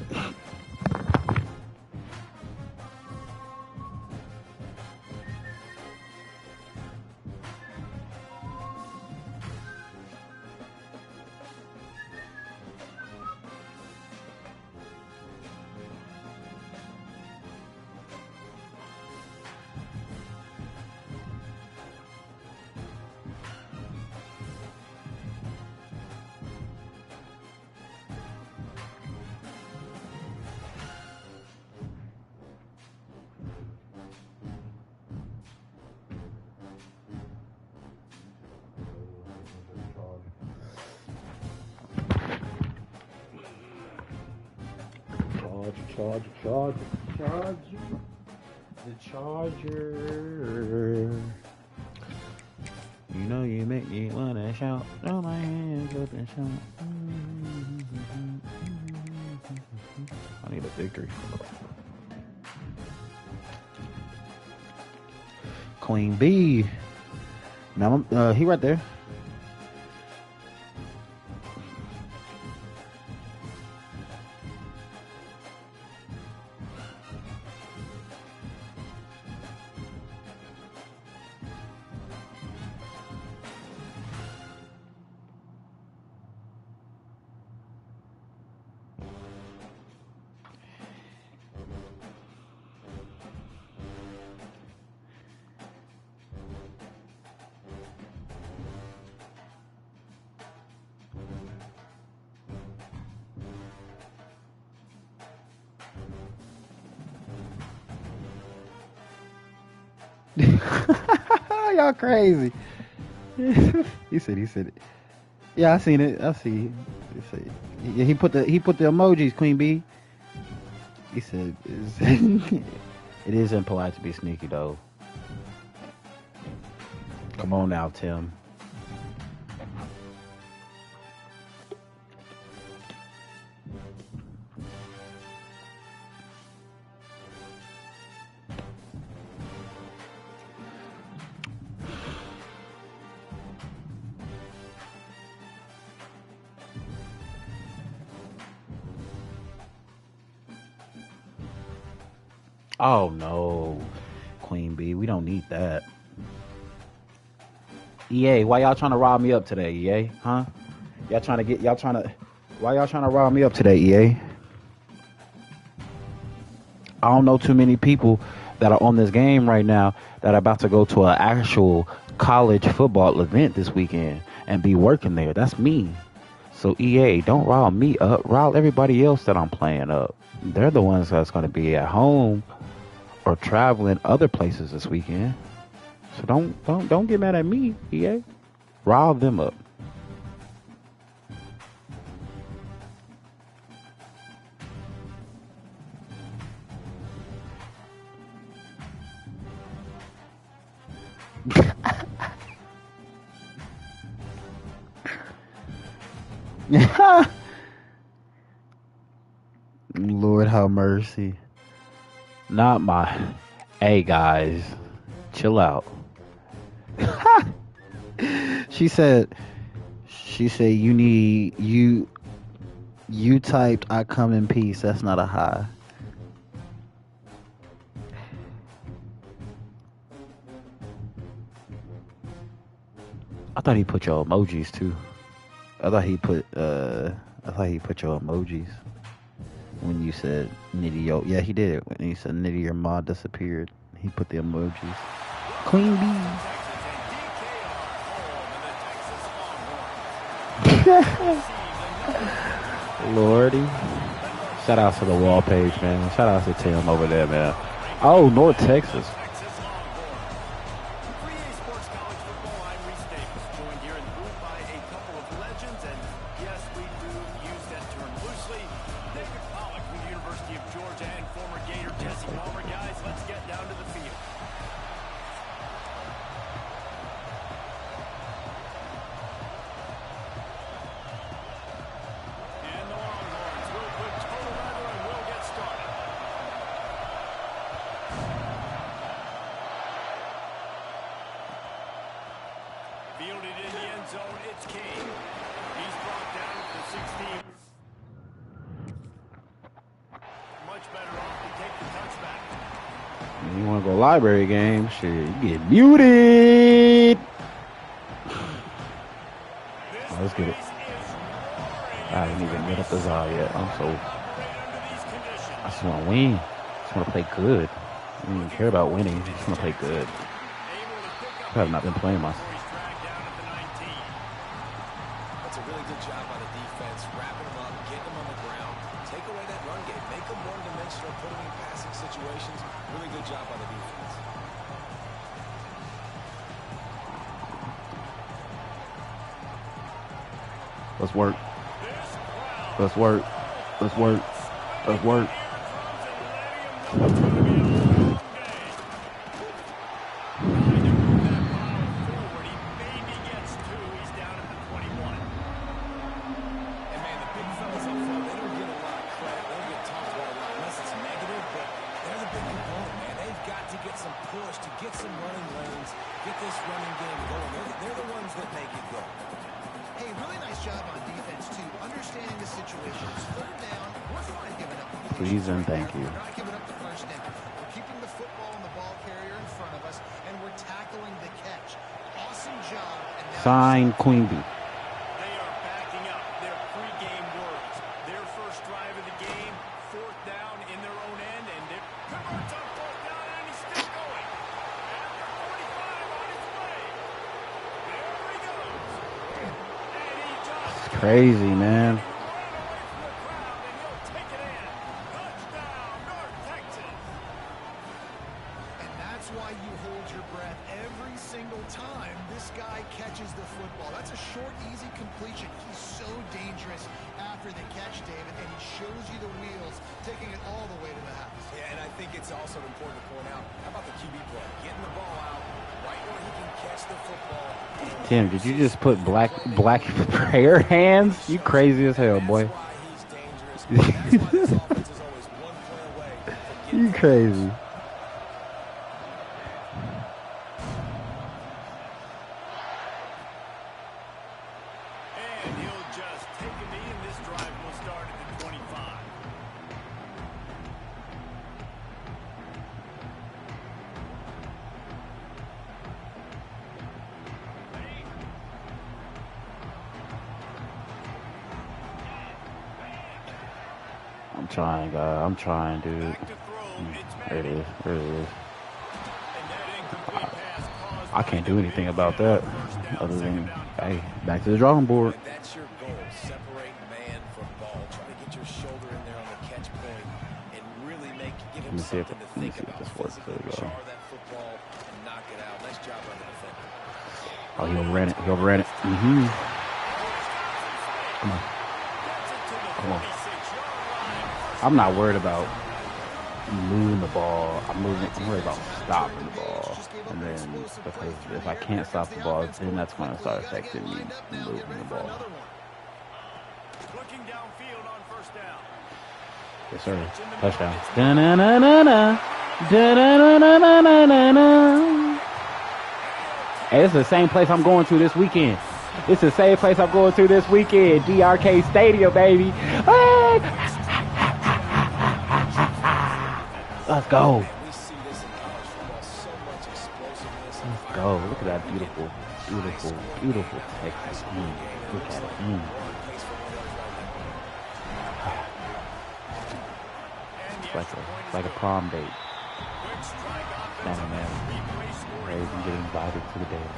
Charge the charger. You know you make me wanna shout. Throw my hands up and shout. I need a victory. Queen B. Now he right there. Y'all crazy. He said it. Yeah, I seen it. I see. Yeah, he put the emojis, Queen B. He said it is impolite to be sneaky though. Come on now, Tim. Oh no, Queen B, we don't need that. EA, why y'all trying to rob me up today, EA? Huh? Why y'all trying to rob me up today, EA? I don't know too many people that are on this game right now that are about to go to an actual college football event this weekend and be working there. That's me. So EA, don't rob me up. Rob everybody else that I'm playing up. They're the ones that's going to be at home or traveling other places this weekend. So don't get mad at me, EA. Rob them up. Lord have mercy. Not my. Hey guys, chill out. She said you typed I come in peace. That's not a hi. I thought he put your emojis too. I thought he put your emojis when you said Nitty yo. Yeah, he did. When he said Nitty your mod disappeared, he put the emojis. Queen B. Lordy. Shout out to the wall page, man. Shout out to Tim over there, man. Oh, North Texas. It's King. He's brought down at the 16. Much better off to take the touchback. You want to go library game? Shit, you get muted. Oh, let's get it. I didn't even get up the Zah yet. I just want to win. I just want to play good. I don't even care about winning. I just want to play good. I have not been playing myself. That's a really good job by the defense, wrapping them up, getting them on the ground, take away that run game, make them one-dimensional, put them in passing situations. Really good job by the defense. Let's work. Let's work. Let's work. Let's work. Please and thank you. We're not giving up the first down. We're keeping the football and the ball carrier in front of us, and we're tackling the catch. Awesome job. And now Sign Queen Bee. They are backing up their pregame words. Their first drive of the game, 4th down in their own end, and it converts on 4th down, and he's still going. After 45 on his way. There he goes. And he just It's crazy, man. why you hold your breath every single time this guy catches the football. That's a short, easy completion. He's so dangerous after the catch, David, and he shows you the wheels, taking it all the way to the house. Yeah, and I think it's also important to point out, how about the QB play? Getting the ball out right where he can catch the football. Tim, did you just put black prayer hands? You crazy as hell, boy. You crazy. And he'll just take a knee, and this drive will start at the 25. I'm trying, I'm trying, dude. Back to throw. It's There it is. There it is. And that incomplete pass caused I can't do anything about that other than, hey, back to the drawing board. That's your goal. Separate man from ball. Try to get your shoulder in there on the catch point and really give him something to think about. This works. There we go. Jar that football and knock it out. Nice job by the defender. Oh, he overran it. He overran it. Mm-hmm. Come on. Come on. I'm not worried about moving the ball. I'm worried about stopping the ball. And then because if I can't stop the ball, then that's when I start affecting me moving the ball. Looking downfield on first down. Yes, sir. Touchdown. Da-na-na-na-na. Da-na-na-na-na-na-na. Hey, it's the same place I'm going to this weekend. It's the same place I'm going to this weekend. DRK Stadium, baby. Hey! Let's go. Let's go. Look at that beautiful, beautiful, beautiful Texas. Look at it. It's like a prom date. Man. Hey, you can get invited to the date.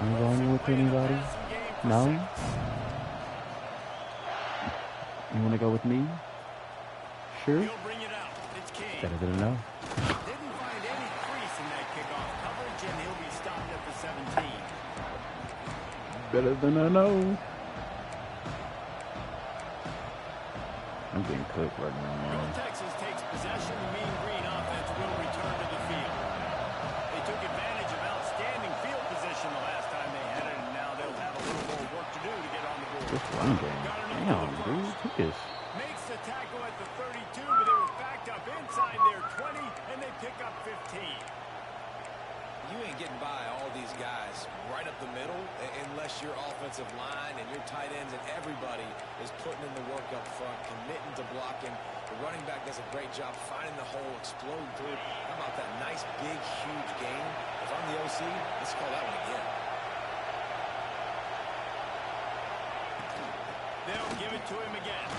I'm going with anybody? No? You want to go with me? Sure? Better than no. Didn't find any crease in that kickoff coverage, and he'll be stopped at the 17. Better than I know. I'm getting cooked right now, man. Texas takes possession. The Mean Green offense will return to the field. They took advantage of outstanding field position the last time they had it, and now they'll have a little more work to do to get on the board. This run game. Damn, dude. Look at this. Makes the tackle at the 32, but they were backed up inside their 20, and they pick up 15. You ain't getting by all these guys unless your offensive line and your tight ends and everybody is putting in the work up front, committing to blocking. The running back does a great job finding the hole, exploding through. How about that nice, big, huge gain? If I'm the OC, let's call that one again. They'll give it to him again.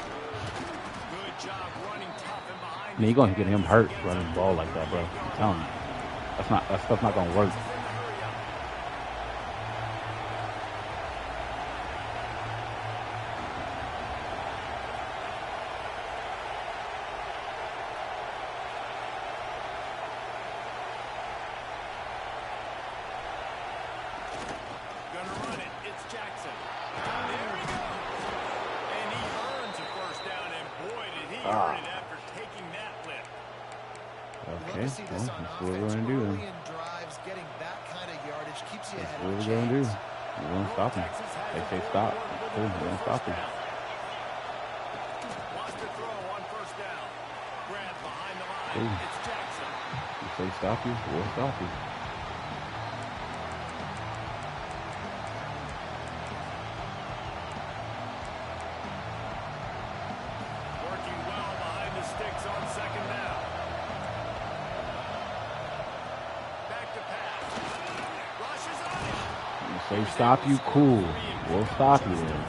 Good job running tough and behind. I mean, you're going to get him hurt running the ball like that, bro. I'm telling you. That stuff's not going to work. Okay, well, that's what we're going to do then. That's what we're going to do. We're going to stop him. They say stop. Cool, we're going to stop him. Cool. You say stop you, we'll stop you. Working well behind the sticks on second down. Say stop you, cool. We'll stop you then.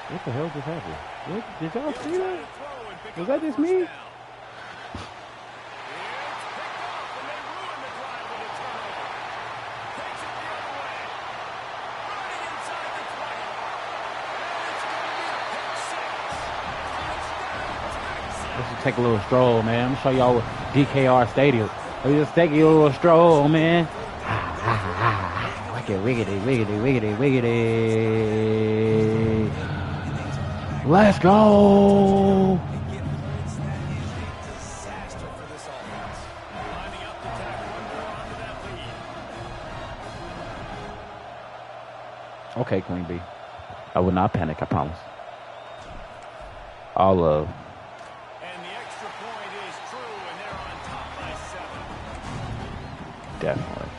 What the hell just happened? What? Did y'all see that? Was that just me? Let's just take a little stroll, man. I'm gonna show y'all what DKR Stadium. Let's just take a little stroll, man. Wiggity, wiggity, wiggity, wiggity. Let's go. Okay, Queen B. I will not panic, I promise. All love. And the extra point is true, and they're on top by 7. Definitely.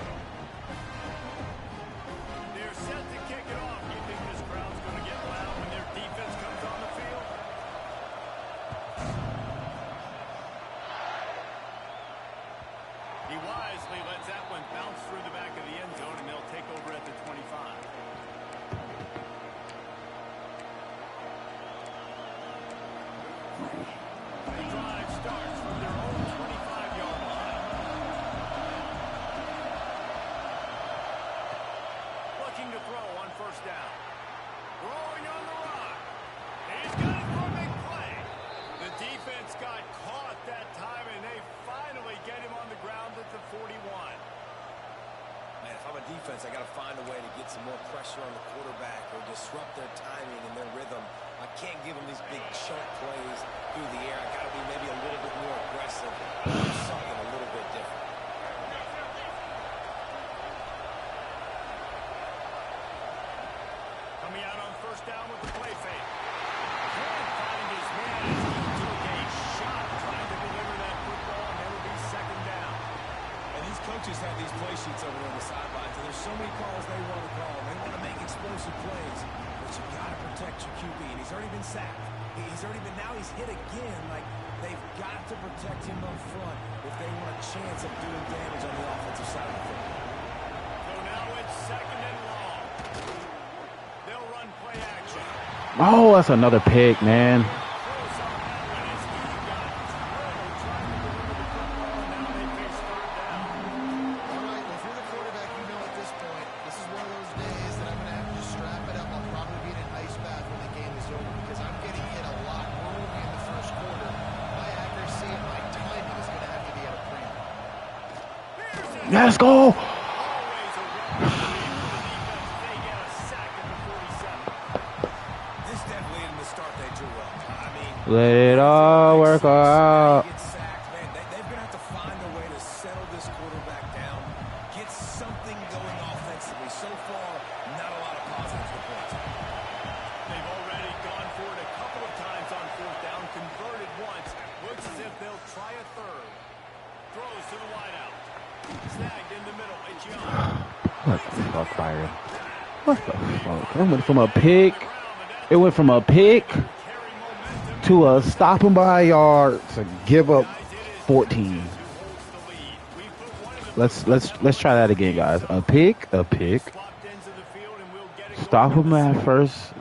I got to find a way to get some more pressure on the quarterback or disrupt their timing and their rhythm. I can't give them these big chunk plays through the air. I got to be maybe a little bit more aggressive, do something a little bit different. Coming out on first down with the play fake. Can't find his man as he took a shot trying to deliver that football, and it'll be second down. And these coaches have these play sheets over on the sidelines, and there's so many calls they want to call. They want to make explosive plays, but you got to protect your QB, and he's already been sacked. Now he's hit again. Like, they've got to protect him up front if they want a chance of doing damage on the offensive side of the football. So now it's second and long. They'll run play action. Oh, that's another pick, man. This is one of those days that I'm going to have to just strap it up. I'll probably be in an ice bath when the game is over because I'm getting hit Let's go. Always a welcome relief for the defense. They get a sack at the 47. This definitely isn't the start they drew up. I mean, Let it all work out. Get sacked, man. They're going to have to find a way to settle this quarterback down, get something going offensively. So far, not a lot of positives to point to. They've already gone for it a couple of times on fourth down, converted once. Looks as if they'll try a third. Throws to the wideout. Snagged in the middle. It's Young. What the fuck, Byron? What the fuck? It went from a pick. It went from a pick to a stop him by a yard to give up 14. Let's try that again, guys. A pick. Stop him at first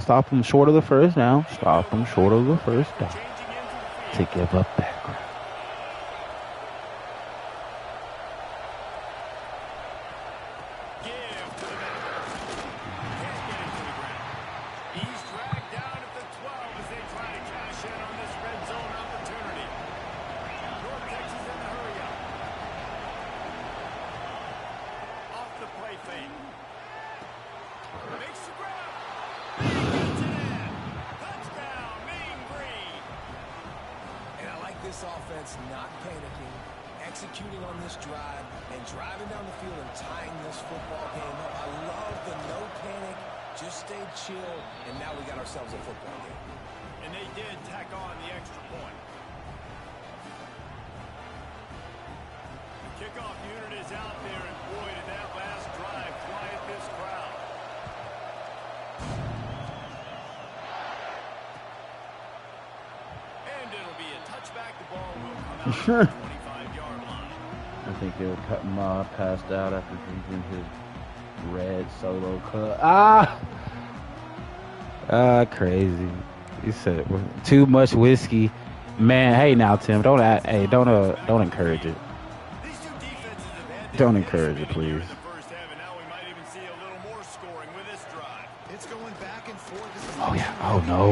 stop him short of the first down. Stop him short of the first down to give up that ground. Offense not panicking, executing on this drive, and driving down the field and tying this football game up. I love the no panic, just stay chill, and now we got ourselves a football game. And they did tack on the extra point. The kickoff unit is out there, and boy, did that last drive quiet this crowd. And it'll be a touchback. The ball will come out at the 25-yard line. I think he'll cut him off, passed out after drinking his red solo cup. Crazy. He said too much whiskey. Man, hey now, Tim, don't encourage it. These two defenses have had Don't encourage it, please. in the first half, and now we might even see a little more scoring with this drive. It's going back and forth. This is Oh yeah. Oh no.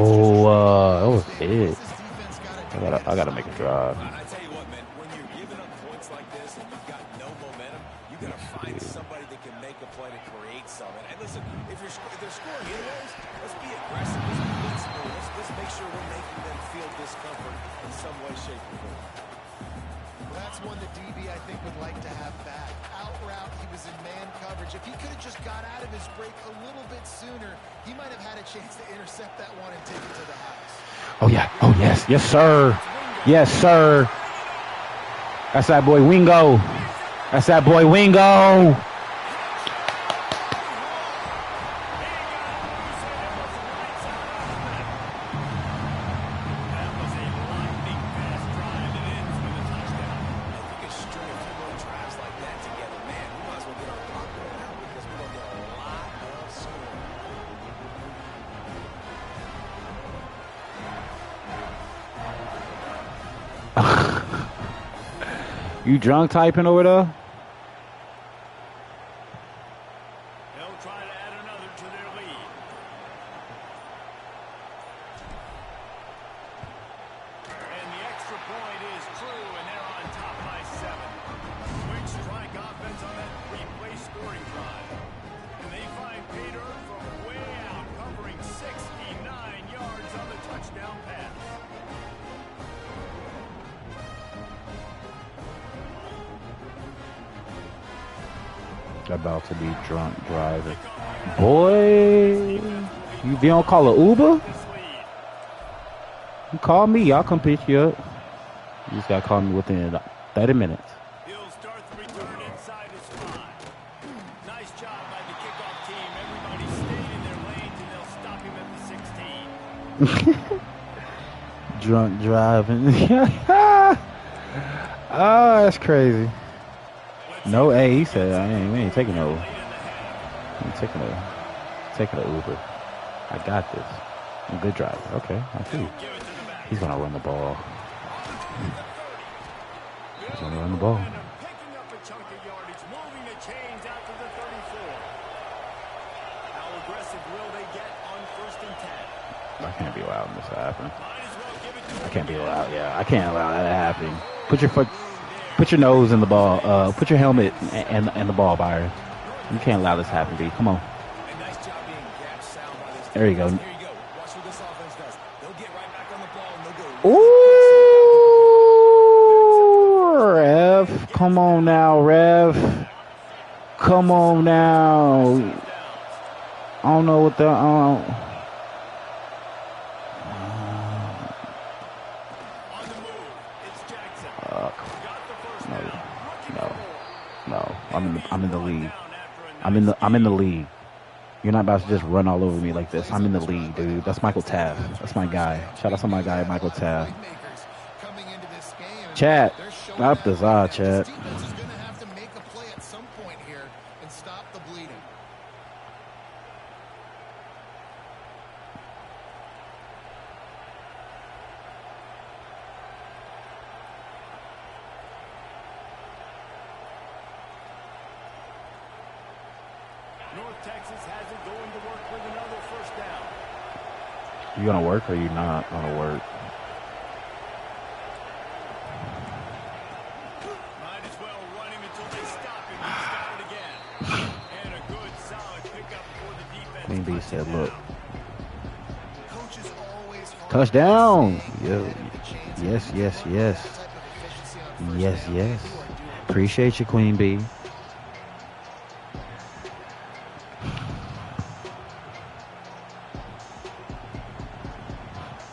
That was it. This defense got to I gotta make a drive. I tell you what, man, when you're giving up points like this and you've got no momentum, you got to find somebody that can make a play to create something. And listen, if they're scoring anyways, let's be aggressive. Let's be invincible. Let's make sure we're making them feel discomfort in some way, shape, or form. Well, that's one that DB, I think, would like to have back. Out route, he was in man coverage. If he could have just got out of his break a little bit sooner, he might have had a chance to intercept that one and take it to the house. Oh yeah. Oh yes. Yes, sir. Yes, sir. That's that boy Wingo. That's that boy Wingo. That was a lightning fast drive that ends with a touchdown. If we could string a few more drives like that together, man, we might as well get our popcorn out because we're going to get a lot of scoring. You drunk typing over there? They'll try to add another to their lead. And the extra point is true, and they're on top by 7. Quick strike offense on that three-play scoring drive. And they find Peter from way out, covering 69 yards on the touchdown pass. About to be drunk driving. Boy, you don't call an Uber? You call me, I'll come pick you up. You just gotta call me within 30 minutes. He'll start the return inside his 5. Nice job by the kickoff team. Everybody stayed in their lanes, and they'll stop him at the 16. Drunk driving. Oh, that's crazy. No, hey, he said, we ain't taking no. We ain't taking a Uber. I got this. I'm a good driver. Okay, I see. He's gonna run the ball. He's gonna run the ball. Picking up a chunk of yardage, moving the chains out to the 34. How aggressive will they get on 1st and 10? I can't be allowing this to happen. Might as well give it to I can't be allowed. Yeah, I can't allow that to happen. Put Put your nose in the ball. Put your helmet and the ball, Byron. You can't allow this to happen, B. Come on. And nice job being gapped sound by this There you go. defense. Here you go. Watch what this offense does. They'll get right back on the ball and they'll go. Ooh, Rev. Come on now, Rev. Come on now. I don't know what the. On the move, it's Jackson. Got the first down. Rookie No. ball. No. I'm in the league. Down after a I'm in the league. You're not about to just run all over me like this. I'm in the league, dude. That's Michael Taft. That's my guy. Shout out to my guy, Michael Taft. Coming into this game, Chat. they're showing Up the za, that chat. this defense is going to have to make a play at some point here and stop the bleeding. North Texas has it going to work with another first down. You gonna work or you not gonna work? Might as well run him until they stop him. He's got it again. And a good, solid pickup for the defense. Queen B said, look. Coach is always hard Touchdown. on Yeah. saying the chance Yes, to yes, get yes. that type of efficiency on first Yes, down. yes. You are doing Appreciate you, Queen B.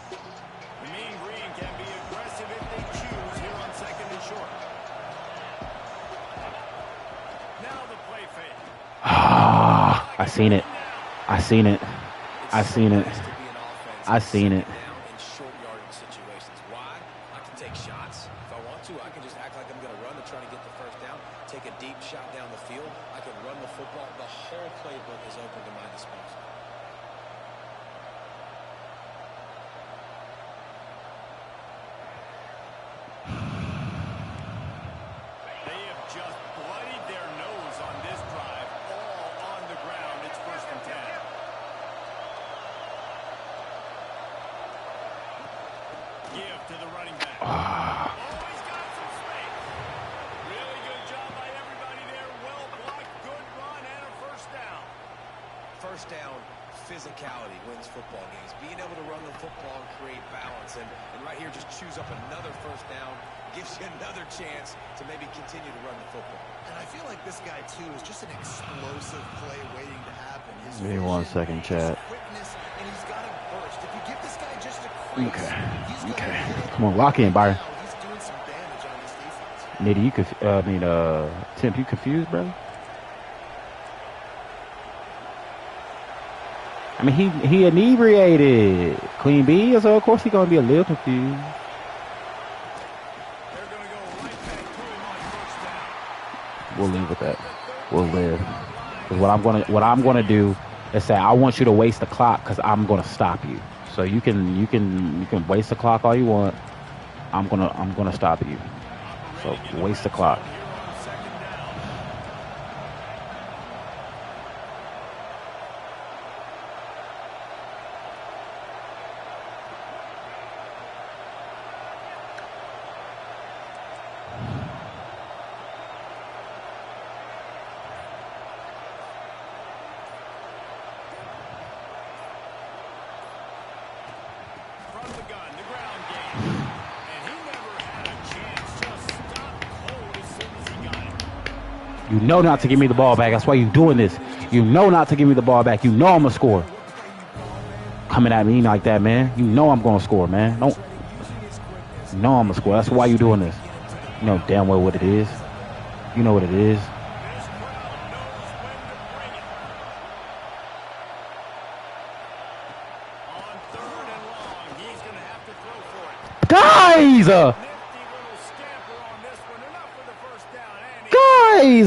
The Mean Green can be aggressive if they choose here on second and short. Now the play fake. Ah, I seen it. I seen it. I seen it. Nice to be an offense I seen it. down in short yardage situations. Why? I can take shots. If I want to, I can just act like I'm going to run to try to get the first down, take a deep shot down the field. I can run the football. The whole playbook is open to my disposal. They have just bloodied their nose on this drive. All on the ground. It's first and 10. Give to the running back. Oh, he's got some space. Really good job by everybody there. Well blocked, good run, and a first down. First down, physicality wins football games. Being able to run the football and create balance. And right here, just choose up another first down. Gives you another chance to maybe continue to run the football. And I feel like this guy, too, is just an explosive play waiting to happen. His Give me 1 vision, second, chat. his quickness, and he's got a burst. If you give this guy just a crease, Okay. he's gonna Okay. hit it. Come on, lock in, Byron. Now he's doing some damage on this defense. Nitty, you Timp, you confused, brother? I mean, he inebriated. Queen B, so of course he gonna be a little confused. They're going to go right back to him on first down. We'll leave with that. We'll live. 'Cause what I'm gonna do is say I want you to waste the clock because I'm gonna stop you. So you can waste the clock all you want. I'm gonna stop you. So waste the clock. Here on second down. From the gun, the ground game. And he never had a chance. Just stopped cold as soon as he got it. You know not to give me the ball back. That's why you're doing this. You know not to give me the ball back. You know I'm gonna score. Coming at me like that, man. You know I'm gonna score, man. Don't. You know I'm gonna score. That's why you're doing this. You know damn well what it is. You know what it is. This crowd knows when to bring it. On third and long, he's going to have to throw for it. Guys, Nifty little scamper on this one. Enough for the first down. And he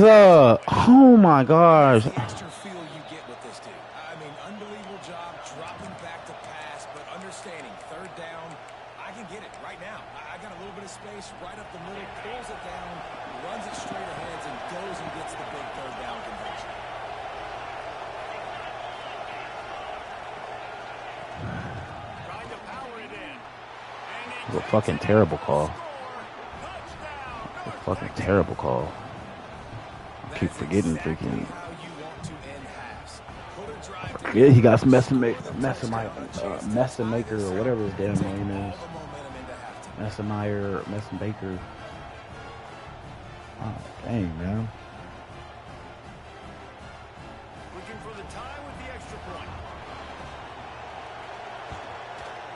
oh my gosh. The extra feel you get with this dude. I mean, unbelievable job dropping back to pass, but understanding third down, I can get it right now. I got a little bit of space right up the middle, pulls it down, runs it straight ahead, and goes and gets the big third down conversion. trying to power it in. And A fucking terrible call. touchdown, North Fucking terrible call. I keep forgetting freaking. Yeah, he got Messin Maker or whatever his damn name is. Messin Baker. Oh, dang, man. Looking for the tie with the extra point.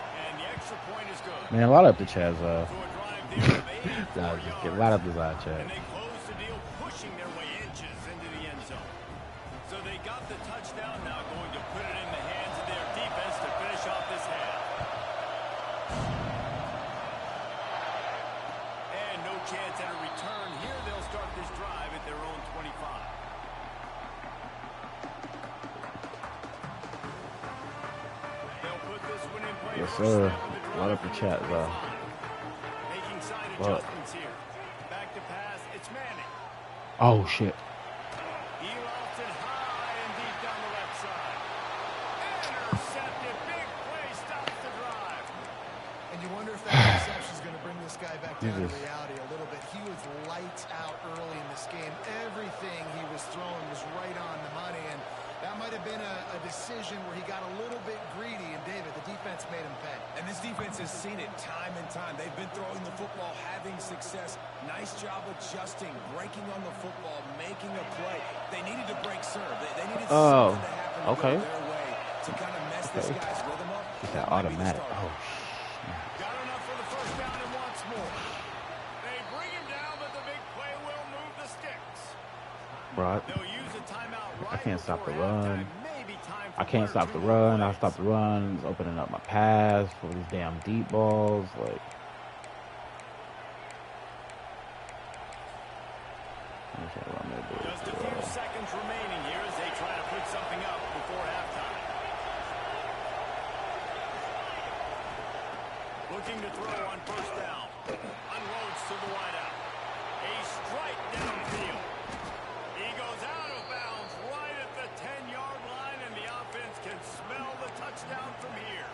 And the extra point is good. Man, a lot of the Chaz. So a drive there of 84 Nah, just get a yards. lot of the side And Chaz. they close the deal, pushing their way inches into the end zone. So they got the touchdown, now going to put it in the hands of their defense to finish off this half. And no chance at a return here. They'll start this drive at their own 25. They'll put this one in play. Yes, First sir. snap of the A lot of drive the from chat, the though. 25. Making side What? adjustments here. Back to pass. It's Manning. Oh, shit. He lofts it high and deep down the left side. Intercepted. Big play stops the drive. And you wonder if that interception is going to bring this guy back down to Jesus. reality a little bit. He was lights out early in this game. Everything he was throwing was right on the money, and that might have been a decision where he got a little bit greedy, and David, the defense made him pay. And this defense has seen it time and time. They've been throwing the football, having success. Nice job adjusting, breaking on the football, making a play. They needed to break serve. They needed Oh, something to happen to okay. go their way to kind of mess this Okay. guy's rhythm up. He said That might be the automatic. starter. Oh, Got enough for the first down and wants more. They bring him down, but the big play will move the sticks. bro. They'll use a timeout right I can't stop the before run. halftime. Maybe time for I can't one or stop two the more run. I plays. stop the runs, opening up my pass for these damn deep balls. Like, okay, run that bitch, Just a bro. few seconds remaining here as they try to put something up before halftime. Looking to throw on first down. Unloads to the wideout. A strike downfield. He goes out of bounds right at the 10-yard line, and the offense can smell the touchdown from here.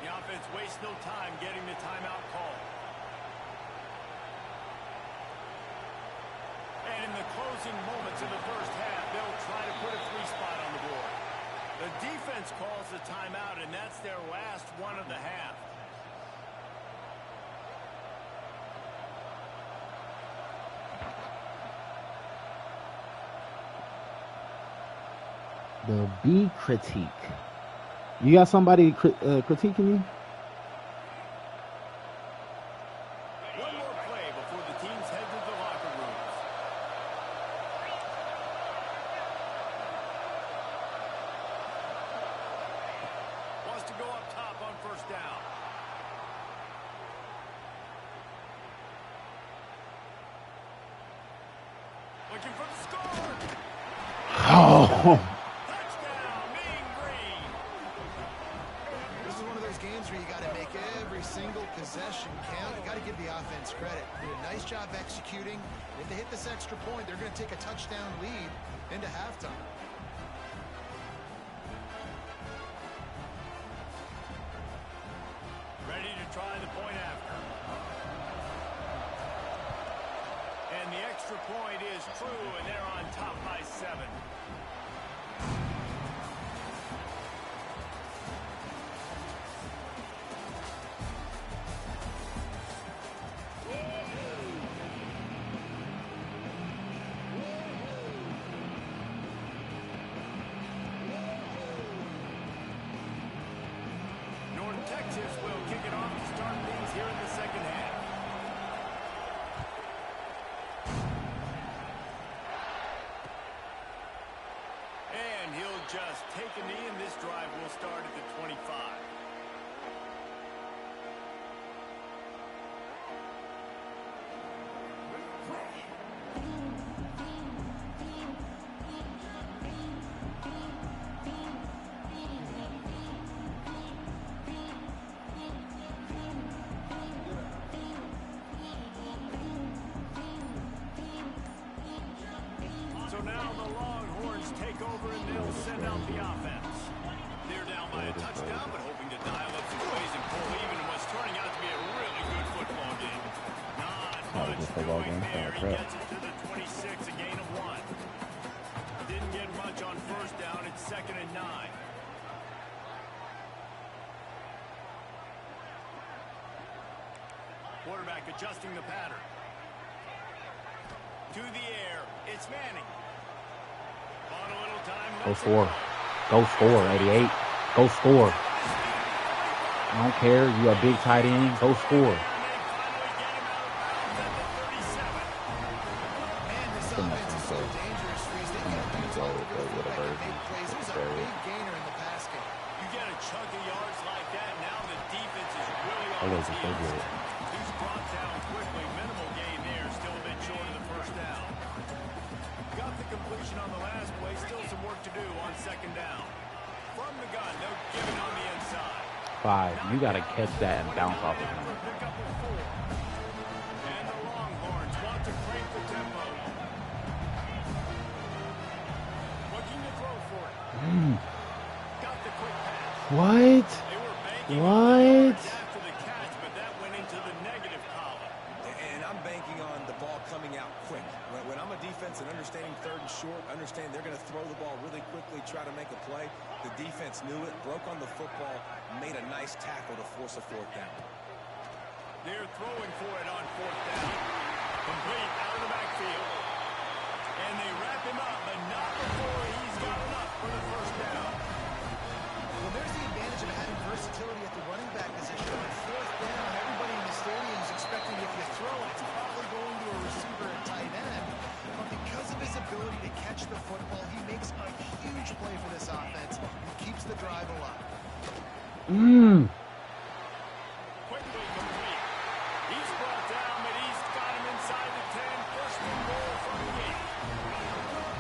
The offense wastes no time getting the timeout call. And in the closing moments of the first half, they'll try to put a free spot on the board. The defense calls the timeout, and that's their last one of the half. The B critique. You got somebody critiquing you? One more play before the teams head to the locker rooms. Wants to go up top on first down. Looking for the score. Oh, Touchdown, Mean Green. This is one of those games where you got to make every single possession count. You got to give the offense credit. They did a nice job executing. If they hit this extra point, they're going to take a touchdown lead into halftime. Ready to try the point after. And the extra point is true, and they're on top by 7. North Texas will kick it off to start things here in the second half. And he'll just take a knee, and this drive will start at the 25. So now the Longhorns take over, and they'll send out the offense. They're down by a touchdown, but hoping to dial up some plays and pull even in what's turning out to be a really good football game. Not much football game. Sound like crap. Gets it to the 26, a gain of 1. Didn't get much on first down. It's 2nd and 9. Quarterback adjusting the pattern. To the air. It's Manning. Bought a little time. Go score. Go score, 88. Go score. I don't care. You a big tight end. Go score. Man, this offense is so dangerous, Reese. They get beats all the good quarterback and make plays. There's a big gainer in the pass game. You get a chunk of yards like that, now the defense is really on That its was so heels. good. He's brought down quickly. Minimal gain there. Still a bit short of the first down. Got the completion on the last play. Still some work to do on 2nd down. From the gun, they'll give it on the inside. 5. You got to catch that and bounce off of him. Pick up a 4. And the Longhorns want to crank the tempo. Looking to throw for it. Got the quick pass. What? They were banking on the What? yards after the catch, but that went into the negative column. And I'm banking on the ball coming out quick. When I'm a defense and understanding 3rd and short, understand they're going to throw the ball really quickly, try to make a play. The defense knew it, broke on the football, made a nice tackle to force a 4th down. They're throwing for it on 4th down. Complete out of the backfield. And they wrap him up, but not before he's got enough for the first down. Well, there's the advantage of having versatility at the running back position. On 4th down, everybody in the stadium is expecting if you throw it, it's probably going to a receiver at tight end. But because of his ability to catch the football, he makes a huge play for this offense and keeps the drive alive. Quickly complete. He's brought down, but he's got him inside the 10. First and goal from the 8.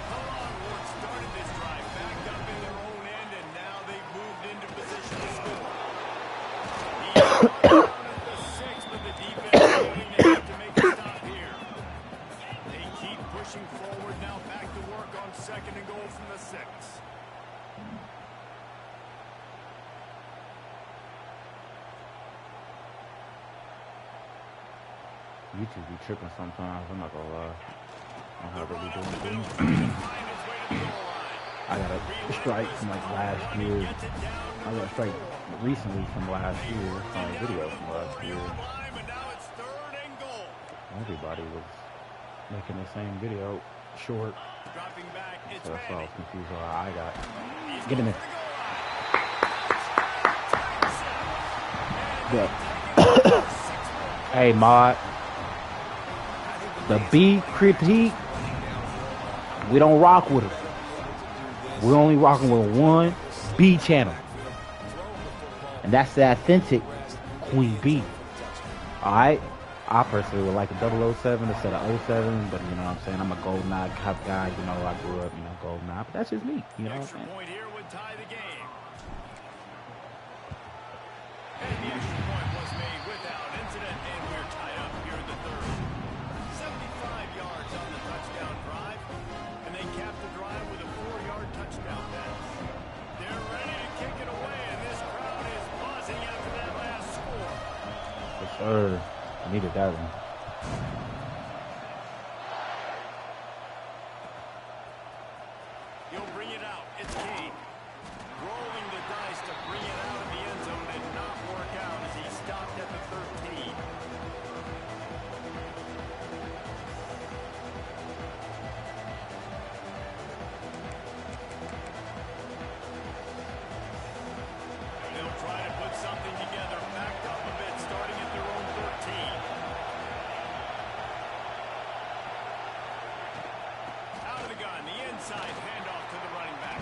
The Longhorns started this drive back up in their own end, and now they've moved into position to score. He's brought down at the 6, but the defense is going to have to make a stop here. They keep pushing forward, now back to work on 2nd and goal from the 6. YouTube be tripping sometimes. I'm not gonna lie. I don't have really doing things. I got a strike from like last year. I got a strike recently from last year. On a video from last year. Everybody was making the same video short. So that's why I was confused with how I got. Get in there. But hey, Mod. The B critique, we don't rock with them. We're only rocking with one B channel. And that's the authentic Queen B. Alright? I personally would like a 007 instead of 07, but you know what I'm saying? I'm a GoldenEye cop guy, you know, I grew up, you know, GoldenEye, but that's just me, you know what I'm saying? Point here would tie the game. And the extra point was made without incident, and we're tied up here in the 3rd. 75 yards on the touchdown drive, and they capped the drive with a 4-yard touchdown pass. They're ready to kick it away, and this crowd is buzzing after that last score. Yes, sir. I needed that one. He'll bring it out. It's King. Rolling the dice to bring it out of the end zone did not work out as he stopped at the 13. They'll try to put something together, backed up a bit, starting at their own 13. Out of the gun, the inside handoff to the running back.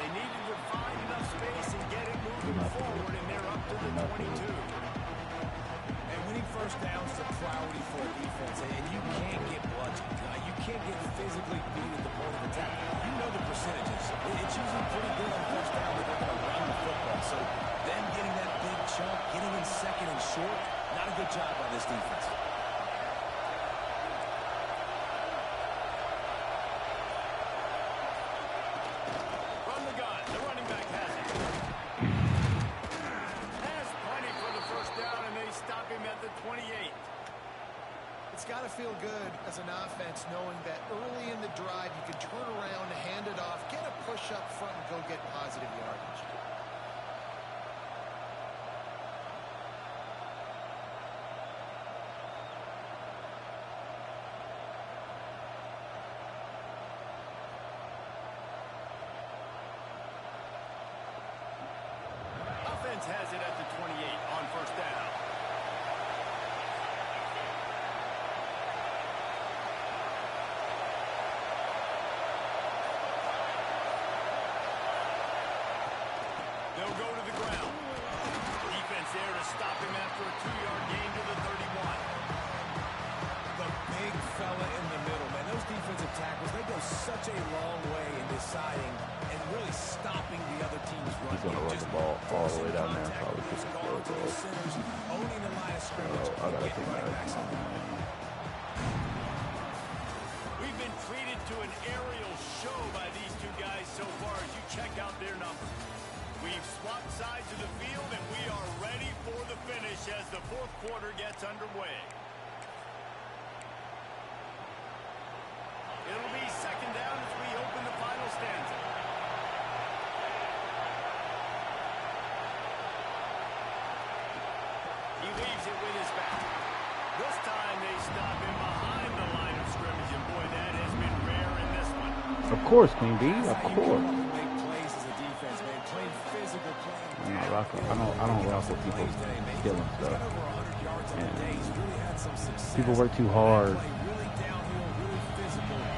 They needed to find enough space and get it moving forward, and they're up to the 22. And winning first downs is a priority for a defense, and you can't get bludgeoned. You can't get physically beat at the point of attack. You know the percentages. It's usually pretty good on first down that they're going to run the football. So them getting that big chunk, getting in 2nd and short, not a good job by this defense. From the gun, the running back has it. Has plenty for the first down, and they stop him at the 28. It's got to feel good as an offense knowing that early in the drive you can turn around, hand it off, get a push up front, and go get positive yardage. Offense has it at the 28 on first down. They'll go to the ground. Defense there to stop him after a 2-yard gain to the 31. The big fella in the middle, man. Those defensive tackles, they go such a long way in deciding and really stopping the other team's run. He's going to run the ball all the way down there. Probably just field goal. Owning the line of scrimmage. I got to take that. We've been treated to an aerial show by these two guys so far as you check out their numbers. We've swapped sides of the field, and we are ready for the finish as the fourth quarter gets underway. It'll be second down as we open the final stanza. He leaves it with his back. This time they stop him behind the line of scrimmage, and boy, that has been rare in this one. Of course, Queen B. Of course. I don't rock with people stealing stuff. And people work too hard.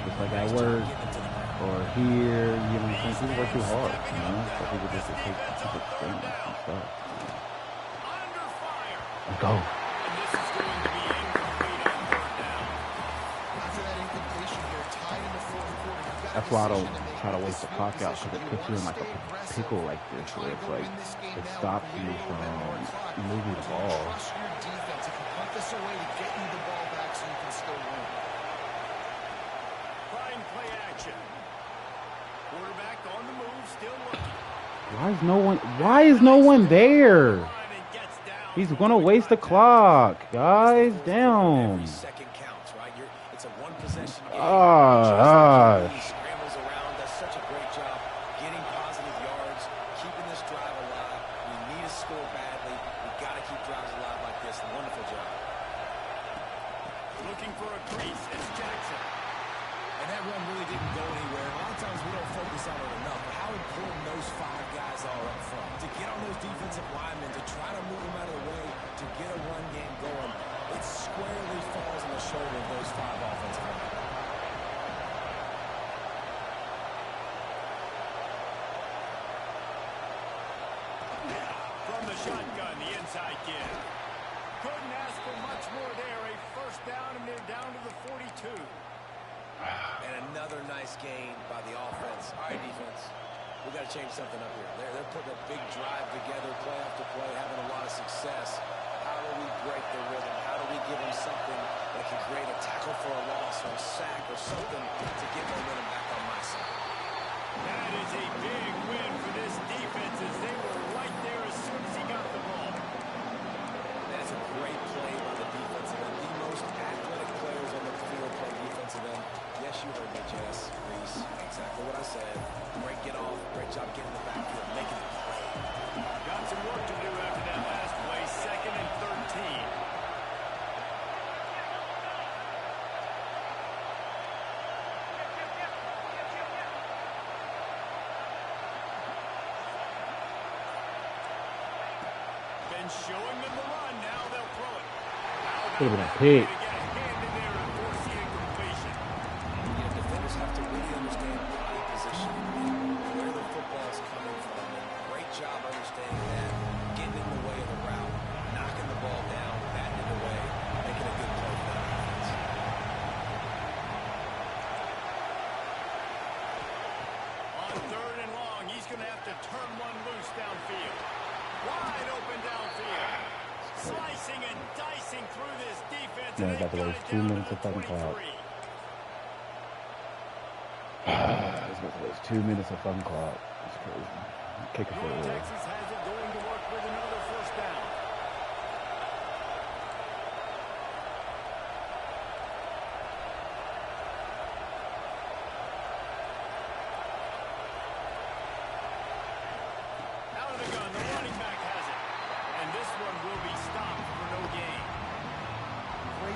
Just like at work or here, you know what I'm saying? People work too hard, you know? So people just take things and stuff. Under fire. Let's go. And this is going to be incomplete on third down. After that incompletion here, tied in the fourth quarter, you've got That's why I don't try to waste the clock out, because it puts you in like a pickle like this, where it's like it stops you from moving the ball. Trust your defense. If you punt this away to get you the ball back so you can still win. Prime play action. Quarterback on the move, still looking. Why is no one there? Line and gets down. He's gonna waste the clock, guys. Down. Every second counts, right? It's a one-possession game. He scrambles around, does such a great job getting positive yards, keeping this drive alive. We need to score badly. We've got to keep drives alive like this. Wonderful job. Looking for a crease. It's Jackson. And that run really didn't go anywhere. A lot of times we don't focus on it enough, but how important those 5 guys are up front. To get on those defensive linemen, to try to move them out of the way, to get a run game going, it squarely falls on the shoulder of those 5 offensive linemen. From the shotgun, the inside give. Couldn't ask for much more there. A first down, and they're down to the 42. And another nice gain by the offense. All right, defense, we got to change something up here. They're putting a big drive together, play after play, having a lot of success. How do we break the rhythm? How do we give them something that can create a tackle for a loss or a sack or something to get momentum back on my side? That is a big win for this defense as they were right there as soon as he got the ball. That's a great play by the defensive end. The most athletic players on the field play defensive end. Yes, you heard me, Jess, Reese. Exactly what I said. Great get off. Great job getting the backfield, making the play. Got some work to do after that last play. 2nd and 13. Been showing them the run. Now they'll throw it. Could have been a pick. To get a hand in there and force the incompletion. You know, defenders have to really understand body position and where the football is coming from. And great job understanding that, getting in the way of the route, knocking the ball down, batting it away, making a good play for that defense. On 3rd and long, he's going to have to turn one loose downfield. Wide open downfield. Slicing and dicing through this defense. Yeah, and by the way, they've it's got 2 it down minutes to of fucking clock. 23. It's 2 minutes of fucking clock. It's crazy. Kick a North field goal. Texas has it going to work with another first down.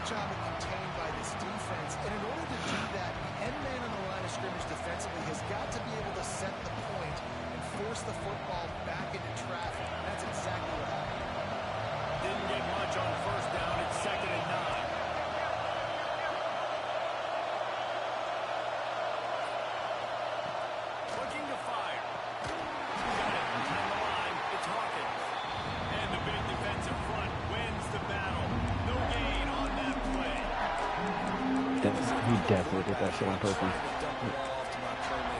job of contained by this defense. And in order to do that, the end man on the line of scrimmage defensively has got to be able to set the point and force the football back into traffic. And that's exactly what happened. Didn't get much on first down. It's 2nd and 9. Looking to fire. Got it. On the line. It's Hawkins. And the big defensive front wins the battle. No gain on that play. He definitely did that shit on purpose. He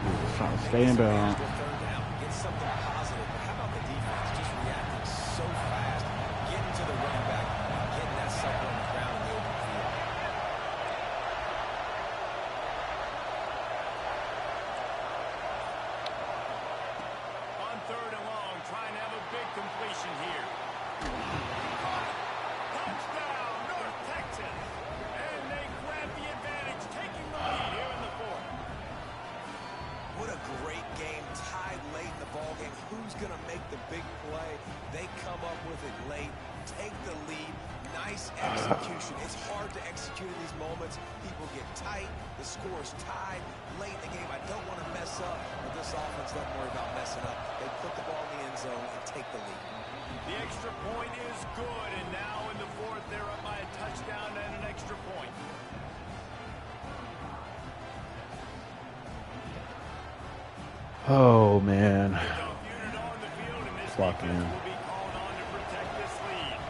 was trying to stay in bounds. Get something positive. But how about the defense just reacting so fast, getting to the running back, getting that sucker on the ground in the open field. On 3rd and long, trying to have a big completion here. Touchdown, North Texas. And they grab the advantage, taking the lead here in the 4th. What a great game, tied late in the ballgame. Who's going to make the big play? They come up with it late, take the lead. Nice execution. It's hard to execute in these moments. People get tight. The score's tied late in the game. I don't want to mess up, but this offense doesn't worry about messing up. They put the ball in the end zone and take the lead. The extra point is good, and now in the 4th, they're up by a touchdown and an extra point. Oh, man. Unit on the field, and this Lock defense in. will be called on to protect this lead.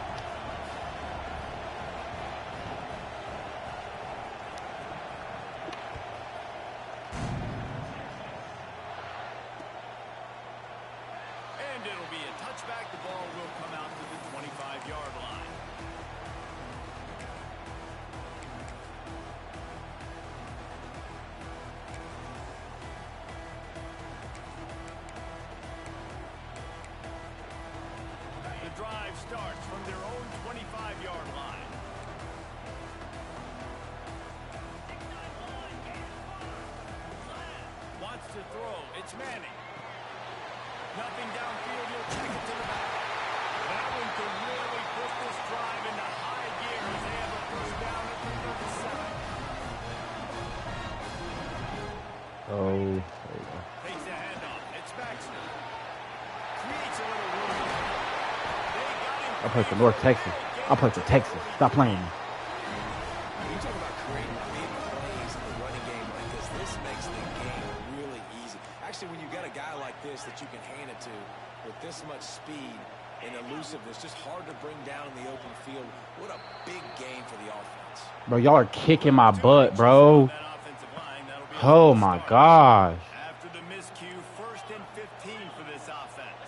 And it'll be a touchback. The ball will come out to the 25-yard line. The drive starts from their own 25-yard line. Wants to throw. It's Manning. Nothing downfield. He'll check it to the back. That one could really put this drive into high gear as they have a first down at the 37. Oh, there you go. Takes a handoff. It's Baxter. Creates a little room. They got him. I play for North Texas. I play for Texas. Stop playing me. When you talk about creating big plays in the running game like this, this makes the game really easy. Actually, when you got a guy like this that you can hand it to with this much speed and elusiveness, just hard to bring down in the open field. What a big game for the offense. Bro, y'all are kicking my butt, bro. Oh, my gosh. After the miscue, 1st and 15 for this offense.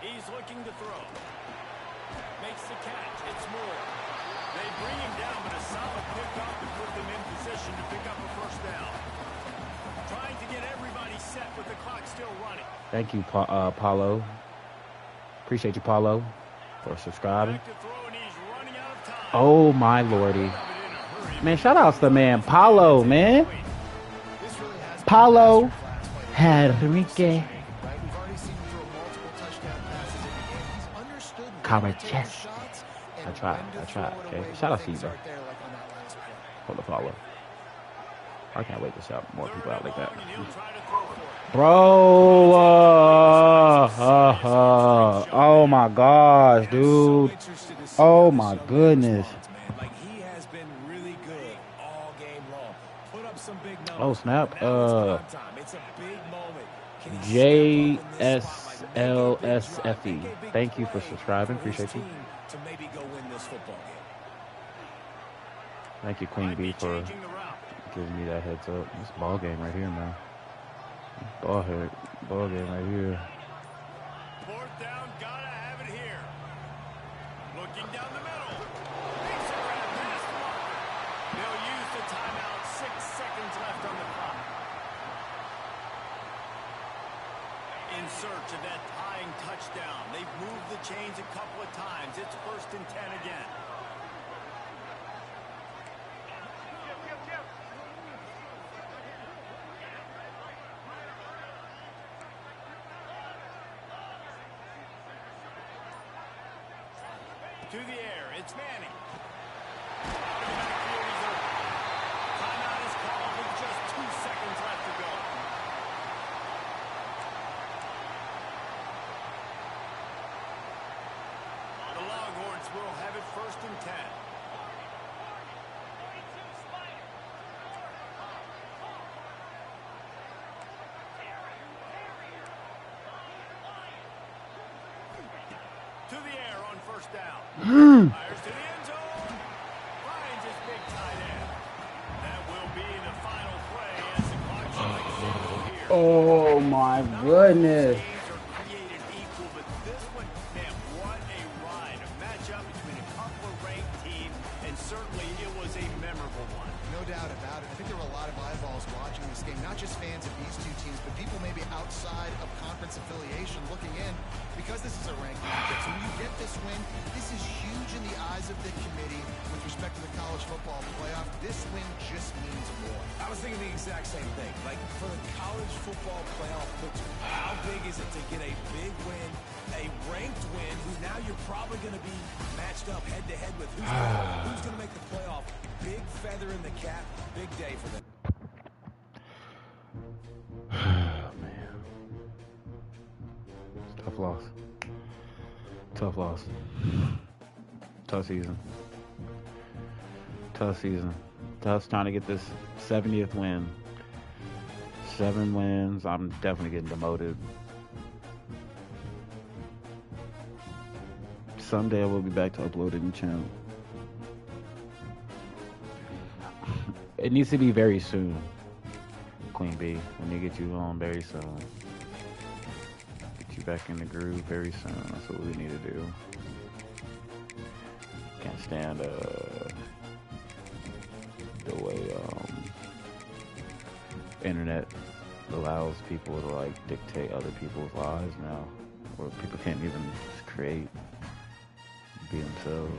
He's looking to throw. Makes the catch. It's Moore. They bring him down, but a solid pickup to put them in position to pick up a first down. Trying to get everybody set with the clock still running. Thank you, Paulo. Appreciate you, Paulo, for subscribing. Back to throw, and he's running out of time. Oh, my lordy. Man, shout out to the man, Paulo, man. This really has been Paulo a masterclass play. Henrique Right? We've already seen him throw multiple touchdown passes in the game. He's understood when to take Caracas. the shots and I tried, when to I throw tried, it okay? away Shout when out to you, things bro. aren't there, like on that last play. For the follow. I can't wait to shout more people out like that. And he'll try to throw for it. Bro, oh my gosh, dude. Oh my goodness. Like, he has been really good all game long. Put up some big numbers. Oh, snap. But now it's prime time. It's a big moment. Can he step up in this spot, like, make a big drive, JSLSFE. make a big Thank you for play subscribing. for his Appreciate you. team to maybe go win this football game. Thank you, Queen Might B, be for changing the route. giving me that heads up. This ball game right here, man. Ball game right here. 4th down, gotta have it here. Looking down the middle. Makes a grab past the marker. They'll use the timeout. 6 seconds left on the clock. In search of that tying touchdown. They've moved the chains a couple of times. It's 1st and 10 again. To the air. It's Manning. Timeout is called with just 2 seconds left to go. The Longhorns will have it 1st and 10. To the air on 1st down. Fires to the end zone. Finds his big tight end. That will be the final play as the clock strikes 0 here. Oh my goodness. Games are created equal, but this one, man, what a ride. A matchup between a couple of ranked teams, and certainly it was a memorable one. No doubt about it. I think there were a lot of eyeballs watching this game, not just fans of these two teams, but people maybe outside of conference affiliation looking in because this is a ranked matchup. So when you get this win, this is huge in the eyes of the committee with respect to the college football playoff. This win just means more. I was thinking the exact same thing. Like, for the college football playoff picture, how big is it to get a big win, a ranked win, who now you're probably going to be matched up head-to-head with who's going to make the playoff. Big feather in the cap, big day for them. Oh, man. Tough loss. Tough loss. Tough season. Tough season. Tough trying to get this 70th win. 7 wins. I'm definitely getting demoted. Someday I will be back to uploading the channel. It needs to be very soon, Queen B. We need to get you on very soon. Get you back in the groove very soon. That's what we need to do. Can't stand the way internet allows people to like dictate other people's lives now, where people can't even just create, be themselves.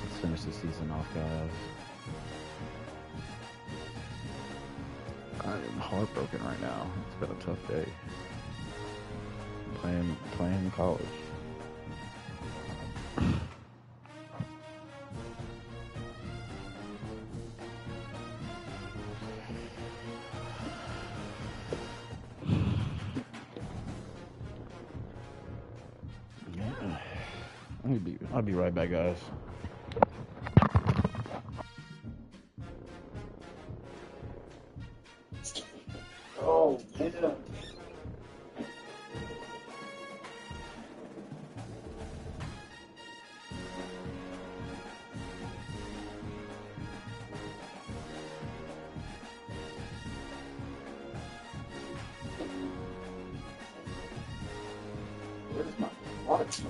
Let's finish the season off, guys. I am heartbroken right now. It's been a tough day. Playing college. Yeah. I'll be right back, guys. Oh, man. Where's my watch?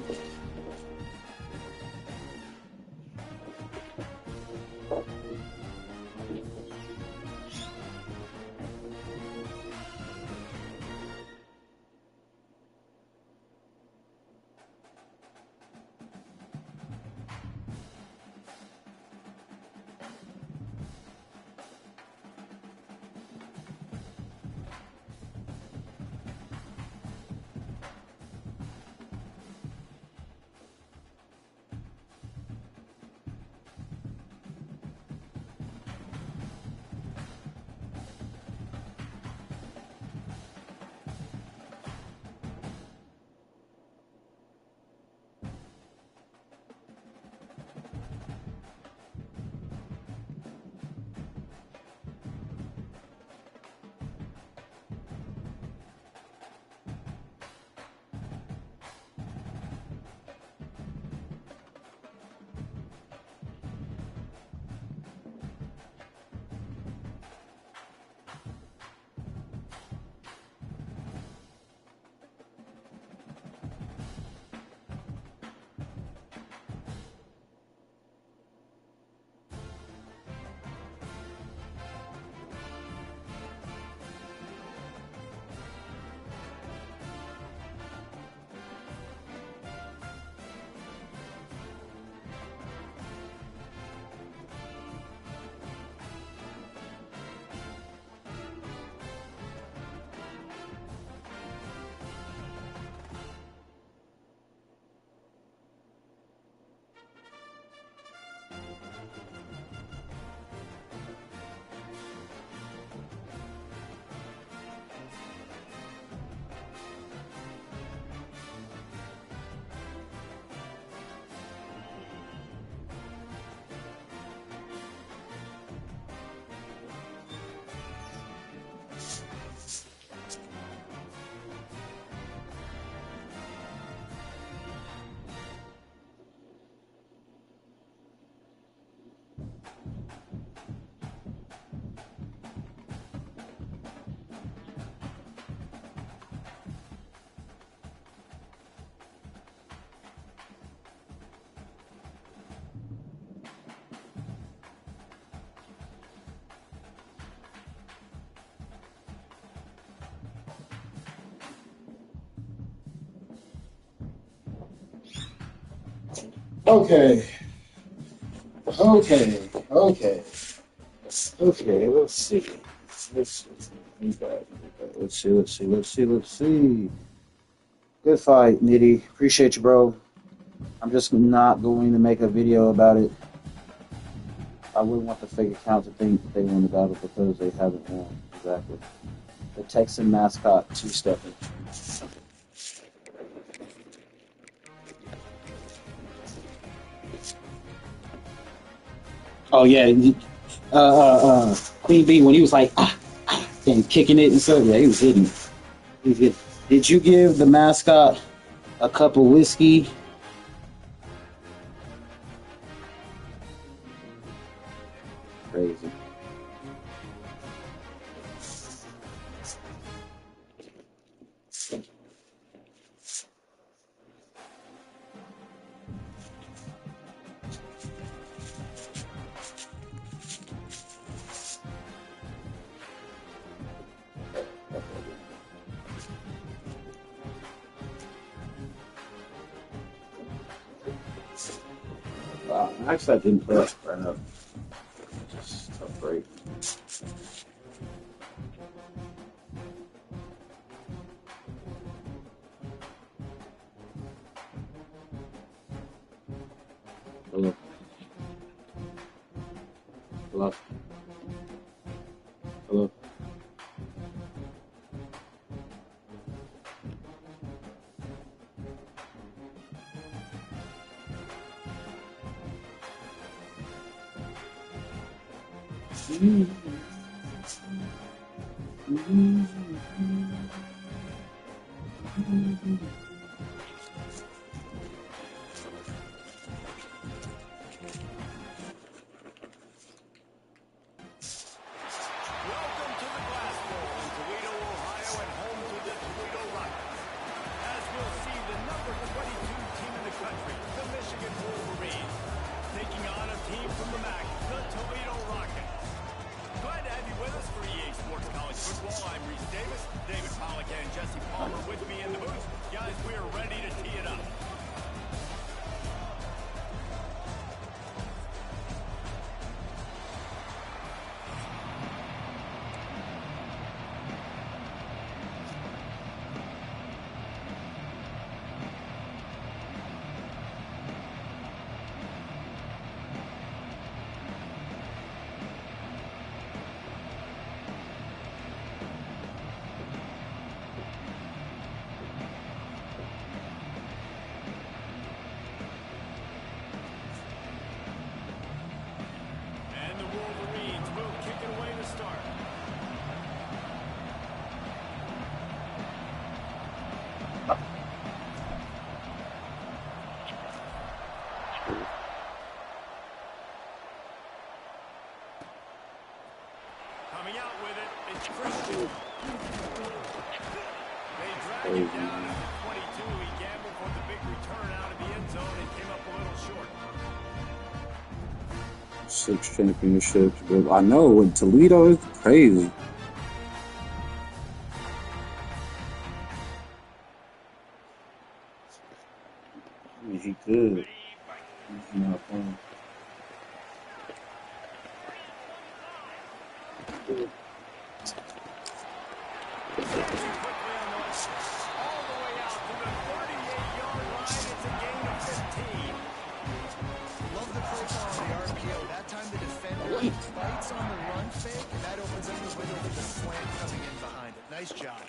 Okay. Okay. Okay. Okay. Let's see. Let's see. Let's see. Let's see. Let's see. Let's see. Good fight, Nitty. Appreciate you, bro. I'm just not going to make a video about it. I wouldn't want the fake account to think that they won the battle because they haven't won. Exactly. The Texan mascot two-stepping. Oh yeah, Queen Bee when he was like and kicking it and stuff. Yeah, he was hitting. He was hitting. Did you give the mascot a cup of whiskey? Crazy. Actually, I didn't play right enough. Just tough break. Hello. Hello. Hello. Welcome to the Glass Bowl in Toledo, Ohio, and home to the Toledo Rockets. As we'll see, the number 22 team in the country, the Michigan Wolverines, taking on a team from the MAC, the Toledo Rockets. Glad to have you with us for EA Sports College Football. I'm Reese Davis, David Pollock, and Jesse Palmer with me in the booth. Guys, we are ready to tee it up. And the Wolverines will kick it away to start. Coming out with it, it's Christian. They drag him down at the 22. He gambled for the big return out of the end zone and came up a little short. 6 championships, but I know with Toledo is crazy. I mean, he could. He's not playing. All the way out to the 38-yard line. It's a gain of 15. Love the play call on the RPO. That time the defender bites on the run fake, and that opens up the window for the slant coming in behind it. Nice job.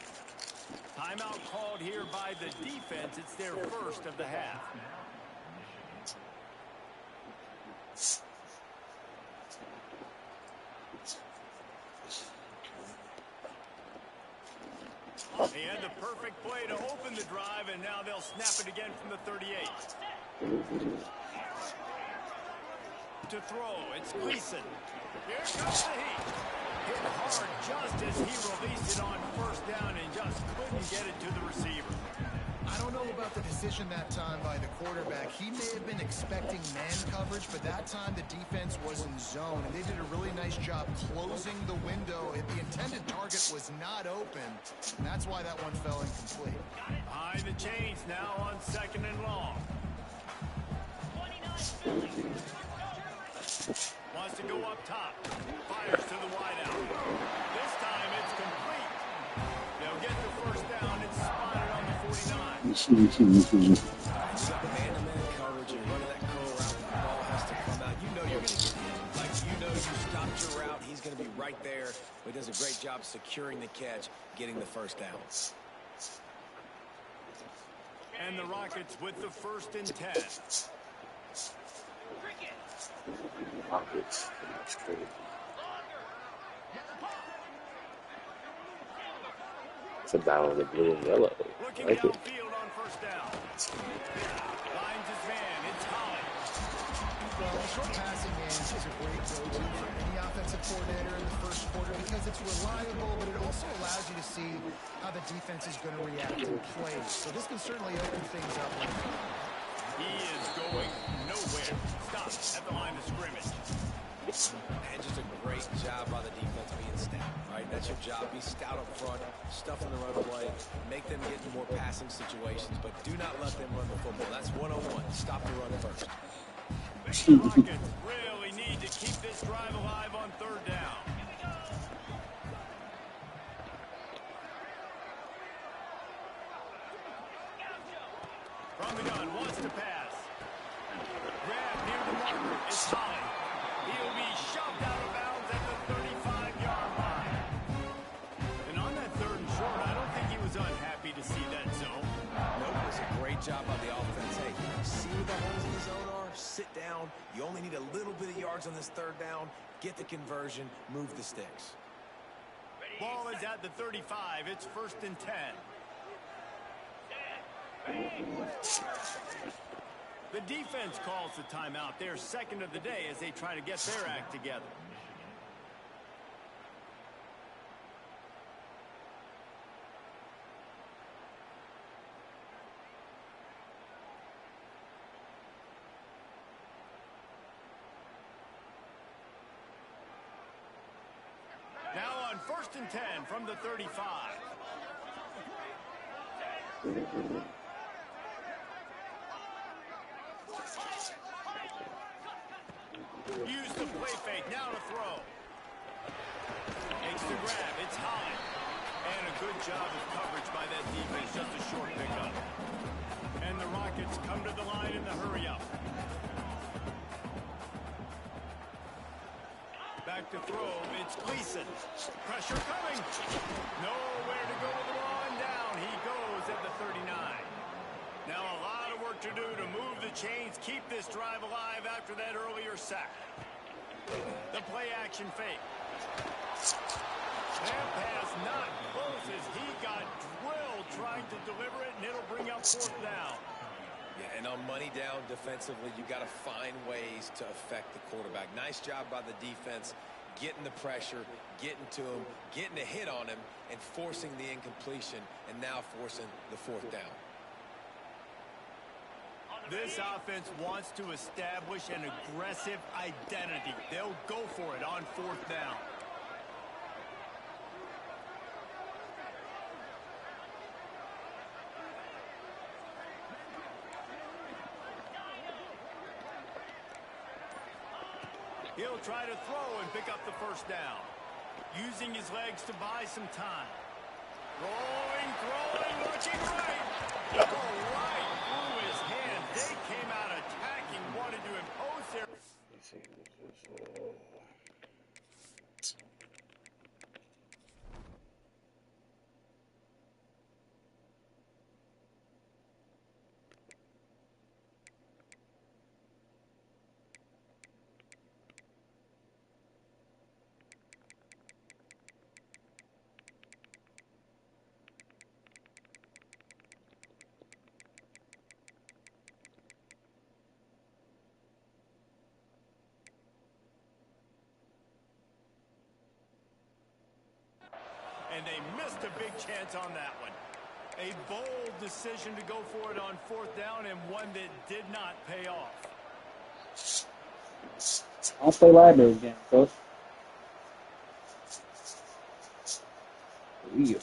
Timeout called here by the defense. It's their first of the half. He had the perfect play to open the drive, and now they'll snap it again from the 38. To throw, it's Gleason. Here comes the heat. Hit hard just as he released it on first down and just couldn't get it to the receiver. I don't know about the decision that time by the quarterback. He may have been expecting man coverage, but that time the defense was in zone, and they did a really nice job closing the window. The intended target was not open, and that's why that one fell incomplete. Behind the chains now on 2nd and long. 29 Wants to go up top. Fires to the wideout. This time it's complete. They'll get the first down. It's spotted on the 49. You got man-to-man coverage and running that curl route. The ball has to come out. You know you're going to get hit. Like, you know you stopped your route. He's going to be right there. But he does a great job securing the catch, getting the first down. And the Rockets with the 1st and 10. Rockets. That's crazy. It's a battle of the blue and yellow. Looking I like it. downfield on 1st down. Finds his man. It's Holly. Well, the short passing game is a great go-to for any offensive coordinator in the first quarter because it's reliable, but it also allows you to see how the defense is going to react in plays. So this can certainly open things up. He is going nowhere. Stop at the line of scrimmage. And just a great job by the defense being stout, right? That's your job. Be stout up front, stuff in the run play, make them get into more passing situations, but do not let them run the football. That's 101. Stop the run first. The Rockets really need to keep this drive alive on 3rd down. From the gun, wants to pass. Grab near the marker. It's Holly. He'll be shoved out of bounds at the 35-yard line. And on that 3rd and short, I don't think he was unhappy to see that zone. Nope, it was a great job by the offense. Hey, see what the holes in the zone are? Sit down. You only need a little bit of yards on this 3rd down. Get the conversion. Move the sticks. Ball is at the 35. It's 1st and 10. The defense calls the timeout. Their 2nd of the day as they try to get their act together. Now on 1st and 10 from the 35. Use the play fake, now to throw. Makes the grab, it's Holly. And a good job of coverage by that defense, just a short pickup. And the Rockets come to the line in the hurry-up. Back to throw, it's Gleason. Pressure coming. Nowhere to go with the ball, and down he goes at the 39. Now a lot of work to do to move the chains, keep this drive alive after that earlier sack. The play action fake. That pass not close as he got drilled trying to deliver it, and it'll bring up 4th down. Yeah, and on money down defensively, you got to find ways to affect the quarterback. Nice job by the defense, getting the pressure, getting to him, getting a hit on him, and forcing the incompletion, and now forcing the 4th down. This offense wants to establish an aggressive identity. They'll go for it on 4th down. He'll try to throw and pick up the 1st down. Using his legs to buy some time. Rolling, throwing, looking right. Oh, right through his hand. They came out attacking, wanted to impose their... And they missed a big chance on that one. A bold decision to go for it on 4th down, and one that did not pay off. I'll play library again, coach. Yeah.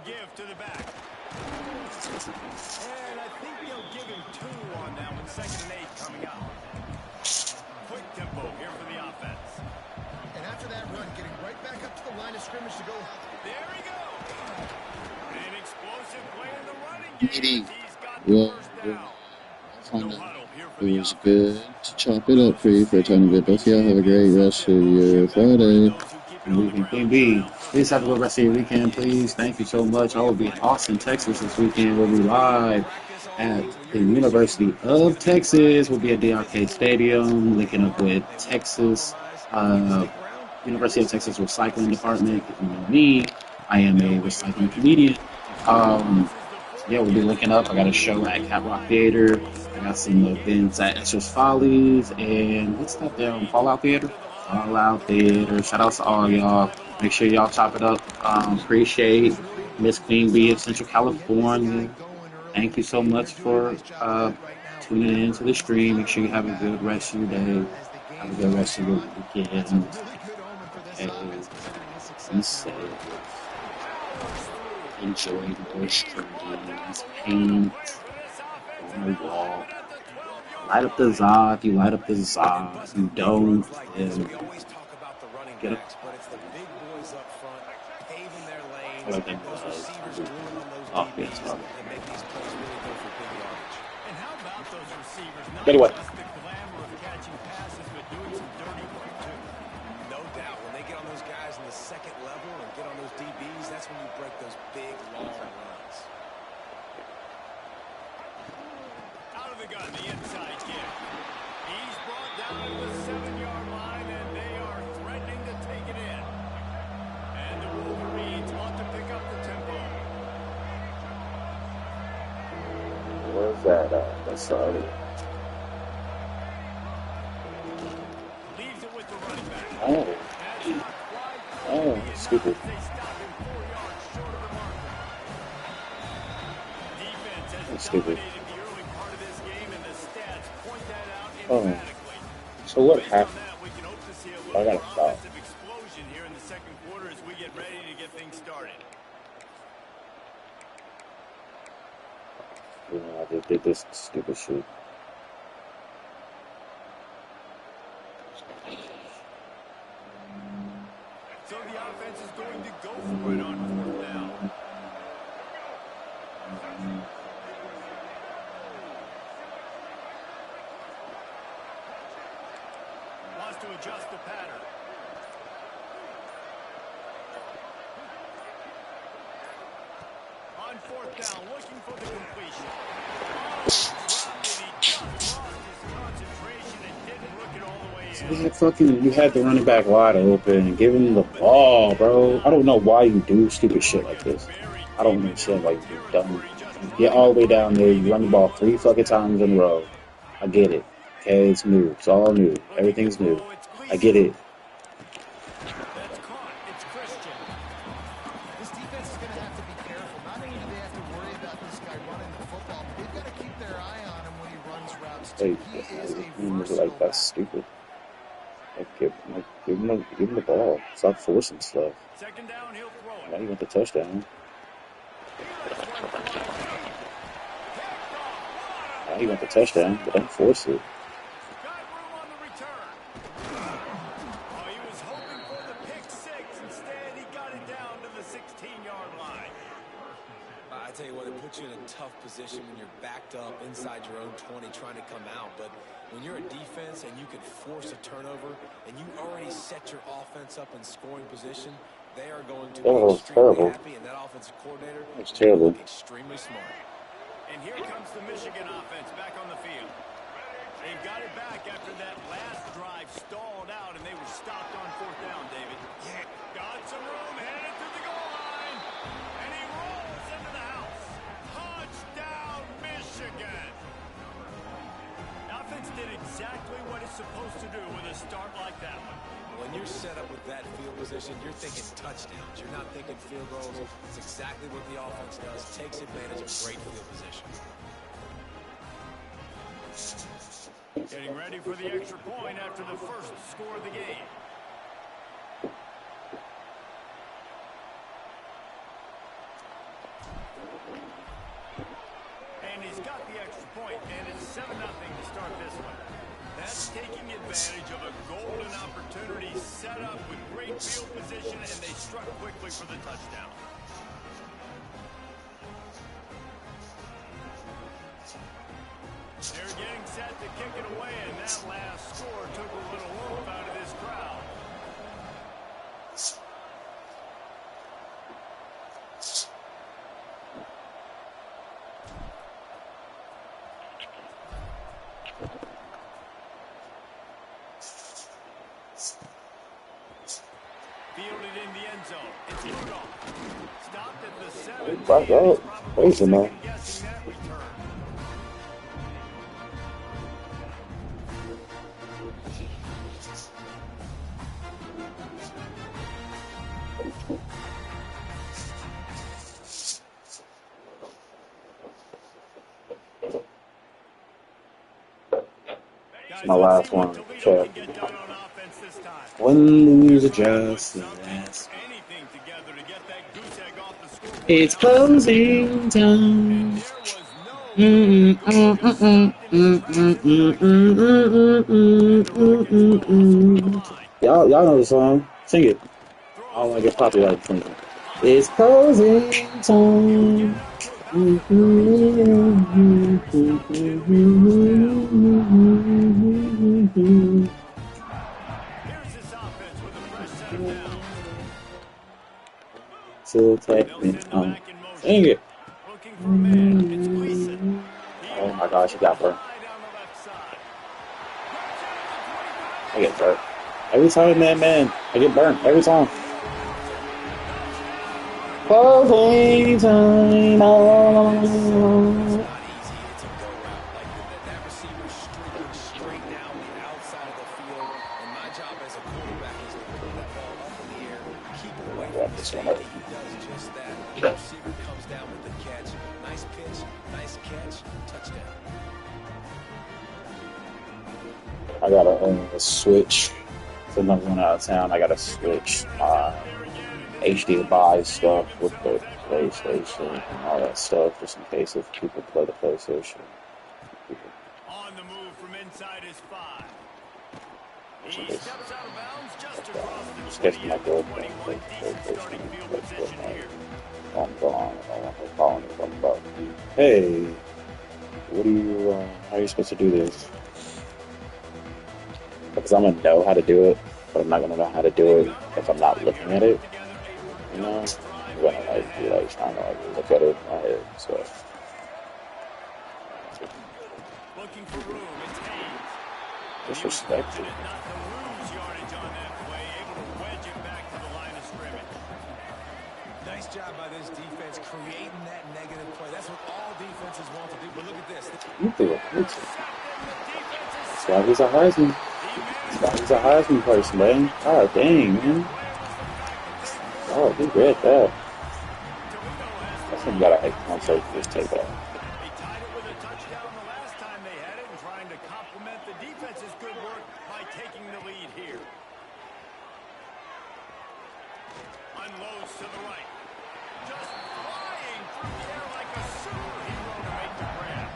give to the back. And I think they'll give him 2 on that one. 2nd and 8 coming up. Quick tempo here for the offense. And after that run, getting right back up to the line of scrimmage to go. There he goes. An explosive play in the running game. Eddie. He's got the Well, first down. well, No huddle here for it the was offense. good to chop it up for you for a tiny bit. Both of y'all have a great rest of your Friday. Weekend King B. Please have a good rest of your weekend, please. Thank you so much. I will be in Austin, Texas this weekend. We'll be live at the University of Texas. We'll be at DRK Stadium, linking up with Texas, University of Texas Recycling Department. If you know me, I am a recycling comedian. Yeah, we'll be linking up. I got a show at Cat Rock Theater. I got some events at Esther's Follies. And what's that there on Fallout Theater? Fallout Theater. Shout out to all y'all. Make sure y'all chop it up. Appreciate Miss Queen Bee of Central California. Thank you so much for tuning in to the stream. Make sure you have a good rest of your day. Have a good rest of your weekend. And be safe. Enjoy the streams, paint on the wall. Light up the za if you light up the za. If you don't, then We always talk about the running get backs, but it's the big boys up front paving their lanes. I like them, Those receivers drilling on those offense, DBs that make these plays really go for big yardage. And how about those receivers? Not Get away. just the glamour of catching passes, but doing some dirty work too. No doubt. When they get on those guys in the second level and get on those DBs, that's when you break those big, long runs. Out of the gun, the inside kick. He's brought down to the 7-yard line, and they are threatening to take it in. And the Wolverines ought to pick up the tempo. Where's that at? That's sorry. Leaves it with the running back. Oh, That's not quite oh, enough. stupid. They stop him 4 yards short of the marker. Defense has That's stupid. dominated the early part of this game, and the stats point that out Oh, emphatically. so what Based on happened? that, we can hope to see a I little gotta more stop. offensive explosion here in the second quarter as we get ready to get things started. You know, I did this stupid shit. So the offense is going to go for it on 4th down. Wants to adjust the pattern. On 4th down, looking for the completion. Oh, dropped it. He just lost his concentration and didn't look it all the way in. You had the running back wide open. Give him the ball, bro. I don't know why you do stupid shit like this. I don't understand why you do dumb. You get all the way down there, you run the ball 3 fucking times in a row. I get it. Okay, it's new. It's all new. Everything's new. I get it. That's caught. It's Christian. This defense is going to have to be careful. Not only do they have to worry about this guy running the football, but they've got to keep their eye on him when he runs routes too. Hey, He is a like versatile that's back. stupid. Give him the ball. Stop forcing stuff. 2nd down, he'll throw Now it. you want the touchdown. Now you want the touchdown, but don't force it. Got room on the return. Oh, he was hoping for the pick 6. Instead, he got it down to the 16-yard line. I tell you what, it puts you in a tough position when you're backed up inside your own 20 trying to come out. But when you're a defense and you can force a turnover and you already set your offense up in scoring position, they are going to be Oh, it's extremely terrible. happy, and that offensive coordinator It's is going to terrible. look extremely smart. And here comes the Michigan offense back on the field. They've got it back after that last drive stalled out, and they were stopped on 4th down, David. Yeah, got some room, headed to the goal line, and he rolls into the house. Touchdown, Michigan! Offense did exactly what it's supposed to do with a start like that one. When you're set up with that field position, you're thinking touchdowns. You're not thinking field goals. It's exactly what the offense does. Takes advantage of great field position. Getting ready for the extra point after the first score of the game. 7-0 to start this one. That's taking advantage of a golden opportunity set up with great field position, and they struck quickly for the touchdown. They're getting set to kick it away, and that last score took a little oomph out of this crowd. Fielded in the end zone. It's Rudolph. Stopped at the 7. Fuck up. Crazy, man. Guessing that return. It's my last one. Toledo Check. can get done on offense this time. Win, lose, adjust. Anything together to get that goose egg off the scoreboard. It's closing time. There was no Y'all know the song. Sing it. I don't want to get copyrighted from it. It's closing time. Here's this offense with a fresh set of downs. Still take me Nelson on. back in motion. Sing it. Looking for a man. It's Gleason. Oh my gosh, you got burned. Down the left side. I get burnt. Every time, man, I get burnt. Every time. Closing time. Not easy. It's a go route. Like that receiver streaking straight down the outside of the field. And my job as a quarterback is to pull that ball up in the air, keep it away from the safety. He does just that. The receiver comes down with the catch. Nice pitch, nice catch, touchdown. I gotta switch. So I'm going out of town. I gotta switch HDMI stuff with the PlayStation and all that stuff, just in case if people play the PlayStation. On the move from inside his 5. He Just steps out of bounds just across the just get my 20 girlfriend. 21 deep starting field position here. I'm gone. I don't want to call anything about. Hey, what do you? How are you supposed to do this? Because I'm gonna know how to do it, but I'm not gonna know how to do it if I'm not looking at it. You know, I'm gonna be trying to look at it in my head. So Looking for room. It's Hayes. disrespect. Not to lose yardage on that play. Able to wedge it back to the line of scrimmage. Nice job by this defense creating that negative play. That's what all defenses want to do. But look at this. You do it. That's why he's a Heisman. That's why he's a Heisman person, man. Oh dang, man. Oh, he read that. That's when you gotta hate concert just take that. They tied it with a touchdown the last time they had it and trying to complement the defense's good work by taking the lead here. Unloads to the right. Just flying through the air like a superhero to make the grab.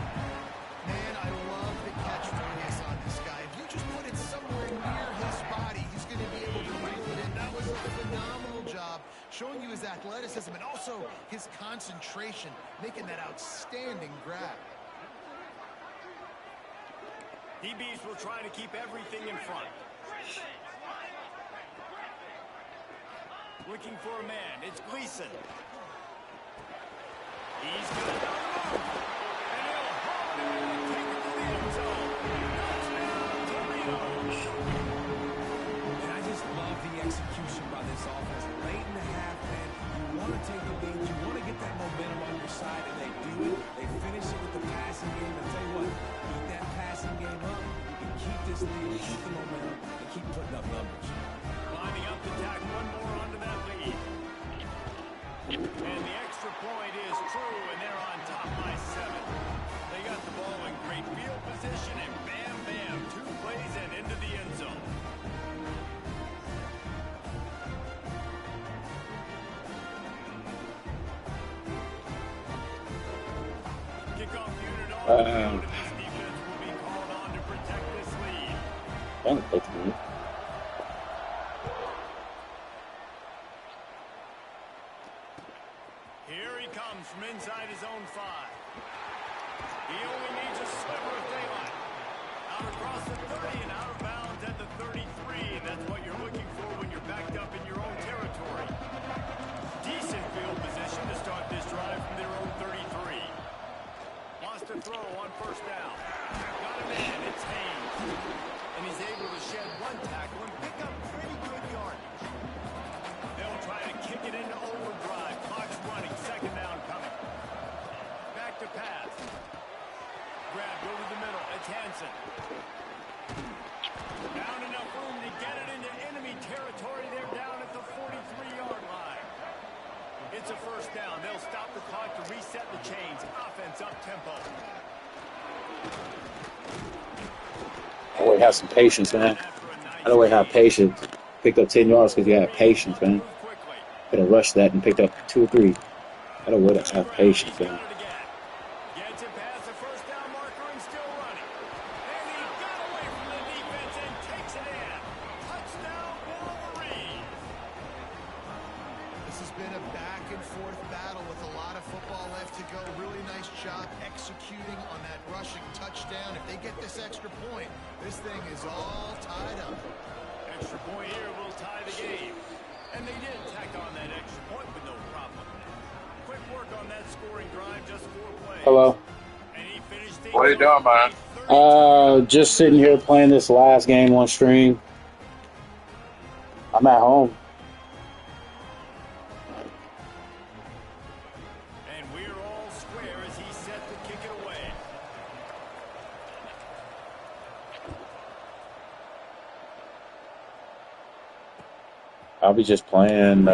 Man, I love the catch radius on this guy. If you just put it somewhere near his body, he's going to be able to reel it in. That was a phenomenal job, showing you his athleticism and also his concentration, making that outstanding grab. DBs will try to keep everything in front. Looking for a man. It's Gleason. He's going to move. And he'll haul it and take it to the end zone. Touchdown, Toledo. And I just love the execution by this offense. Late in the half, man, you want to take the lead. You want to get that momentum on your side, and they do it. They finish it with the passing game. And tell you what, keep that passing game up. You can keep this lead, keep the momentum, and keep putting up numbers. Lining up to tack one more onto that lead. And the extra point is true, and they're on top by 7. They got the ball in great field position, and bam, bam, 2 plays and into the end zone. Kickoff unit on. This defense will Don't take me. Here he comes from inside his own 5. He only needs a sliver of daylight. Out across the 30 and out of bounds at the 33. That's what you're looking for when you're backed up in your own territory. Decent field position to start this drive from their own 33. Wants to throw on first down. Got a man, it's Haynes. And he's able to shed one tackle and pick up pretty good yardage. They'll try to kick it into overdrive. Clock's running, second down coming. Back to pass. Grab, go to the middle. It's Hansen. Down enough room to get it into enemy territory. They're down at the 43-yard line. It's a first down. They'll stop the clock to reset the chains. Offense up tempo. Boy, have some patience, man. I know we have patience. Picked up 10 yards because you had patience, man. Could have rushed that and picked up 2 or 3. I don't would have patience, man. Gets it past the first down marker and still running. And he got away from the defense and takes it in. Touchdown, Wolverines. This has been a back-and-forth battle with a lot of football left to go. Really nice job executing on that rushing touchdown. If they get this extra point, this thing is all tied up. Extra point here will tie the game. And they did tack on that extra point with no problem. Quick work on that scoring drive, just 4 plays. Hello. And he finished What are you doing, man? Just sitting here playing this last game on stream. I'm at home. And we're all square as he's set to kick it away. I'll be just playing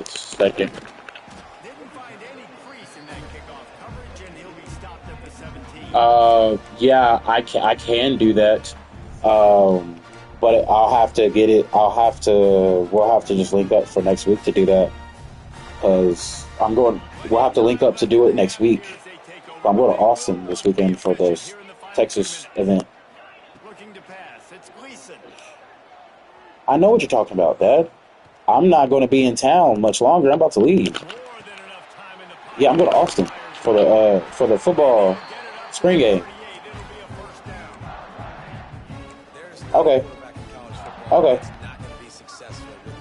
second. Didn't find any crease in that kickoff coverage, and he'll be stopped at the 17. Yeah, I can do that. But I'll have to get it. We'll have to just link up for next week to do that. Because we'll have to link up to do it next week. I'm going to Austin this weekend for the Texas event. Looking to pass. It's Gleason. I know what you're talking about, Dad. I'm not going to be in town much longer. I'm about to leave. More than enough time in the pocket. Yeah, I'm going to Austin for the football spring game. Okay. Okay.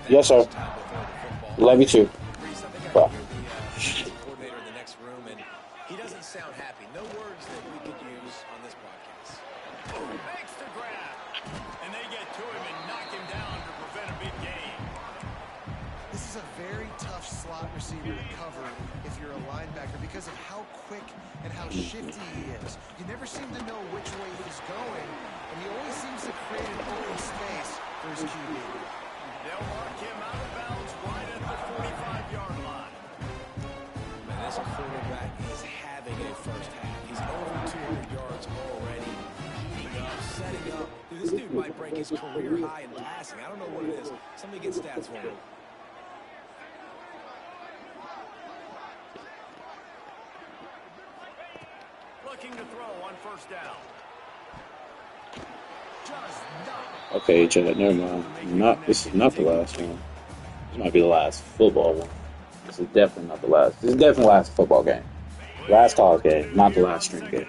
Yes, sir. Love you too. Bye. Coordinator in the next room, and he doesn't sound happy. No words that we could use on this broadcast. Makes the grab. And they get to him and knock him down to prevent a big gain. This is a very tough slot receiver to cover if you're a linebacker because of how quick and how shifty he is. You never seem to know which way he's going, and he always seems to create an open space for his QB. They'll mark him out of bounds right at the 45-yard line. Man, this quarterback is having a first half. He's over 200 yards already. Heating up, setting up. Dude, this dude might break his career high in passing. I don't know what it is. Somebody get stats for him. Looking to throw on first down. Just not. Okay, Chad, never mind. This is not the last one. This might be the last football one. This is definitely not the last. This is definitely the last football game. Last college game, not the last stream game.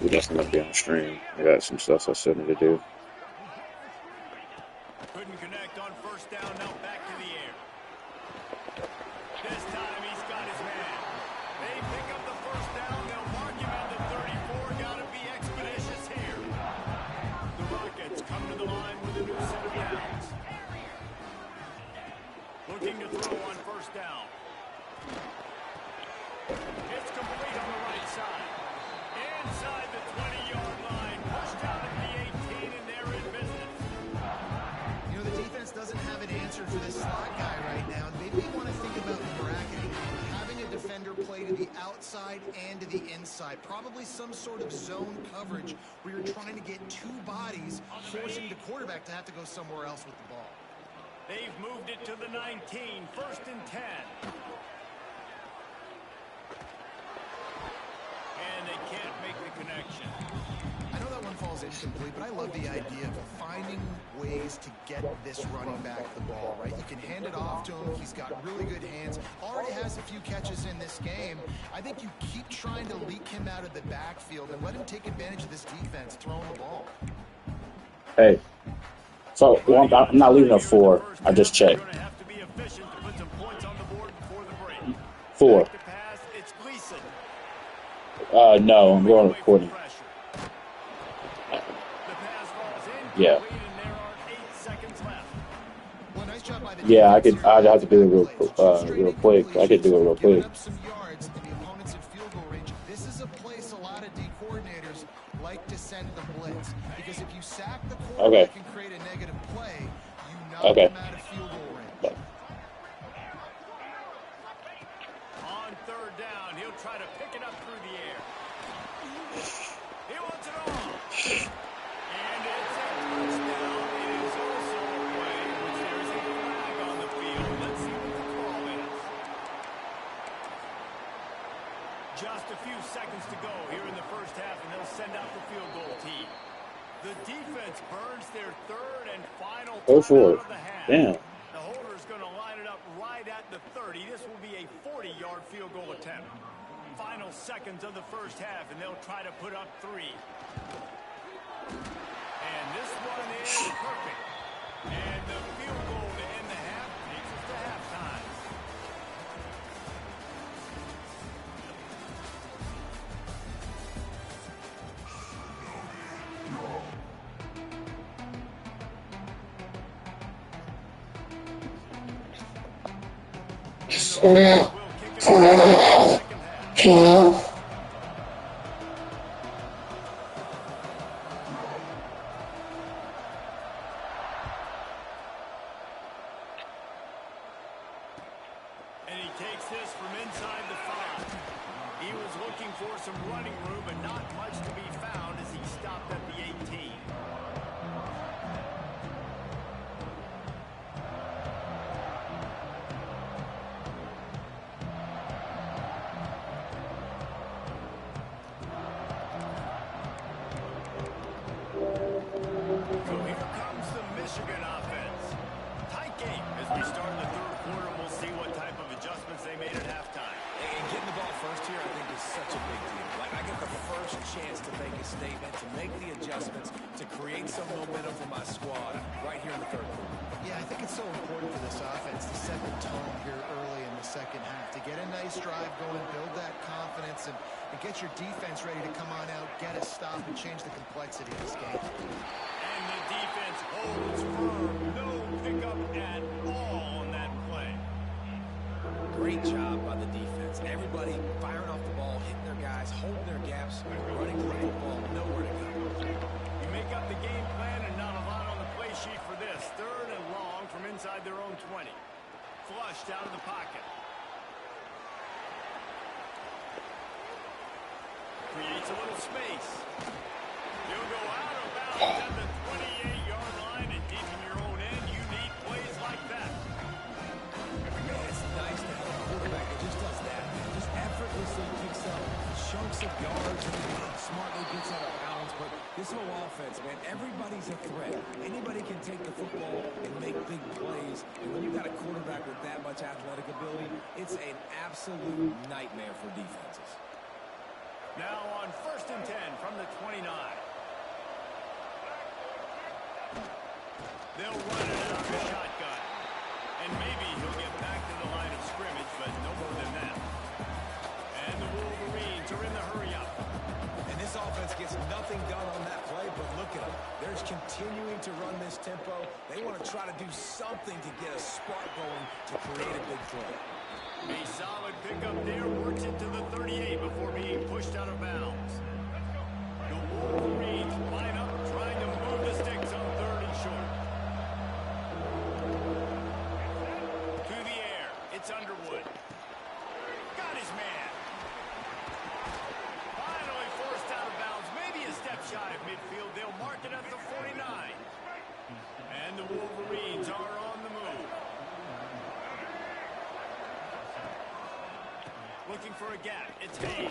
We definitely gonna be on stream. I got some stuff I still need to do. Couldn't connect on first down. Now back to the air. This time he's got his man. They pick up the first down. They'll mark him at the 34. Gotta be expeditious here. The Rockets come to the line with a new set of downs. Looking to throw on first down. It's complete on the right side. Inside the 20-yard line. Pushed out at the 18, and they're in business. You know, the defense doesn't have an answer for this slot guy right now. And maybe you want to think about bracketing, having a defender play to the outside and to the inside. Probably some sort of zone coverage where you're trying to get 2 bodies, forcing the quarterback to have to go somewhere else with the ball. They've moved it to the 19, first and 10. And they can't make the connection. I know that one falls at incomplete, but I love the idea of finding ways to get this running back the ball, right? You can hand it off to him. He's got really good hands. Already has a few catches in this game. I think you keep trying to leak him out of the backfield and let him take advantage of this defense throwing the ball. Hey, so well, I'm not leaving a 4. I just checked. 4. No, I'm going recording. Yeah. Yeah, I'd have to do it real quick. I could do it real quick. This is a place a lot of D coordinators like to send the blitz because if you sack the quarterback and create a negative play, you knock them out of field goal range. On third down, he'll try to pick it up through the air. He wants it all. And it's a touchdown. It is also a play in which there is a flag on the field. Let's see what the call is. Just a few seconds to go here in the first half, and they'll send out the field goal team. The defense burns their third and final timeout of the half. Damn. The holder's going to line it up right at the 30. This will be a 40-yard field goal attempt. Final seconds of the first half, and they'll try to put up 3. And this one is perfect. And the field goal to end the half takes us to halftime. And he takes this from inside the 5. He was looking for some running room, but not much to be found as he stopped at the 18. So here comes the Michigan offense. Tight game as we start the third quarter. We'll see what type of adjustments they made at halftime. And getting the ball first here, I think, is such a big deal. Like, I get the first chance to make a statement, to make the adjustments, to create some momentum for my squad right here in the third quarter. Yeah, I think it's so important for this offense to set the tone here early in the second half, to get a nice drive going, build that confidence, and get your defense ready to come on out, get a stop, and change the complexity of this game. And the defense holds firm. No pickup at all on that play. Great job by the defense. Everybody firing off the ball, hitting their guys, holding their gaps, running the football, nowhere to go. You make up the game plan and not a lot on the play sheet for this. Third and long from inside their own 20. Flushed out of the pocket. Creates a little space. He'll go out of bounds at the 28-yard line, and deep in your own end, you need plays like that. It's nice to have a quarterback that just does that. Just effortlessly picks up chunks of yards and smartly gets out of bounds. But this whole offense, man, everybody's a threat. Anybody can take the football and make big plays. And when you've got a quarterback with that much athletic ability, it's an absolute nightmare for defenses. Now on 1st and 10 from the 29. They'll run it out of the shotgun. And maybe he'll get back to the line of scrimmage, but no more than that. And the Wolverines are in the hurry-up. And this offense gets nothing done on that play, but look at them. They're just continuing to run this tempo. They want to try to do something to get a spark going to create a big play. A solid pickup there, works it to the 38 before being pushed out of bounds. The Wolverines line up, trying to move the sticks on 3rd and short. To the air, it's Underwood. Got his man. Finally forced out of bounds, maybe a step shy of midfield. They'll mark it at the 49. And the Wolverines are on the move. Looking for a gap. It's Hayes.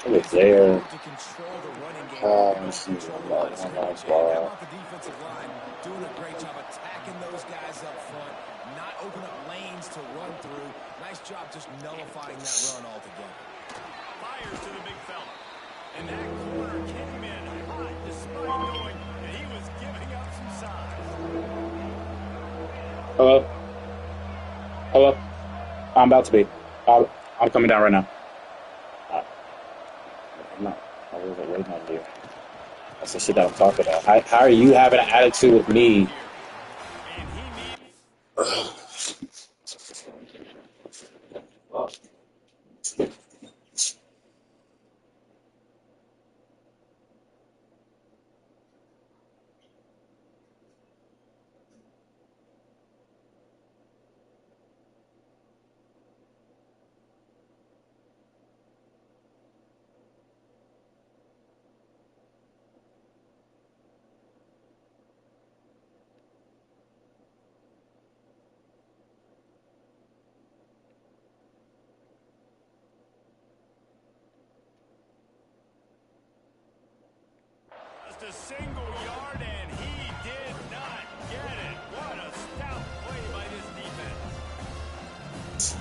It was It's there. important to control the running game if you're going Let's to see control the line about of one more scrimmage. And how ball. about the defensive line doing a great job attacking those guys up front, not open up lanes to run through. Nice job just nullifying that run altogether. Fires to the big fella. And that corner came in hot despite knowing that he was giving up some size. Hello? Hello? I'm about to be. I'm coming down right now. I'm not. I wasn't waiting on you. That's the shit that I'm talking about. How are you having an attitude with me? And he just a single yard, and he did not get it. What a stout play by this defense.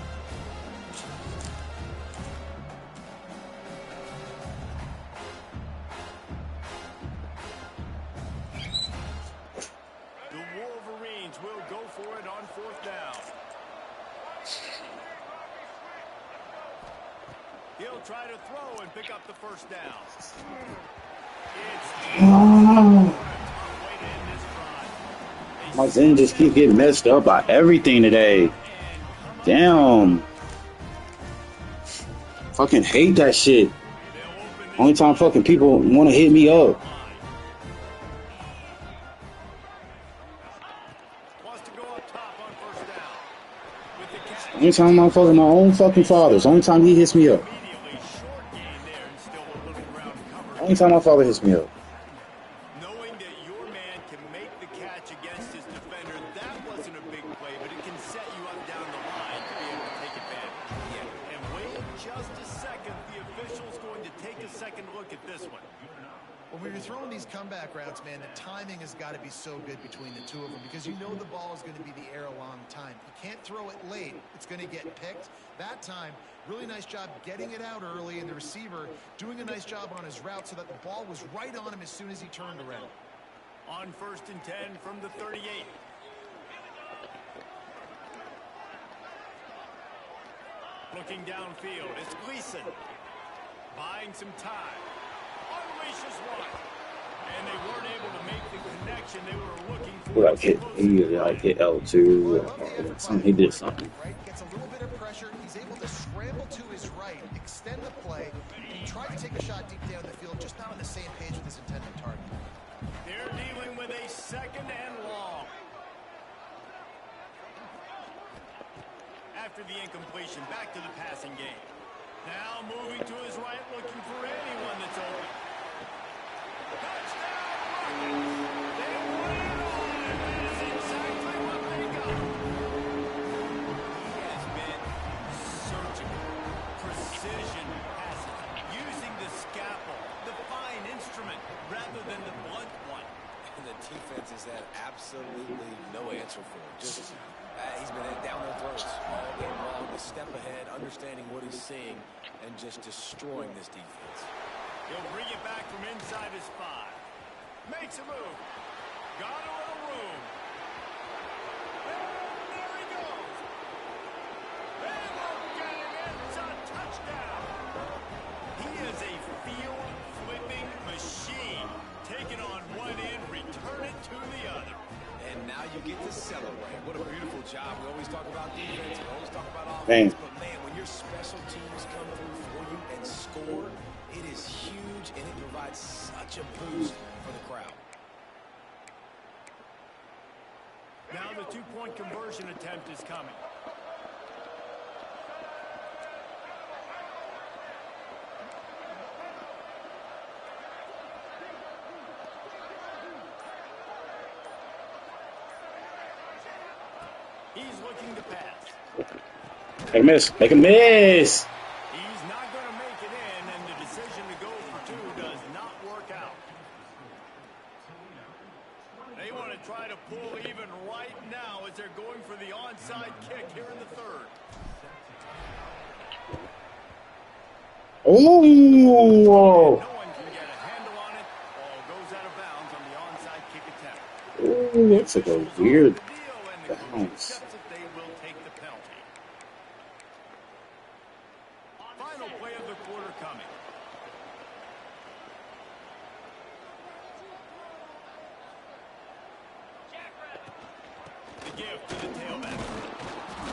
The Wolverines will go for it on 4th down. He'll try to throw and pick up the first down. My Zen just keep getting messed up by everything today. Damn. Fucking hate that shit. Only time fucking people want to hit me up. Only time I'm fucking my own fucking father's. Only time he hits me up. Only time my father hits me up. Knowing that your man can make the catch against his defender, that wasn't a big play, but it can set you up down the line to be able to take advantage. Yeah. And wait just a second, the official's going to take a second look at this one. Well, when you're throwing these comeback routes, man, the timing has got to be so good between the two of them because you know the ball is going to be the air a long time. You can't throw it late. It's going to get picked. That time, really nice job getting it out early, and the receiver doing a nice job on his route so that the ball was right on him as soon as he turned around. On 1st and 10 from the 38. Looking downfield, it's Gleason. Buying some time. Unleashes one. And they weren't able to make the connection they were looking for. Like hit L2. He did something. Right, gets a little bit of pressure. He's able to scramble to his right, extend the play, and he tried to take a shot deep down the field, just not on the same page with his intended target. They're dealing with a 2nd and long. After the incompletion, back to the passing game. Now moving to his right, looking for anyone that's open. Touchdown, Rockets! They put it on, and that is exactly what they got. He has been surgical, precision passes, using the scalpel, the fine instrument, rather than the blunt one. And the defense has had absolutely no answer for him. Just he's been down their throats all game long, to step ahead, understanding what he's seeing, and just destroying this defense. He'll bring it back from inside his 5. Makes a move. Got a little room. And there he goes. They look at him. It's a touchdown. He is a field-flipping machine. Taking on one end, return it to the other. And now you get to celebrate. What a beautiful job. We always talk about defense. We always talk about offense. But, man, when your special teams come through for you and score, it is huge, and it provides such a boost for the crowd. Now the 2-point conversion attempt is coming. He's looking to pass. Make a miss. Make a miss. He's not going to make it in, and the decision to go for two does not work out. They want to try to pull even right now as they're going for the onside kick here in the third. Oh! No one can get a handle on it. Ball goes out of bounds on the onside kick attempt. Ooh, that's like a weird bounce. They will take the penalty. Final play of the quarter coming. The give to the tailback.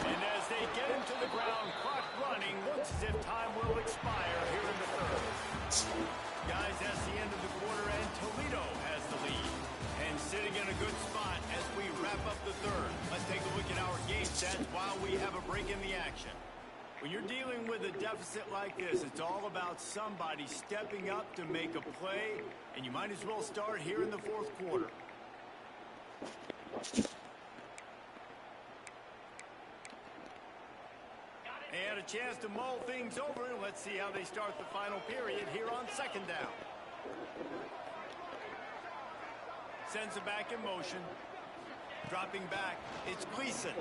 And as they get him to the ground, clock running, looks as if time will expire here in the third. Guys, that's the end of the quarter, and Toledo has the lead. And sitting in a good spot as we wrap up the third. Let's take a look at our game stats while we have a break in the action. When you're dealing with a deficit like this, it's all about somebody stepping up to make a play, and you might as well start here in the fourth quarter. They had a chance to mull things over, and let's see how they start the final period here on second down. Sends it back in motion. Dropping back, it's Gleason.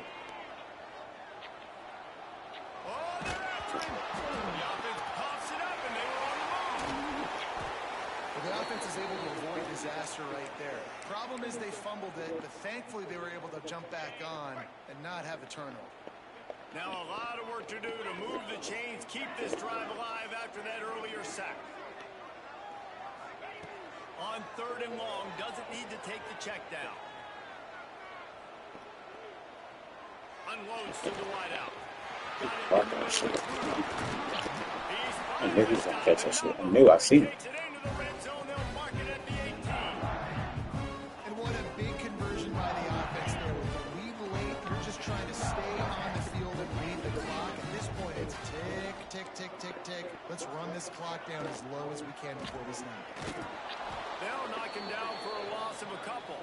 Oh, they're after him. The offense pops it up, and they were on the move. Well, the offense is able to avoid disaster right there. Problem is they fumbled it, but thankfully they were able to jump back on and not have a turnover. Now a lot of work to do to move the chains, keep this drive alive after that earlier sack. On third and long, doesn't need to take the check down. Unloads to the wideout. I knew he was going to catch that shit. I knew I seen it. And what a big conversion by the offense there. Lead late, you're just trying to stay on the field and read the clock. At this point, it's tick, tick, tick, tick, tick. Let's run this clock down as low as we can before we snap. They'll knock him down for a loss of a couple.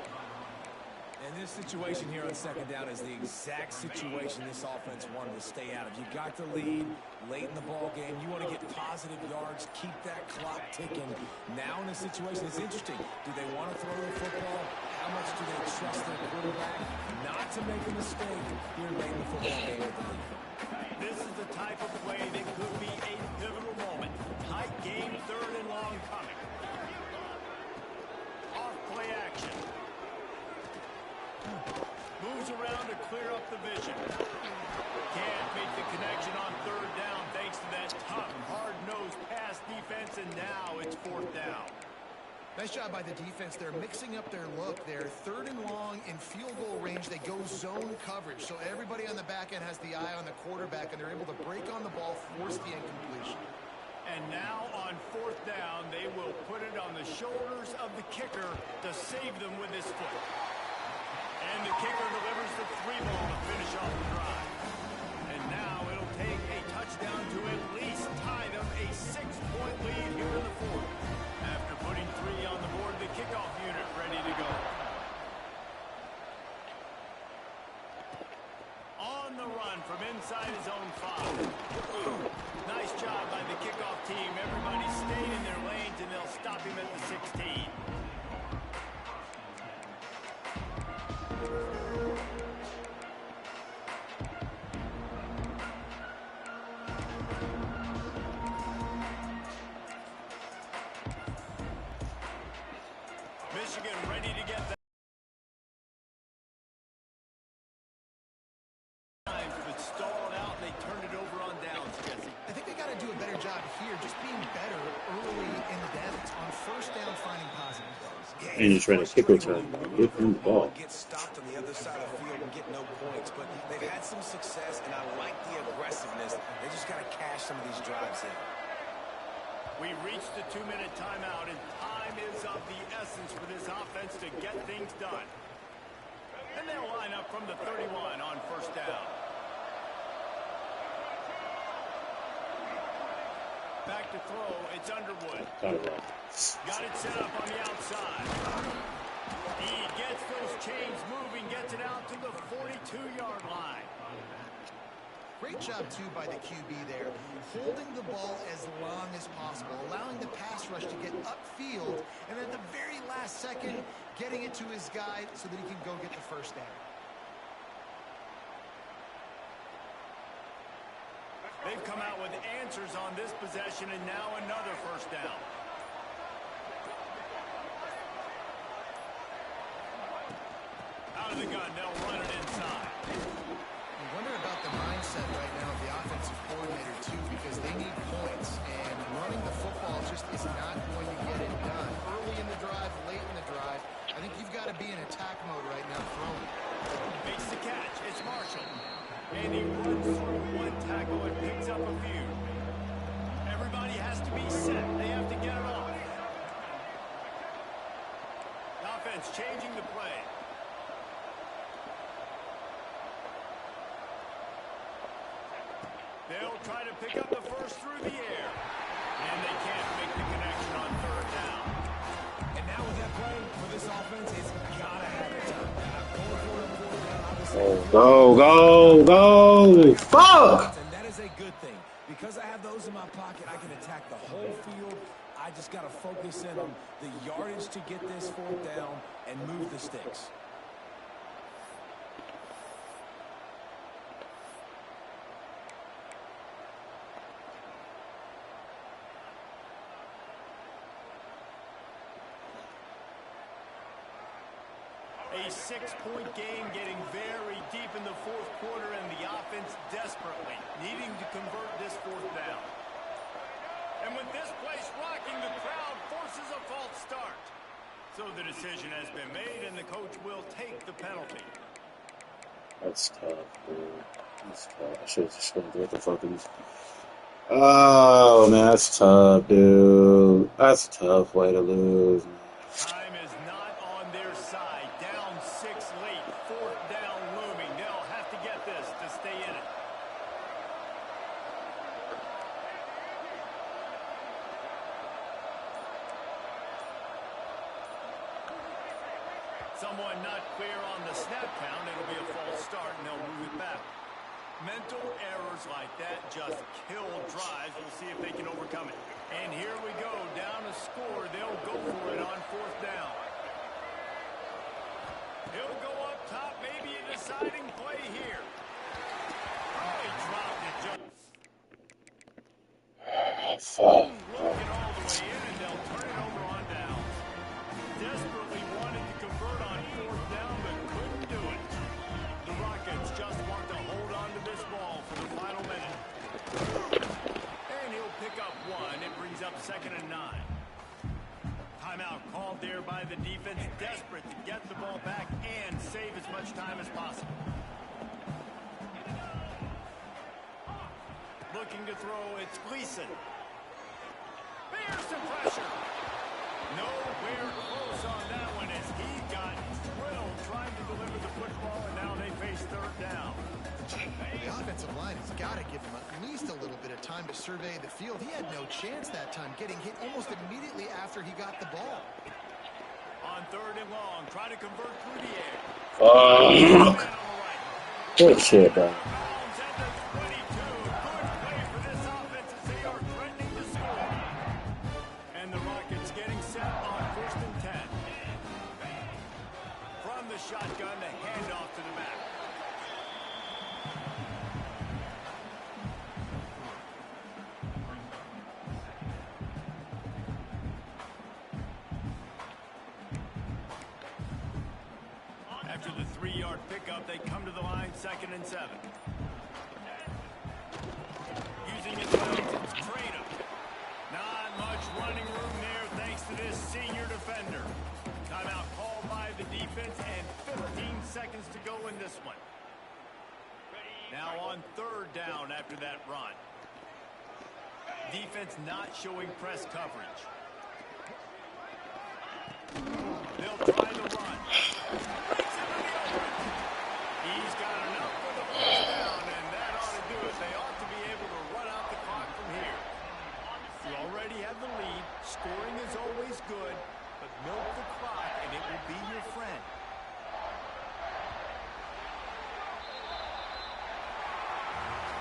And this situation here on second down is the exact situation this offense wanted to stay out of. You got the lead late in the ball game. You want to get positive yards, keep that clock ticking. Now in a situation, it's interesting. Do they want to throw the football? How much do they trust their quarterback not to make a mistake here late in the football game with the lead? This is the type of play that could be a pivotal moment. Tight game, third and long coming. Off play action. Moves around to clear up the vision. Can't make the connection on third down thanks to that tough, hard-nosed pass defense, and now it's fourth down. Nice job by the defense. They're mixing up their look there. Third and long in field goal range. They go zone coverage. So everybody on the back end has the eye on the quarterback, and they're able to break on the ball, force the incompletion. And now on fourth down, they will put it on the shoulders of the kicker to save them with his foot. And the kicker delivers the 3-ball to finish off the drive. And now it'll take a touchdown to at least tie them a 6-point lead here in the fourth. After putting 3 on the board, the kickoff unit ready to go. On the run from inside his own 5. Nice job by the kickoff team. Everybody stayed in their lanes, and they'll stop him at the 16. Michigan ready to get that. But stalled out, and they turned it over on downs, Jesse. I think they got to do a better job here, just being better early in the downs on first down, finding positive plays. And you're trying to kick return. Give him the ball. Get stopped on the other side of the field and get no points, but they've had some success, and I like the aggressiveness. They just got to cash some of these drives in. We reached the 2-minute timeout, and time is of the essence for this offense to get things done. And they'll line up from the 31 on first down. Back to throw, it's Underwood. Got it set up on the outside. He gets those chains moving, gets it out to the 42-yard line. Great job, too, by the QB there, holding the ball as long as possible, allowing rush to get upfield, and then at the very last second, getting it to his guy so that he can go get the first down. They've come out with answers on this possession, and now another first down. Out of the gun, they'll run it inside. I wonder about the mindset right now of the offensive coordinator, too, because they need points, and running the football just is not going to get it done. Early in the drive, late in the drive, I think you've got to be in attack mode right now throwing. Makes the catch. It's Marshall. And he runs through one tackle and picks up a few. Everybody has to be set. They have to get it off. The offense changing the play. They'll try to pick up the first through the air. And they can't make the connection on third down. And now with that play, for this offense, it's got to have it done. Going for it on fourth down, obviously. Go. Fuck! And that is a good thing. Because I have those in my pocket, I can attack the whole field. I just got to focus in on the yardage to get this fourth down and move the sticks. A 6-point game getting very deep in the fourth quarter, and the offense desperately needing to convert this fourth down. And with this place rocking, the crowd forces a false start. So the decision has been made, and the coach will take the penalty. That's tough, dude. That's tough. I should have just went what the fuck is. Oh, man, that's tough, dude. That's a tough way to lose, man. Time is not on their side. Down 6 late. Fourth down looming. They'll have to get this to stay in it. Someone not clear on the snap count. It'll be a false start, and they'll move it back. Mental errors like that just kill drives. We'll see if they can overcome it. And here we go. Down a score. They'll go for it on fourth down. He'll go up top. Maybe a deciding play here. Oh, he dropped it just. Fuck. Looking all the way in, and they'll turn it over on down. Desperately wanted to convert on fourth down, but couldn't do it. The Rockets just want to hold on to this ball for the final minute. And he'll pick up one. It brings up 2nd and 9. Timeout called there by the defense, desperate to get the ball back and save as much time as possible. Looking to throw, it's Gleason. There's some pressure. Nowhere close on that one as he got drilled trying to deliver the football, and now they face third down. The offensive line has got to give him at least a little bit of time to survey the field. He had no chance that time, getting hit almost immediately after he got the ball. On third and long, try to convert through the air. Oh, good shit, bro. Bounds at the 22. Good play for this offense as they are threatening to score. And the Rockets getting set on 1st and 10. From the shotgun, the handoff to the back. After the 3-yard pickup, they come to the line, 2nd and 7. Using his legs, it's Trada. Not much running room there thanks to this senior defender. Timeout called by the defense and 15 seconds to go in this one. Now on third down after that run. Defense not showing press coverage. They'll try the run. He's got enough for the first down, and that ought to do it. They ought to be able to run out the clock from here. You already have the lead. Scoring is always good, but milk the clock, and it will be your friend.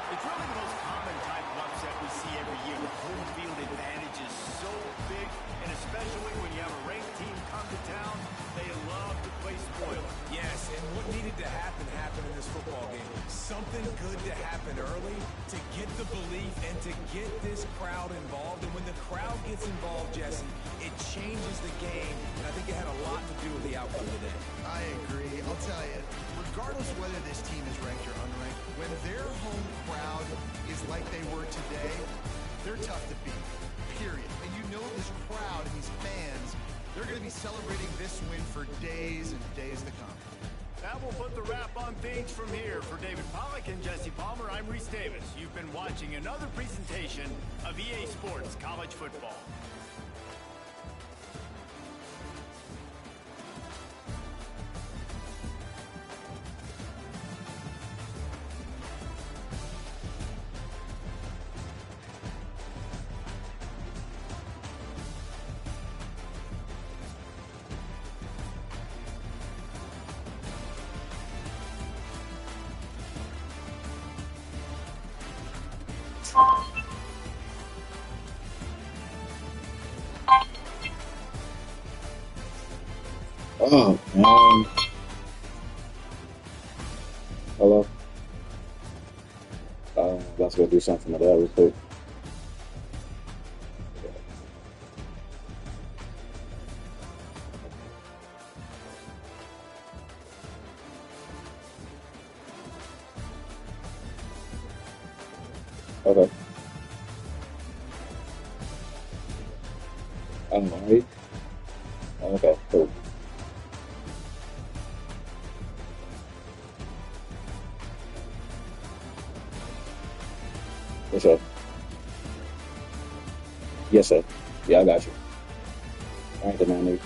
It's really the most common type of upset we see every year. The home field advantage is so big. and to get this crowd involved. And when the crowd gets involved, Jesse, it changes the game. And I think it had a lot to do with the outcome today. I agree. I'll tell you, regardless whether this team is ranked or unranked, when their home crowd is like they were today, they're tough to beat, period. And you know this crowd and these fans, they're going to be celebrating this win for days and days to come. That will put the wrap on things from here. For David Pollack and Jesse Palmer, I'm Reese Davis. You've been watching another presentation of EA Sports College Football. Oh, man. Hello? Let's go do something with that real quick. Okay. I'm alright. Okay, cool. Yes, sir. Yes, sir. Yeah, I got you. All right, then, man.